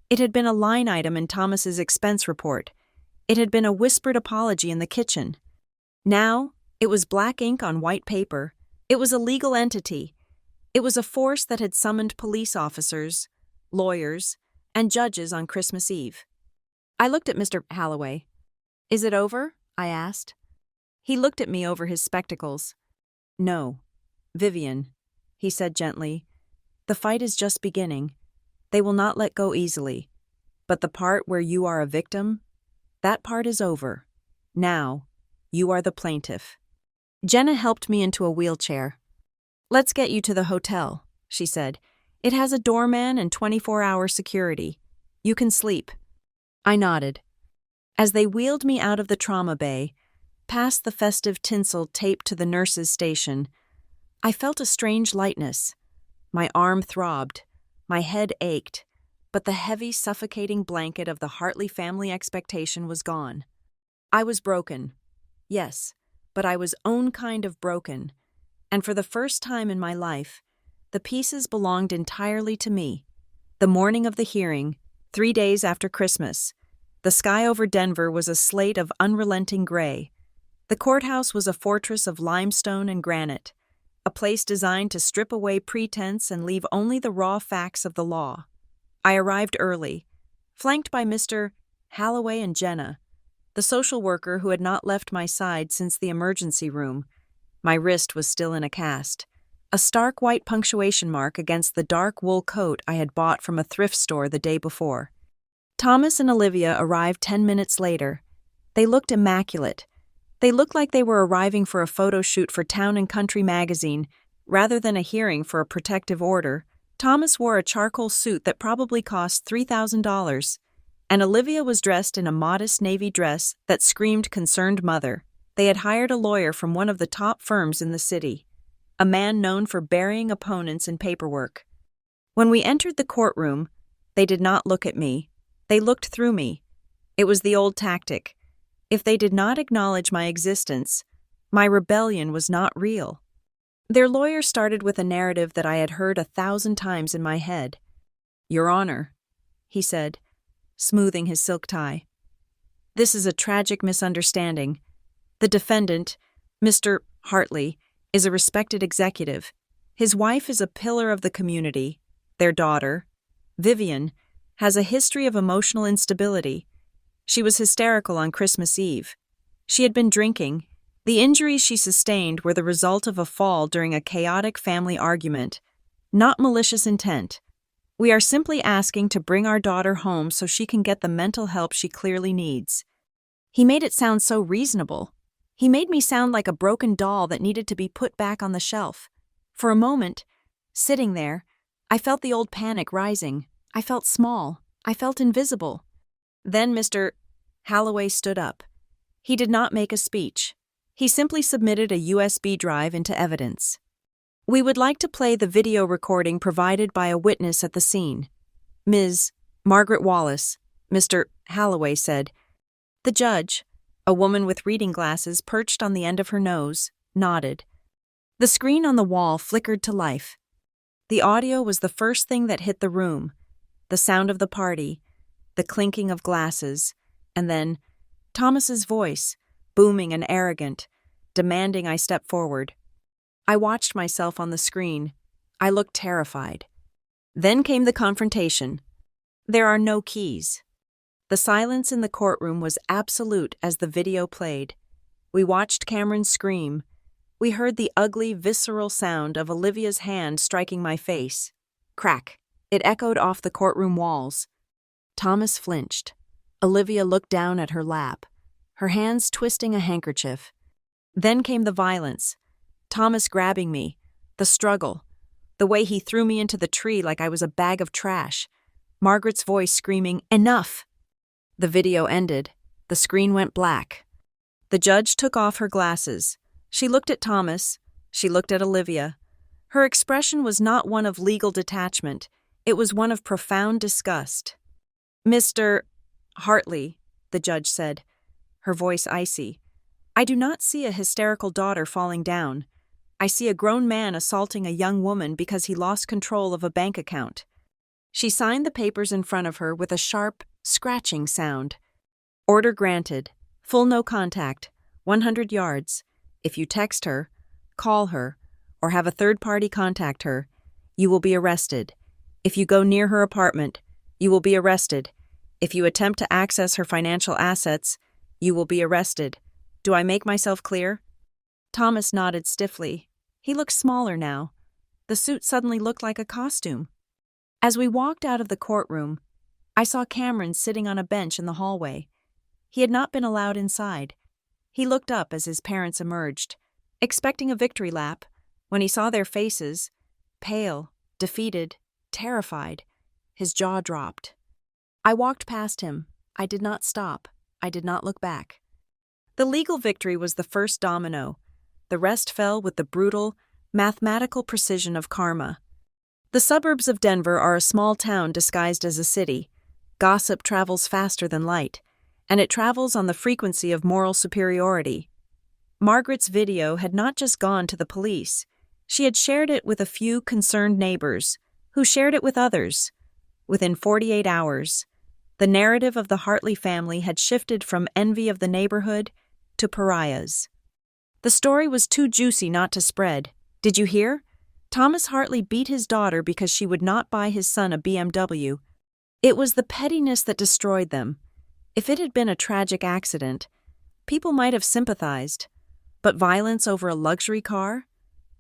It had been a line item in Thomas's expense report. It had been a whispered apology in the kitchen. Now, it was black ink on white paper. It was a legal entity. It was a force that had summoned police officers, lawyers, and judges on Christmas Eve. I looked at Mr. Halloway. "Is it over?" I asked. He looked at me over his spectacles. "No, Vivian," he said gently. "The fight is just beginning. They will not let go easily. But the part where you are a victim, that part is over. Now, you are the plaintiff." Jenna helped me into a wheelchair. "Let's get you to the hotel," she said. "It has a doorman and 24-hour security. You can sleep." I nodded. As they wheeled me out of the trauma bay, past the festive tinsel taped to the nurse's station, I felt a strange lightness. My arm throbbed. My head ached. But the heavy, suffocating blanket of the Hartley family expectation was gone. I was broken. Yes, but I was own kind of broken. And for the first time in my life, the pieces belonged entirely to me. The morning of the hearing, 3 days after Christmas, the sky over Denver was a slate of unrelenting gray. The courthouse was a fortress of limestone and granite, a place designed to strip away pretense and leave only the raw facts of the law. I arrived early, flanked by Mr. Halloway and Jenna, the social worker who had not left my side since the emergency room. My wrist was still in a cast, a stark white punctuation mark against the dark wool coat I had bought from a thrift store the day before. Thomas and Olivia arrived 10 minutes later. They looked immaculate. They looked like they were arriving for a photo shoot for Town and Country magazine rather than a hearing for a protective order Thomas wore a charcoal suit that probably cost $3,000, and Olivia was dressed in a modest navy dress that screamed concerned mother. They had hired a lawyer from one of the top firms in the city, a man known for burying opponents in paperwork. When we entered the courtroom, they did not look at me. They looked through me. It was the old tactic. If they did not acknowledge my existence, my rebellion was not real. Their lawyer started with a narrative that I had heard 1,000 times in my head. "Your Honor," he said, smoothing his silk tie. "This is a tragic misunderstanding. The defendant, Mr. Hartley, is a respected executive. His wife is a pillar of the community. Their daughter, Vivian, has a history of emotional instability. She was hysterical on Christmas Eve. She had been drinking. The injuries she sustained were the result of a fall during a chaotic family argument, not malicious intent. We are simply asking to bring our daughter home so she can get the mental help she clearly needs." He made it sound so reasonable. He made me sound like a broken doll that needed to be put back on the shelf. For a moment, sitting there, I felt the old panic rising. I felt small. I felt invisible. Then Mr. Holloway stood up. He did not make a speech. He simply submitted a USB drive into evidence. "We would like to play the video recording provided by a witness at the scene. Ms. Margaret Wallace," Mr. Holloway said. The judge, a woman with reading glasses perched on the end of her nose, nodded. The screen on the wall flickered to life. The audio was the first thing that hit the room, the sound of the party, the clinking of glasses, and then Thomas's voice, booming and arrogant, demanding I step forward. I watched myself on the screen. I looked terrified. Then came the confrontation. There are no keys. The silence in the courtroom was absolute as the video played. We watched Cameron scream. We heard the ugly, visceral sound of Olivia's hand striking my face. Crack. It echoed off the courtroom walls. Thomas flinched. Olivia looked down at her lap, her hands twisting a handkerchief. Then came the violence. Thomas grabbing me, the struggle, the way he threw me into the tree like I was a bag of trash. Margaret's voice screaming, "Enough!" The video ended. The screen went black. The judge took off her glasses. She looked at Thomas. She looked at Olivia. Her expression was not one of legal detachment. It was one of profound disgust. "Mr. Hartley," the judge said, her voice icy, "I do not see a hysterical daughter falling down. I see a grown man assaulting a young woman because he lost control of a bank account." She signed the papers in front of her with a sharp, scratching sound. "Order granted. Full no contact. 100 yards. If you text her, call her, or have a third party contact her, you will be arrested. If you go near her apartment, you will be arrested. If you attempt to access her financial assets, you will be arrested. Do I make myself clear?" Thomas nodded stiffly. He looked smaller now. The suit suddenly looked like a costume. As we walked out of the courtroom, I saw Cameron sitting on a bench in the hallway. He had not been allowed inside. He looked up as his parents emerged, expecting a victory lap, when he saw their faces, pale, defeated, terrified. His jaw dropped. I walked past him. I did not stop. I did not look back. The legal victory was the first domino. The rest fell with the brutal, mathematical precision of karma. The suburbs of Denver are a small town disguised as a city. Gossip travels faster than light, and it travels on the frequency of moral superiority. Margaret's video had not just gone to the police. She had shared it with a few concerned neighbors, who shared it with others. Within 48 hours, the narrative of the Hartley family had shifted from envy of the neighborhood to pariahs. The story was too juicy not to spread. Did you hear? Thomas Hartley beat his daughter because she would not buy his son a BMW. It was the pettiness that destroyed them. If it had been a tragic accident, people might have sympathized. But violence over a luxury car?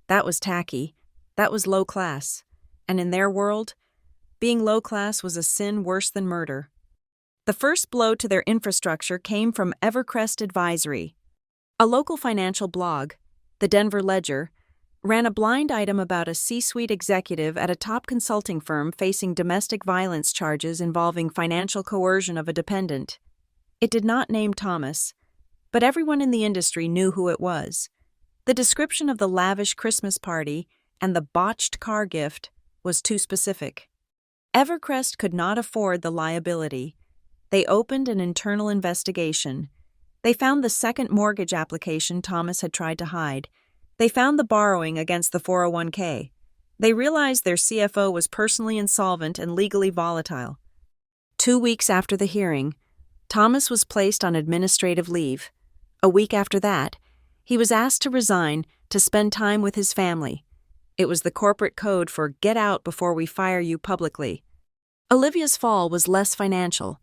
That was tacky. That was low class. And in their world, being low class was a sin worse than murder. The first blow to their infrastructure came from Evercrest Advisory, a local financial blog, the Denver Ledger, ran a blind item about a C-suite executive at a top consulting firm facing domestic violence charges involving financial coercion of a dependent. It did not name Thomas, but everyone in the industry knew who it was. The description of the lavish Christmas party and the botched car gift was too specific. Evercrest could not afford the liability. They opened an internal investigation. They found the second mortgage application Thomas had tried to hide. They found the borrowing against the 401k. They realized their CFO was personally insolvent and legally volatile. 2 weeks after the hearing, Thomas was placed on administrative leave. A week after that, he was asked to resign to spend time with his family. It was the corporate code for "get out before we fire you publicly." Olivia's fall was less financial,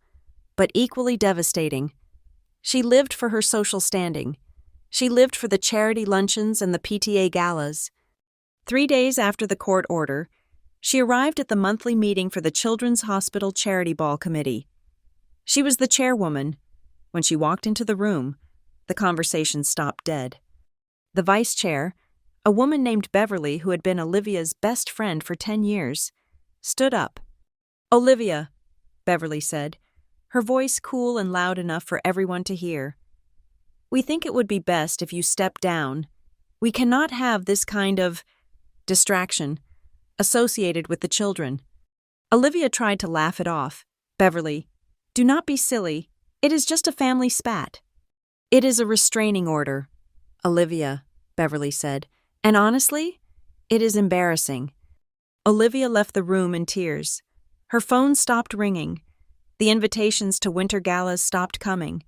but equally devastating. She lived for her social standing. She lived for the charity luncheons and the PTA galas. 3 days after the court order, she arrived at the monthly meeting for the Children's Hospital Charity Ball Committee. She was the chairwoman. When she walked into the room, the conversation stopped dead. The vice chair, a woman named Beverly who had been Olivia's best friend for 10 years, stood up. "Olivia," Beverly said, her voice cool and loud enough for everyone to hear. "We think it would be best if you step down. We cannot have this kind of distraction associated with the children." Olivia tried to laugh it off. "Beverly, do not be silly. It is just a family spat." "It is a restraining order, Olivia," Beverly said, "and honestly, it is embarrassing." Olivia left the room in tears. Her phone stopped ringing. The invitations to winter galas stopped coming.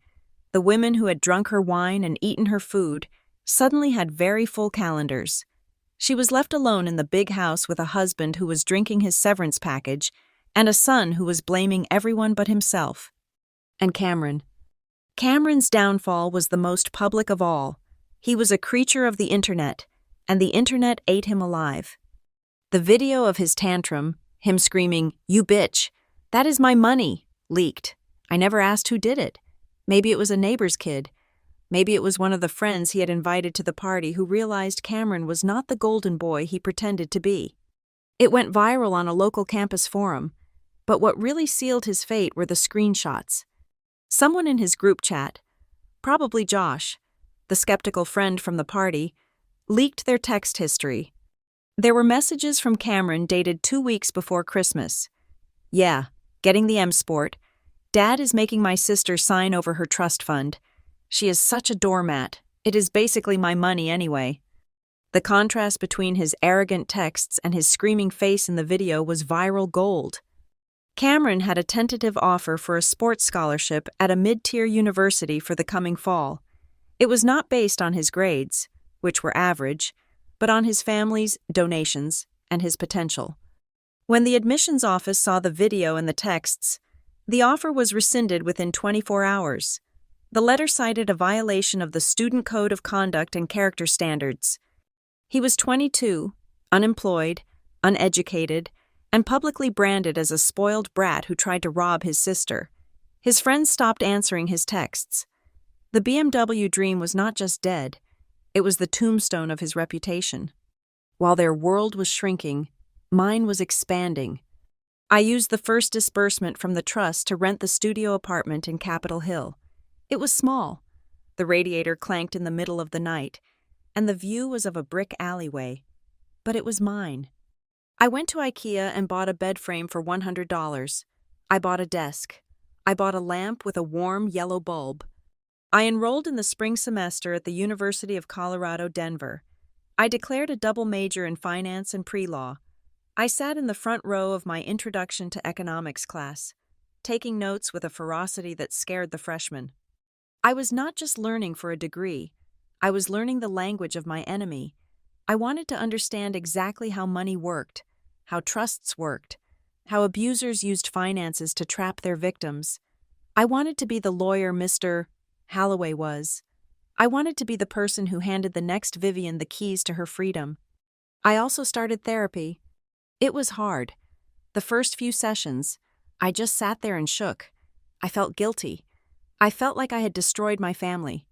The women who had drunk her wine and eaten her food suddenly had very full calendars. She was left alone in the big house with a husband who was drinking his severance package and a son who was blaming everyone but himself. And Cameron. Cameron's downfall was the most public of all. He was a creature of the internet, and the internet ate him alive. The video of his tantrum, him screaming, "You bitch, that is my money," leaked. I never asked who did it. Maybe it was a neighbor's kid. Maybe it was one of the friends he had invited to the party who realized Cameron was not the golden boy he pretended to be. It went viral on a local campus forum, but what really sealed his fate were the screenshots. Someone in his group chat, probably Josh, the skeptical friend from the party, leaked their text history. There were messages from Cameron dated 2 weeks before Christmas. "Yeah, getting the M-Sport. Dad is making my sister sign over her trust fund. She is such a doormat. It is basically my money anyway." The contrast between his arrogant texts and his screaming face in the video was viral gold. Cameron had a tentative offer for a sports scholarship at a mid-tier university for the coming fall. It was not based on his grades, which were average, but on his family's donations and his potential. When the admissions office saw the video and the texts, the offer was rescinded within 24 hours. The letter cited a violation of the Student Code of Conduct and Character Standards. He was 22, unemployed, uneducated, and publicly branded as a spoiled brat who tried to rob his sister. His friends stopped answering his texts. The BMW dream was not just dead, it was the tombstone of his reputation. While their world was shrinking, mine was expanding. I used the first disbursement from the trust to rent the studio apartment in Capitol Hill. It was small. The radiator clanked in the middle of the night, and the view was of a brick alleyway. But it was mine. I went to IKEA and bought a bed frame for $100. I bought a desk. I bought a lamp with a warm yellow bulb. I enrolled in the spring semester at the University of Colorado, Denver. I declared a double major in finance and pre-law. I sat in the front row of my Introduction to Economics class, taking notes with a ferocity that scared the freshmen. I was not just learning for a degree. I was learning the language of my enemy. I wanted to understand exactly how money worked, how trusts worked, how abusers used finances to trap their victims. I wanted to be the lawyer Mr. Holloway was. I wanted to be the person who handed the next Vivian the keys to her freedom. I also started therapy. It was hard. The first few sessions, I just sat there and shook. I felt guilty. I felt like I had destroyed my family.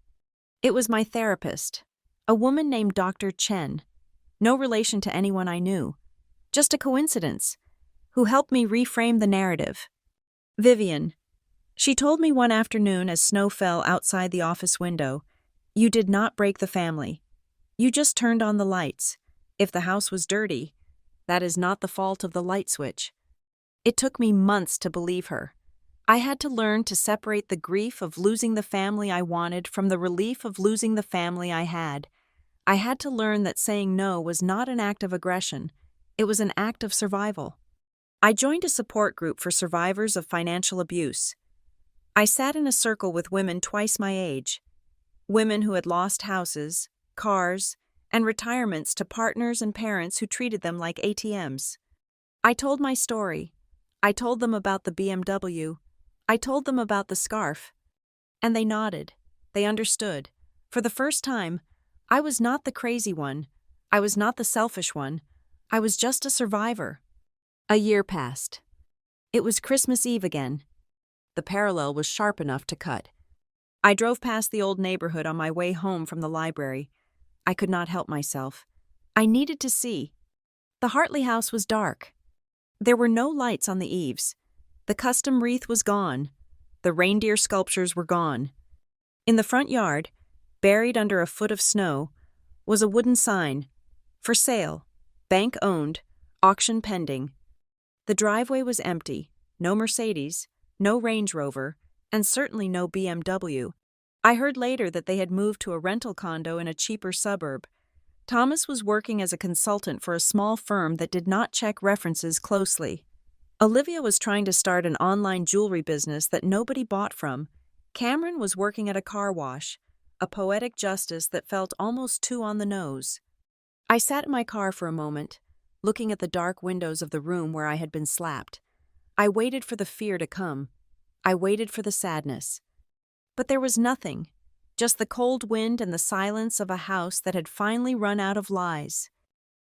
It was my therapist, a woman named Dr. Chen. No relation to anyone I knew. Just a coincidence. Who helped me reframe the narrative. Vivian. She told me one afternoon as snow fell outside the office window, "You did not break the family. You just turned on the lights. If the house was dirty, that is not the fault of the light switch." It took me months to believe her. I had to learn to separate the grief of losing the family I wanted from the relief of losing the family I had. I had to learn that saying no was not an act of aggression. It was an act of survival. I joined a support group for survivors of financial abuse. I sat in a circle with women twice my age. Women who had lost houses, cars, and retirements to partners and parents who treated them like ATMs. I told my story. I told them about the BMW. I told them about the scarf. And they nodded. They understood. For the first time, I was not the crazy one. I was not the selfish one. I was just a survivor. A year passed. It was Christmas Eve again. The parallel was sharp enough to cut. I drove past the old neighborhood on my way home from the library. I could not help myself. I needed to see. The Hartley house was dark. There were no lights on the eaves. The custom wreath was gone. The reindeer sculptures were gone. In the front yard, buried under a foot of snow, was a wooden sign. For sale. Bank owned. Auction pending. The driveway was empty. No Mercedes, no Range Rover, and certainly no BMW. I heard later that they had moved to a rental condo in a cheaper suburb. Thomas was working as a consultant for a small firm that did not check references closely. Olivia was trying to start an online jewelry business that nobody bought from. Cameron was working at a car wash, a poetic justice that felt almost too on the nose. I sat in my car for a moment, looking at the dark windows of the room where I had been slapped. I waited for the fear to come. I waited for the sadness. But there was nothing, just the cold wind and the silence of a house that had finally run out of lies.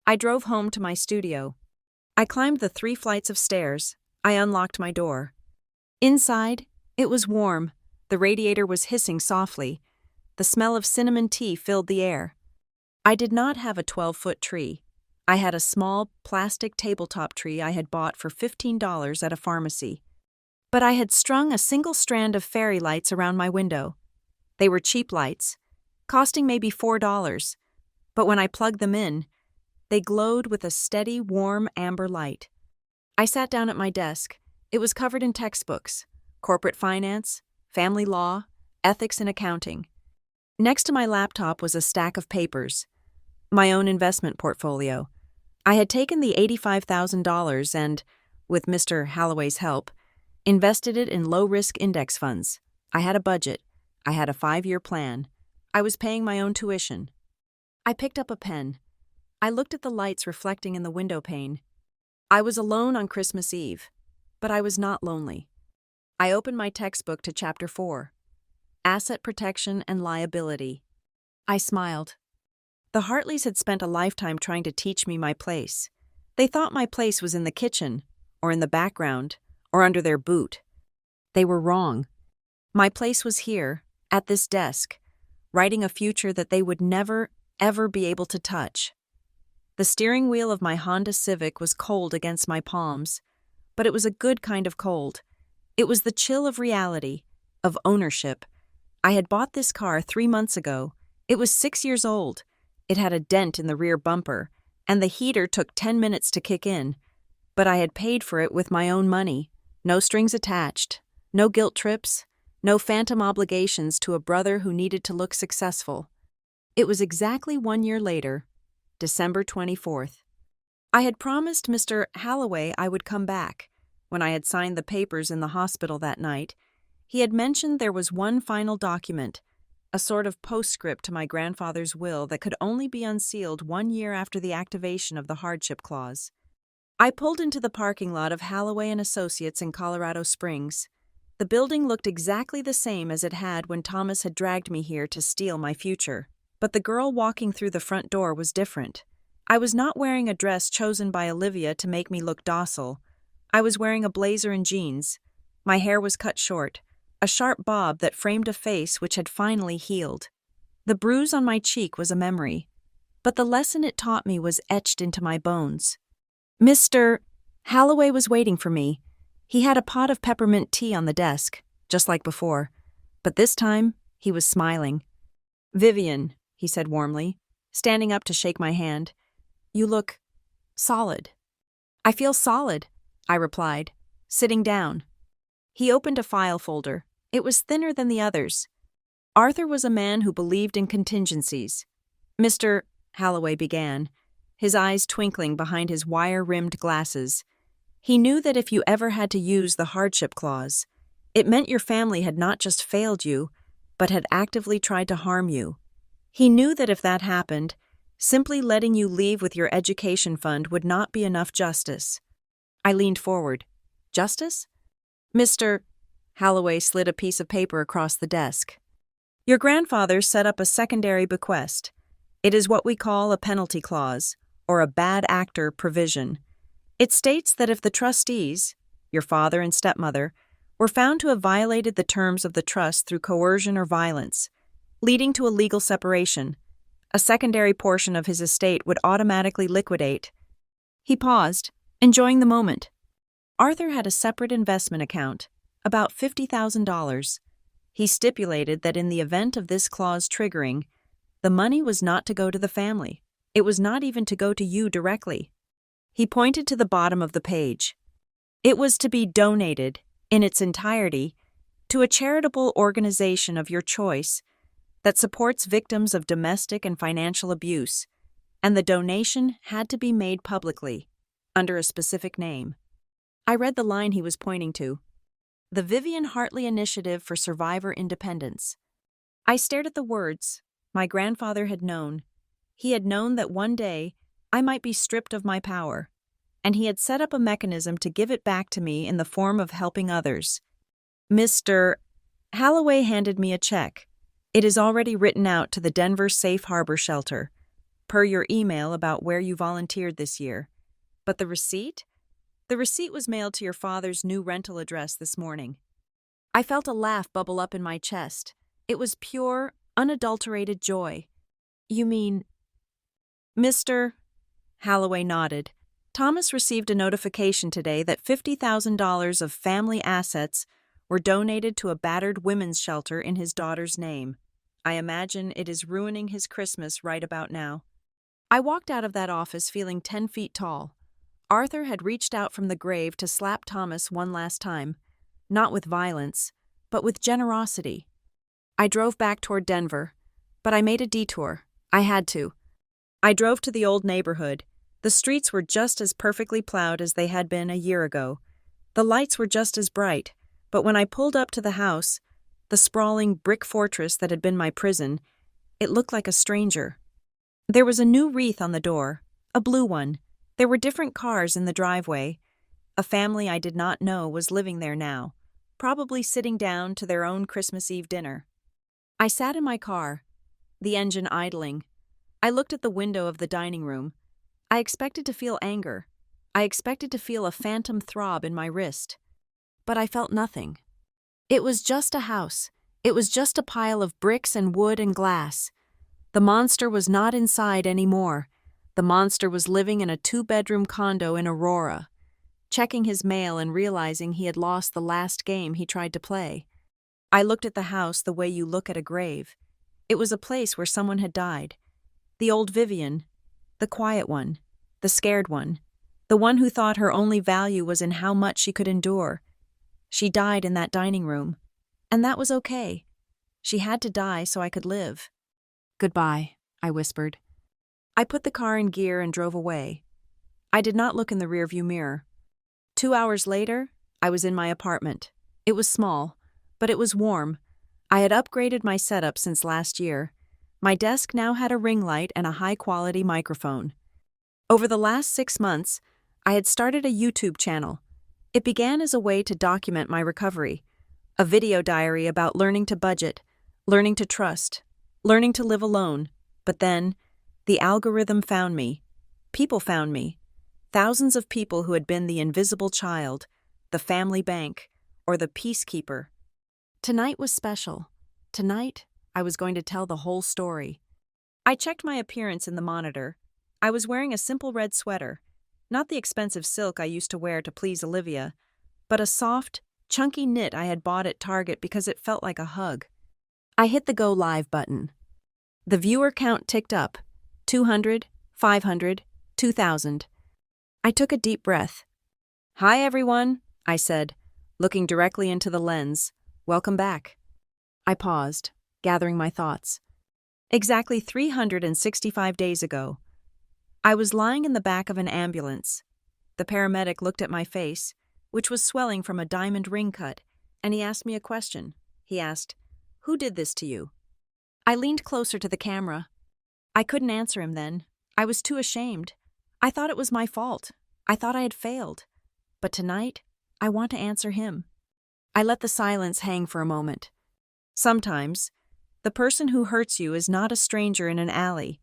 I drove home to my studio. I climbed the 3 flights of stairs. I unlocked my door. Inside, it was warm. The radiator was hissing softly. The smell of cinnamon tea filled the air. I did not have a 12-foot tree. I had a small, plastic tabletop tree I had bought for $15 at a pharmacy. But I had strung a single strand of fairy lights around my window. They were cheap lights, costing maybe $4, but when I plugged them in, they glowed with a steady, warm amber light. I sat down at my desk. It was covered in textbooks, corporate finance, family law, ethics and accounting. Next to my laptop was a stack of papers, my own investment portfolio. I had taken the $85,000 and, with Mr. Halloway's help, invested it in low-risk index funds. I had a budget. I had a 5-year plan. I was paying my own tuition. I picked up a pen. I looked at the lights reflecting in the window pane. I was alone on Christmas Eve, but I was not lonely. I opened my textbook to Chapter 4, Asset Protection and Liability. I smiled. The Hartleys had spent a lifetime trying to teach me my place. They thought my place was in the kitchen, or in the background, or under their boot. They were wrong. My place was here, at this desk, writing a future that they would never, ever be able to touch. The steering wheel of my Honda Civic was cold against my palms, but it was a good kind of cold. It was the chill of reality, of ownership. I had bought this car 3 months ago. It was 6 years old. It had a dent in the rear bumper, and the heater took 10 minutes to kick in. But I had paid for it with my own money. No strings attached, no guilt trips, no phantom obligations to a brother who needed to look successful. It was exactly 1 year later, December 24th. I had promised Mr. Halloway I would come back. When I had signed the papers in the hospital that night, he had mentioned there was one final document, a sort of postscript to my grandfather's will that could only be unsealed 1 year after the activation of the hardship clause. I pulled into the parking lot of Halloway and Associates in Colorado Springs. The building looked exactly the same as it had when Thomas had dragged me here to steal my future. But the girl walking through the front door was different. I was not wearing a dress chosen by Olivia to make me look docile. I was wearing a blazer and jeans. My hair was cut short, a sharp bob that framed a face which had finally healed. The bruise on my cheek was a memory. but the lesson it taught me was etched into my bones. Mr. Holloway was waiting for me. He had a pot of peppermint tea on the desk, just like before, but this time he was smiling. "Vivian," he said warmly, standing up to shake my hand, "you look solid." "I feel solid," I replied, sitting down. He opened a file folder. It was thinner than the others. Arthur was a man who believed in contingencies. "Mr. Holloway began, his eyes twinkling behind his wire-rimmed glasses. He knew that if you ever had to use the hardship clause, it meant your family had not just failed you, but had actively tried to harm you. He knew that if that happened, simply letting you leave with your education fund would not be enough justice." I leaned forward. "Justice?" Mr. Holloway slid a piece of paper across the desk. "Your grandfather set up a secondary bequest. It is what we call a penalty clause, or a bad actor provision. It states that if the trustees, your father and stepmother, were found to have violated the terms of the trust through coercion or violence, leading to a legal separation, a secondary portion of his estate would automatically liquidate." He paused, enjoying the moment. Arthur had a separate investment account, about $50,000. He stipulated that in the event of this clause triggering, the money was not to go to the family. It was not even to go to you directly. He pointed to the bottom of the page. It was to be donated, in its entirety, to a charitable organization of your choice that supports victims of domestic and financial abuse, and the donation had to be made publicly, under a specific name. I read the line he was pointing to. "The Vivian Hartley Initiative for Survivor Independence." I stared at the words. My grandfather had known. He had known that one day I might be stripped of my power, and he had set up a mechanism to give it back to me in the form of helping others. Mr. Holloway handed me a check. "It is already written out to the Denver Safe Harbor Shelter, per your email about where you volunteered this year. But the receipt? The receipt was mailed to your father's new rental address this morning." I felt a laugh bubble up in my chest. It was pure, unadulterated joy. "You mean—" Mr. Holloway nodded. "Thomas received a notification today that $50,000 of family assets were donated to a battered women's shelter in his daughter's name. I imagine it is ruining his Christmas right about now." I walked out of that office feeling 10 feet tall. Arthur had reached out from the grave to slap Thomas one last time, not with violence, but with generosity. I drove back toward Denver, but I made a detour. I had to. I drove to the old neighborhood. The streets were just as perfectly plowed as they had been a year ago. The lights were just as bright, but when I pulled up to the house, the sprawling brick fortress that had been my prison, it looked like a stranger. There was a new wreath on the door, a blue one. There were different cars in the driveway. A family I did not know was living there now, probably sitting down to their own Christmas Eve dinner. I sat in my car, the engine idling. I looked at the window of the dining room. I expected to feel anger. I expected to feel a phantom throb in my wrist. But I felt nothing. It was just a house. It was just a pile of bricks and wood and glass. The monster was not inside anymore. The monster was living in a 2-bedroom condo in Aurora, checking his mail and realizing he had lost the last game he tried to play. I looked at the house the way you look at a grave. It was a place where someone had died. The old Vivian, the quiet one, the scared one, the one who thought her only value was in how much she could endure. She died in that dining room, and that was okay. She had to die so I could live. "Goodbye," I whispered. I put the car in gear and drove away. I did not look in the rearview mirror. 2 hours later, I was in my apartment. It was small, but it was warm. I had upgraded my setup since last year. My desk now had a ring light and a high-quality microphone. Over the last 6 months, I had started a YouTube channel. It began as a way to document my recovery, a video diary about learning to budget, learning to trust, learning to live alone. But then, the algorithm found me. People found me. Thousands of people who had been the invisible child, the family bank, or the peacekeeper. Tonight was special. Tonight, I was going to tell the whole story. I checked my appearance in the monitor. I was wearing a simple red sweater, not the expensive silk I used to wear to please Olivia, but a soft, chunky knit I had bought at Target because it felt like a hug. I hit the Go Live button. The viewer count ticked up. 200, 500, 2,000. I took a deep breath. "Hi, everyone," I said, looking directly into the lens. "Welcome back." I paused, gathering my thoughts. Exactly 365 days ago, I was lying in the back of an ambulance. The paramedic looked at my face, which was swelling from a diamond ring cut, and he asked me a question. He asked, "Who did this to you?" I leaned closer to the camera. I couldn't answer him then. I was too ashamed. I thought it was my fault. I thought I had failed. But tonight, I want to answer him. I let the silence hang for a moment. Sometimes, the person who hurts you is not a stranger in an alley.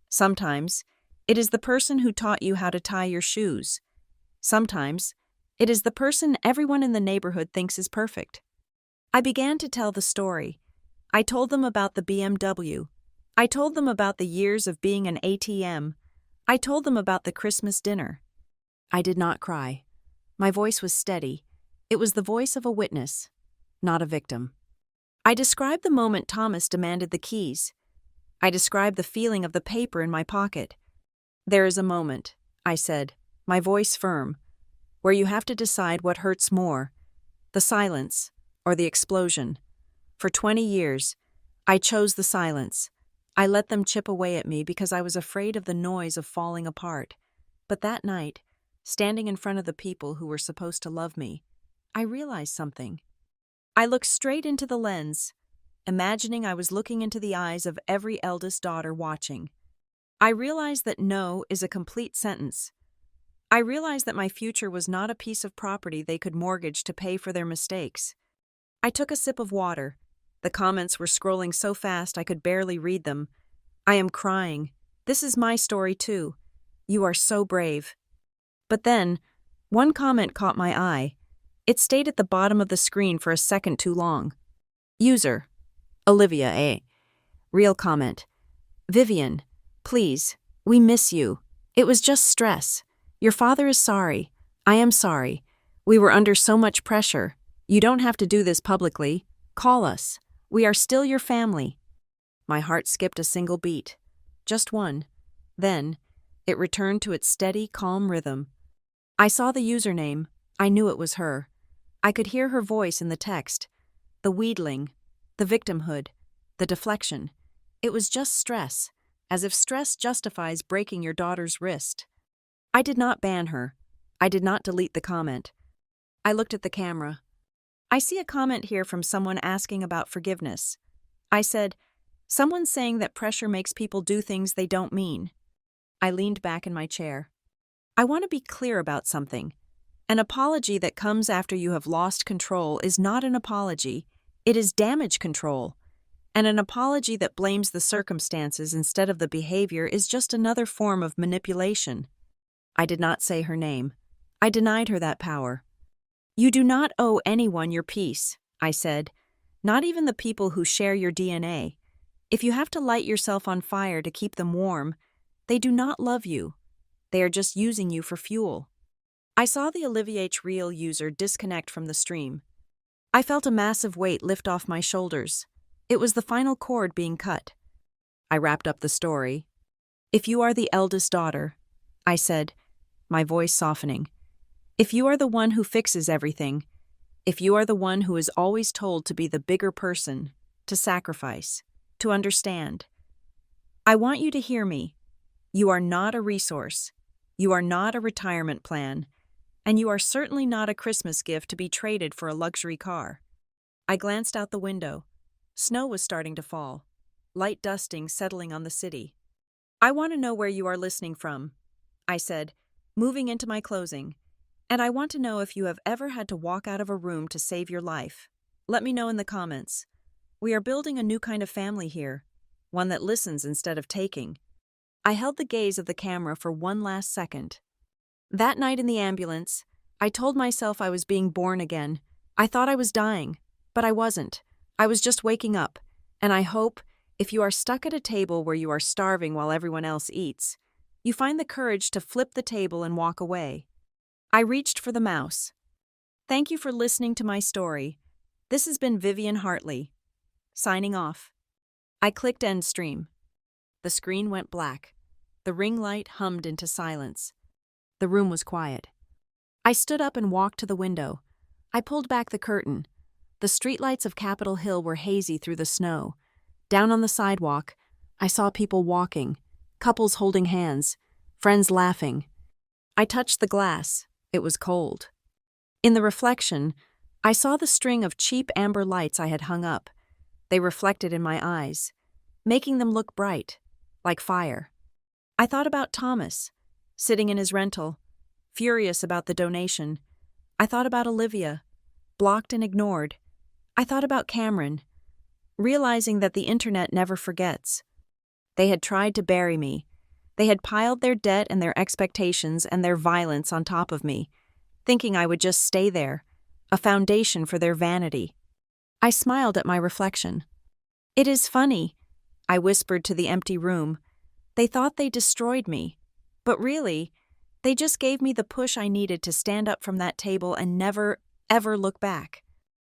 Sometimes, it is the person who taught you how to tie your shoes. Sometimes, it is the person everyone in the neighborhood thinks is perfect. I began to tell the story. I told them about the BMW. I told them about the years of being an ATM. I told them about the Christmas dinner. I did not cry. My voice was steady. It was the voice of a witness, not a victim. I described the moment Thomas demanded the keys. I described the feeling of the paper in my pocket. "There is a moment," I said, my voice firm, "where you have to decide what hurts more, the silence or the explosion. For 20 years, I chose the silence. I let them chip away at me because I was afraid of the noise of falling apart. But that night, standing in front of the people who were supposed to love me, I realized something. I looked straight into the lens, imagining I was looking into the eyes of every eldest daughter watching. I realized that no is a complete sentence. I realized that my future was not a piece of property they could mortgage to pay for their mistakes. I took a sip of water. The comments were scrolling so fast I could barely read them. "I am crying. This is my story too. You are so brave." But then, one comment caught my eye. It stayed at the bottom of the screen for a second too long. User: Olivia A. Real comment: "Vivian, please, we miss you. It was just stress. Your father is sorry. I am sorry. We were under so much pressure. You don't have to do this publicly. Call us. We are still your family." My heart skipped a single beat. Just one. Then, it returned to its steady, calm rhythm. I saw the username. I knew it was her. I could hear her voice in the text. The wheedling, the victimhood, the deflection. It was just stress, as if stress justifies breaking your daughter's wrist. I did not ban her. I did not delete the comment. I looked at the camera. "I see a comment here from someone asking about forgiveness." I said, "Someone's saying that pressure makes people do things they don't mean." I leaned back in my chair. I want to be clear about something. An apology that comes after you have lost control is not an apology. It is damage control. And an apology that blames the circumstances instead of the behavior is just another form of manipulation. I did not say her name. I denied her that power. "You do not owe anyone your peace," I said, "not even the people who share your DNA. If you have to light yourself on fire to keep them warm, they do not love you. They are just using you for fuel." I saw the Olivia H. Real user disconnect from the stream. I felt a massive weight lift off my shoulders. It was the final cord being cut. I wrapped up the story. "If you are the eldest daughter," I said, my voice softening, "if you are the one who fixes everything, if you are the one who is always told to be the bigger person, to sacrifice, to understand, I want you to hear me. You are not a resource. You are not a retirement plan. And you are certainly not a Christmas gift to be traded for a luxury car." I glanced out the window. Snow was starting to fall, light dusting settling on the city. "I want to know where you are listening from," I said, moving into my closing. "And I want to know if you have ever had to walk out of a room to save your life. Let me know in the comments. We are building a new kind of family here, one that listens instead of taking." I held the gaze of the camera for one last second. That night in the ambulance, I told myself I was being born again. I thought I was dying, but I wasn't. I was just waking up, and I hope, If you are stuck at a table where you are starving while everyone else eats, you find the courage to flip the table and walk away. I reached for the mouse. Thank you for listening to my story. This has been Vivian Hartley. Signing off. I clicked end stream. The screen went black. The ring light hummed into silence. The room was quiet. I stood up and walked to the window. I pulled back the curtain. The streetlights of Capitol Hill were hazy through the snow. Down on the sidewalk, I saw people walking, couples holding hands, friends laughing. I touched the glass. It was cold. In the reflection, I saw the string of cheap amber lights I had hung up. They reflected in my eyes, making them look bright, like fire. I thought about Thomas, sitting in his rental, furious about the donation. I thought about Olivia, blocked and ignored. I thought about Cameron, realizing that the internet never forgets. They had tried to bury me. They had piled their debt and their expectations and their violence on top of me, thinking I would just stay there, a foundation for their vanity. I smiled at my reflection. It is funny, I whispered to the empty room. They thought they destroyed me, but really, they just gave me the push I needed to stand up from that table and never, ever look back.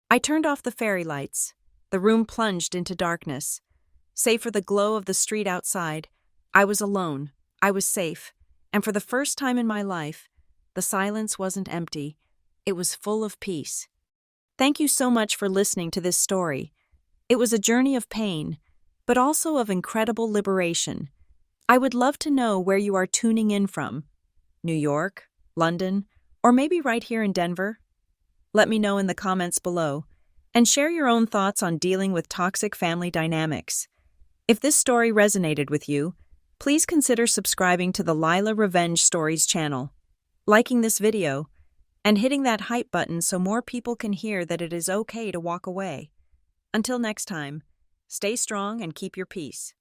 I turned off the fairy lights. The room plunged into darkness. Save for the glow of the street outside, I was alone, I was safe, and for the first time in my life, the silence wasn't empty, it was full of peace. Thank you so much for listening to this story. It was a journey of pain, but also of incredible liberation. I would love to know where you are tuning in from. New York, London, or maybe right here in Denver? Let me know in the comments below, and share your own thoughts on dealing with toxic family dynamics. If this story resonated with you, please consider subscribing to the Lila Revenge Stories channel, liking this video, and hitting that hype button so more people can hear that it is okay to walk away. Until next time, stay strong and keep your peace.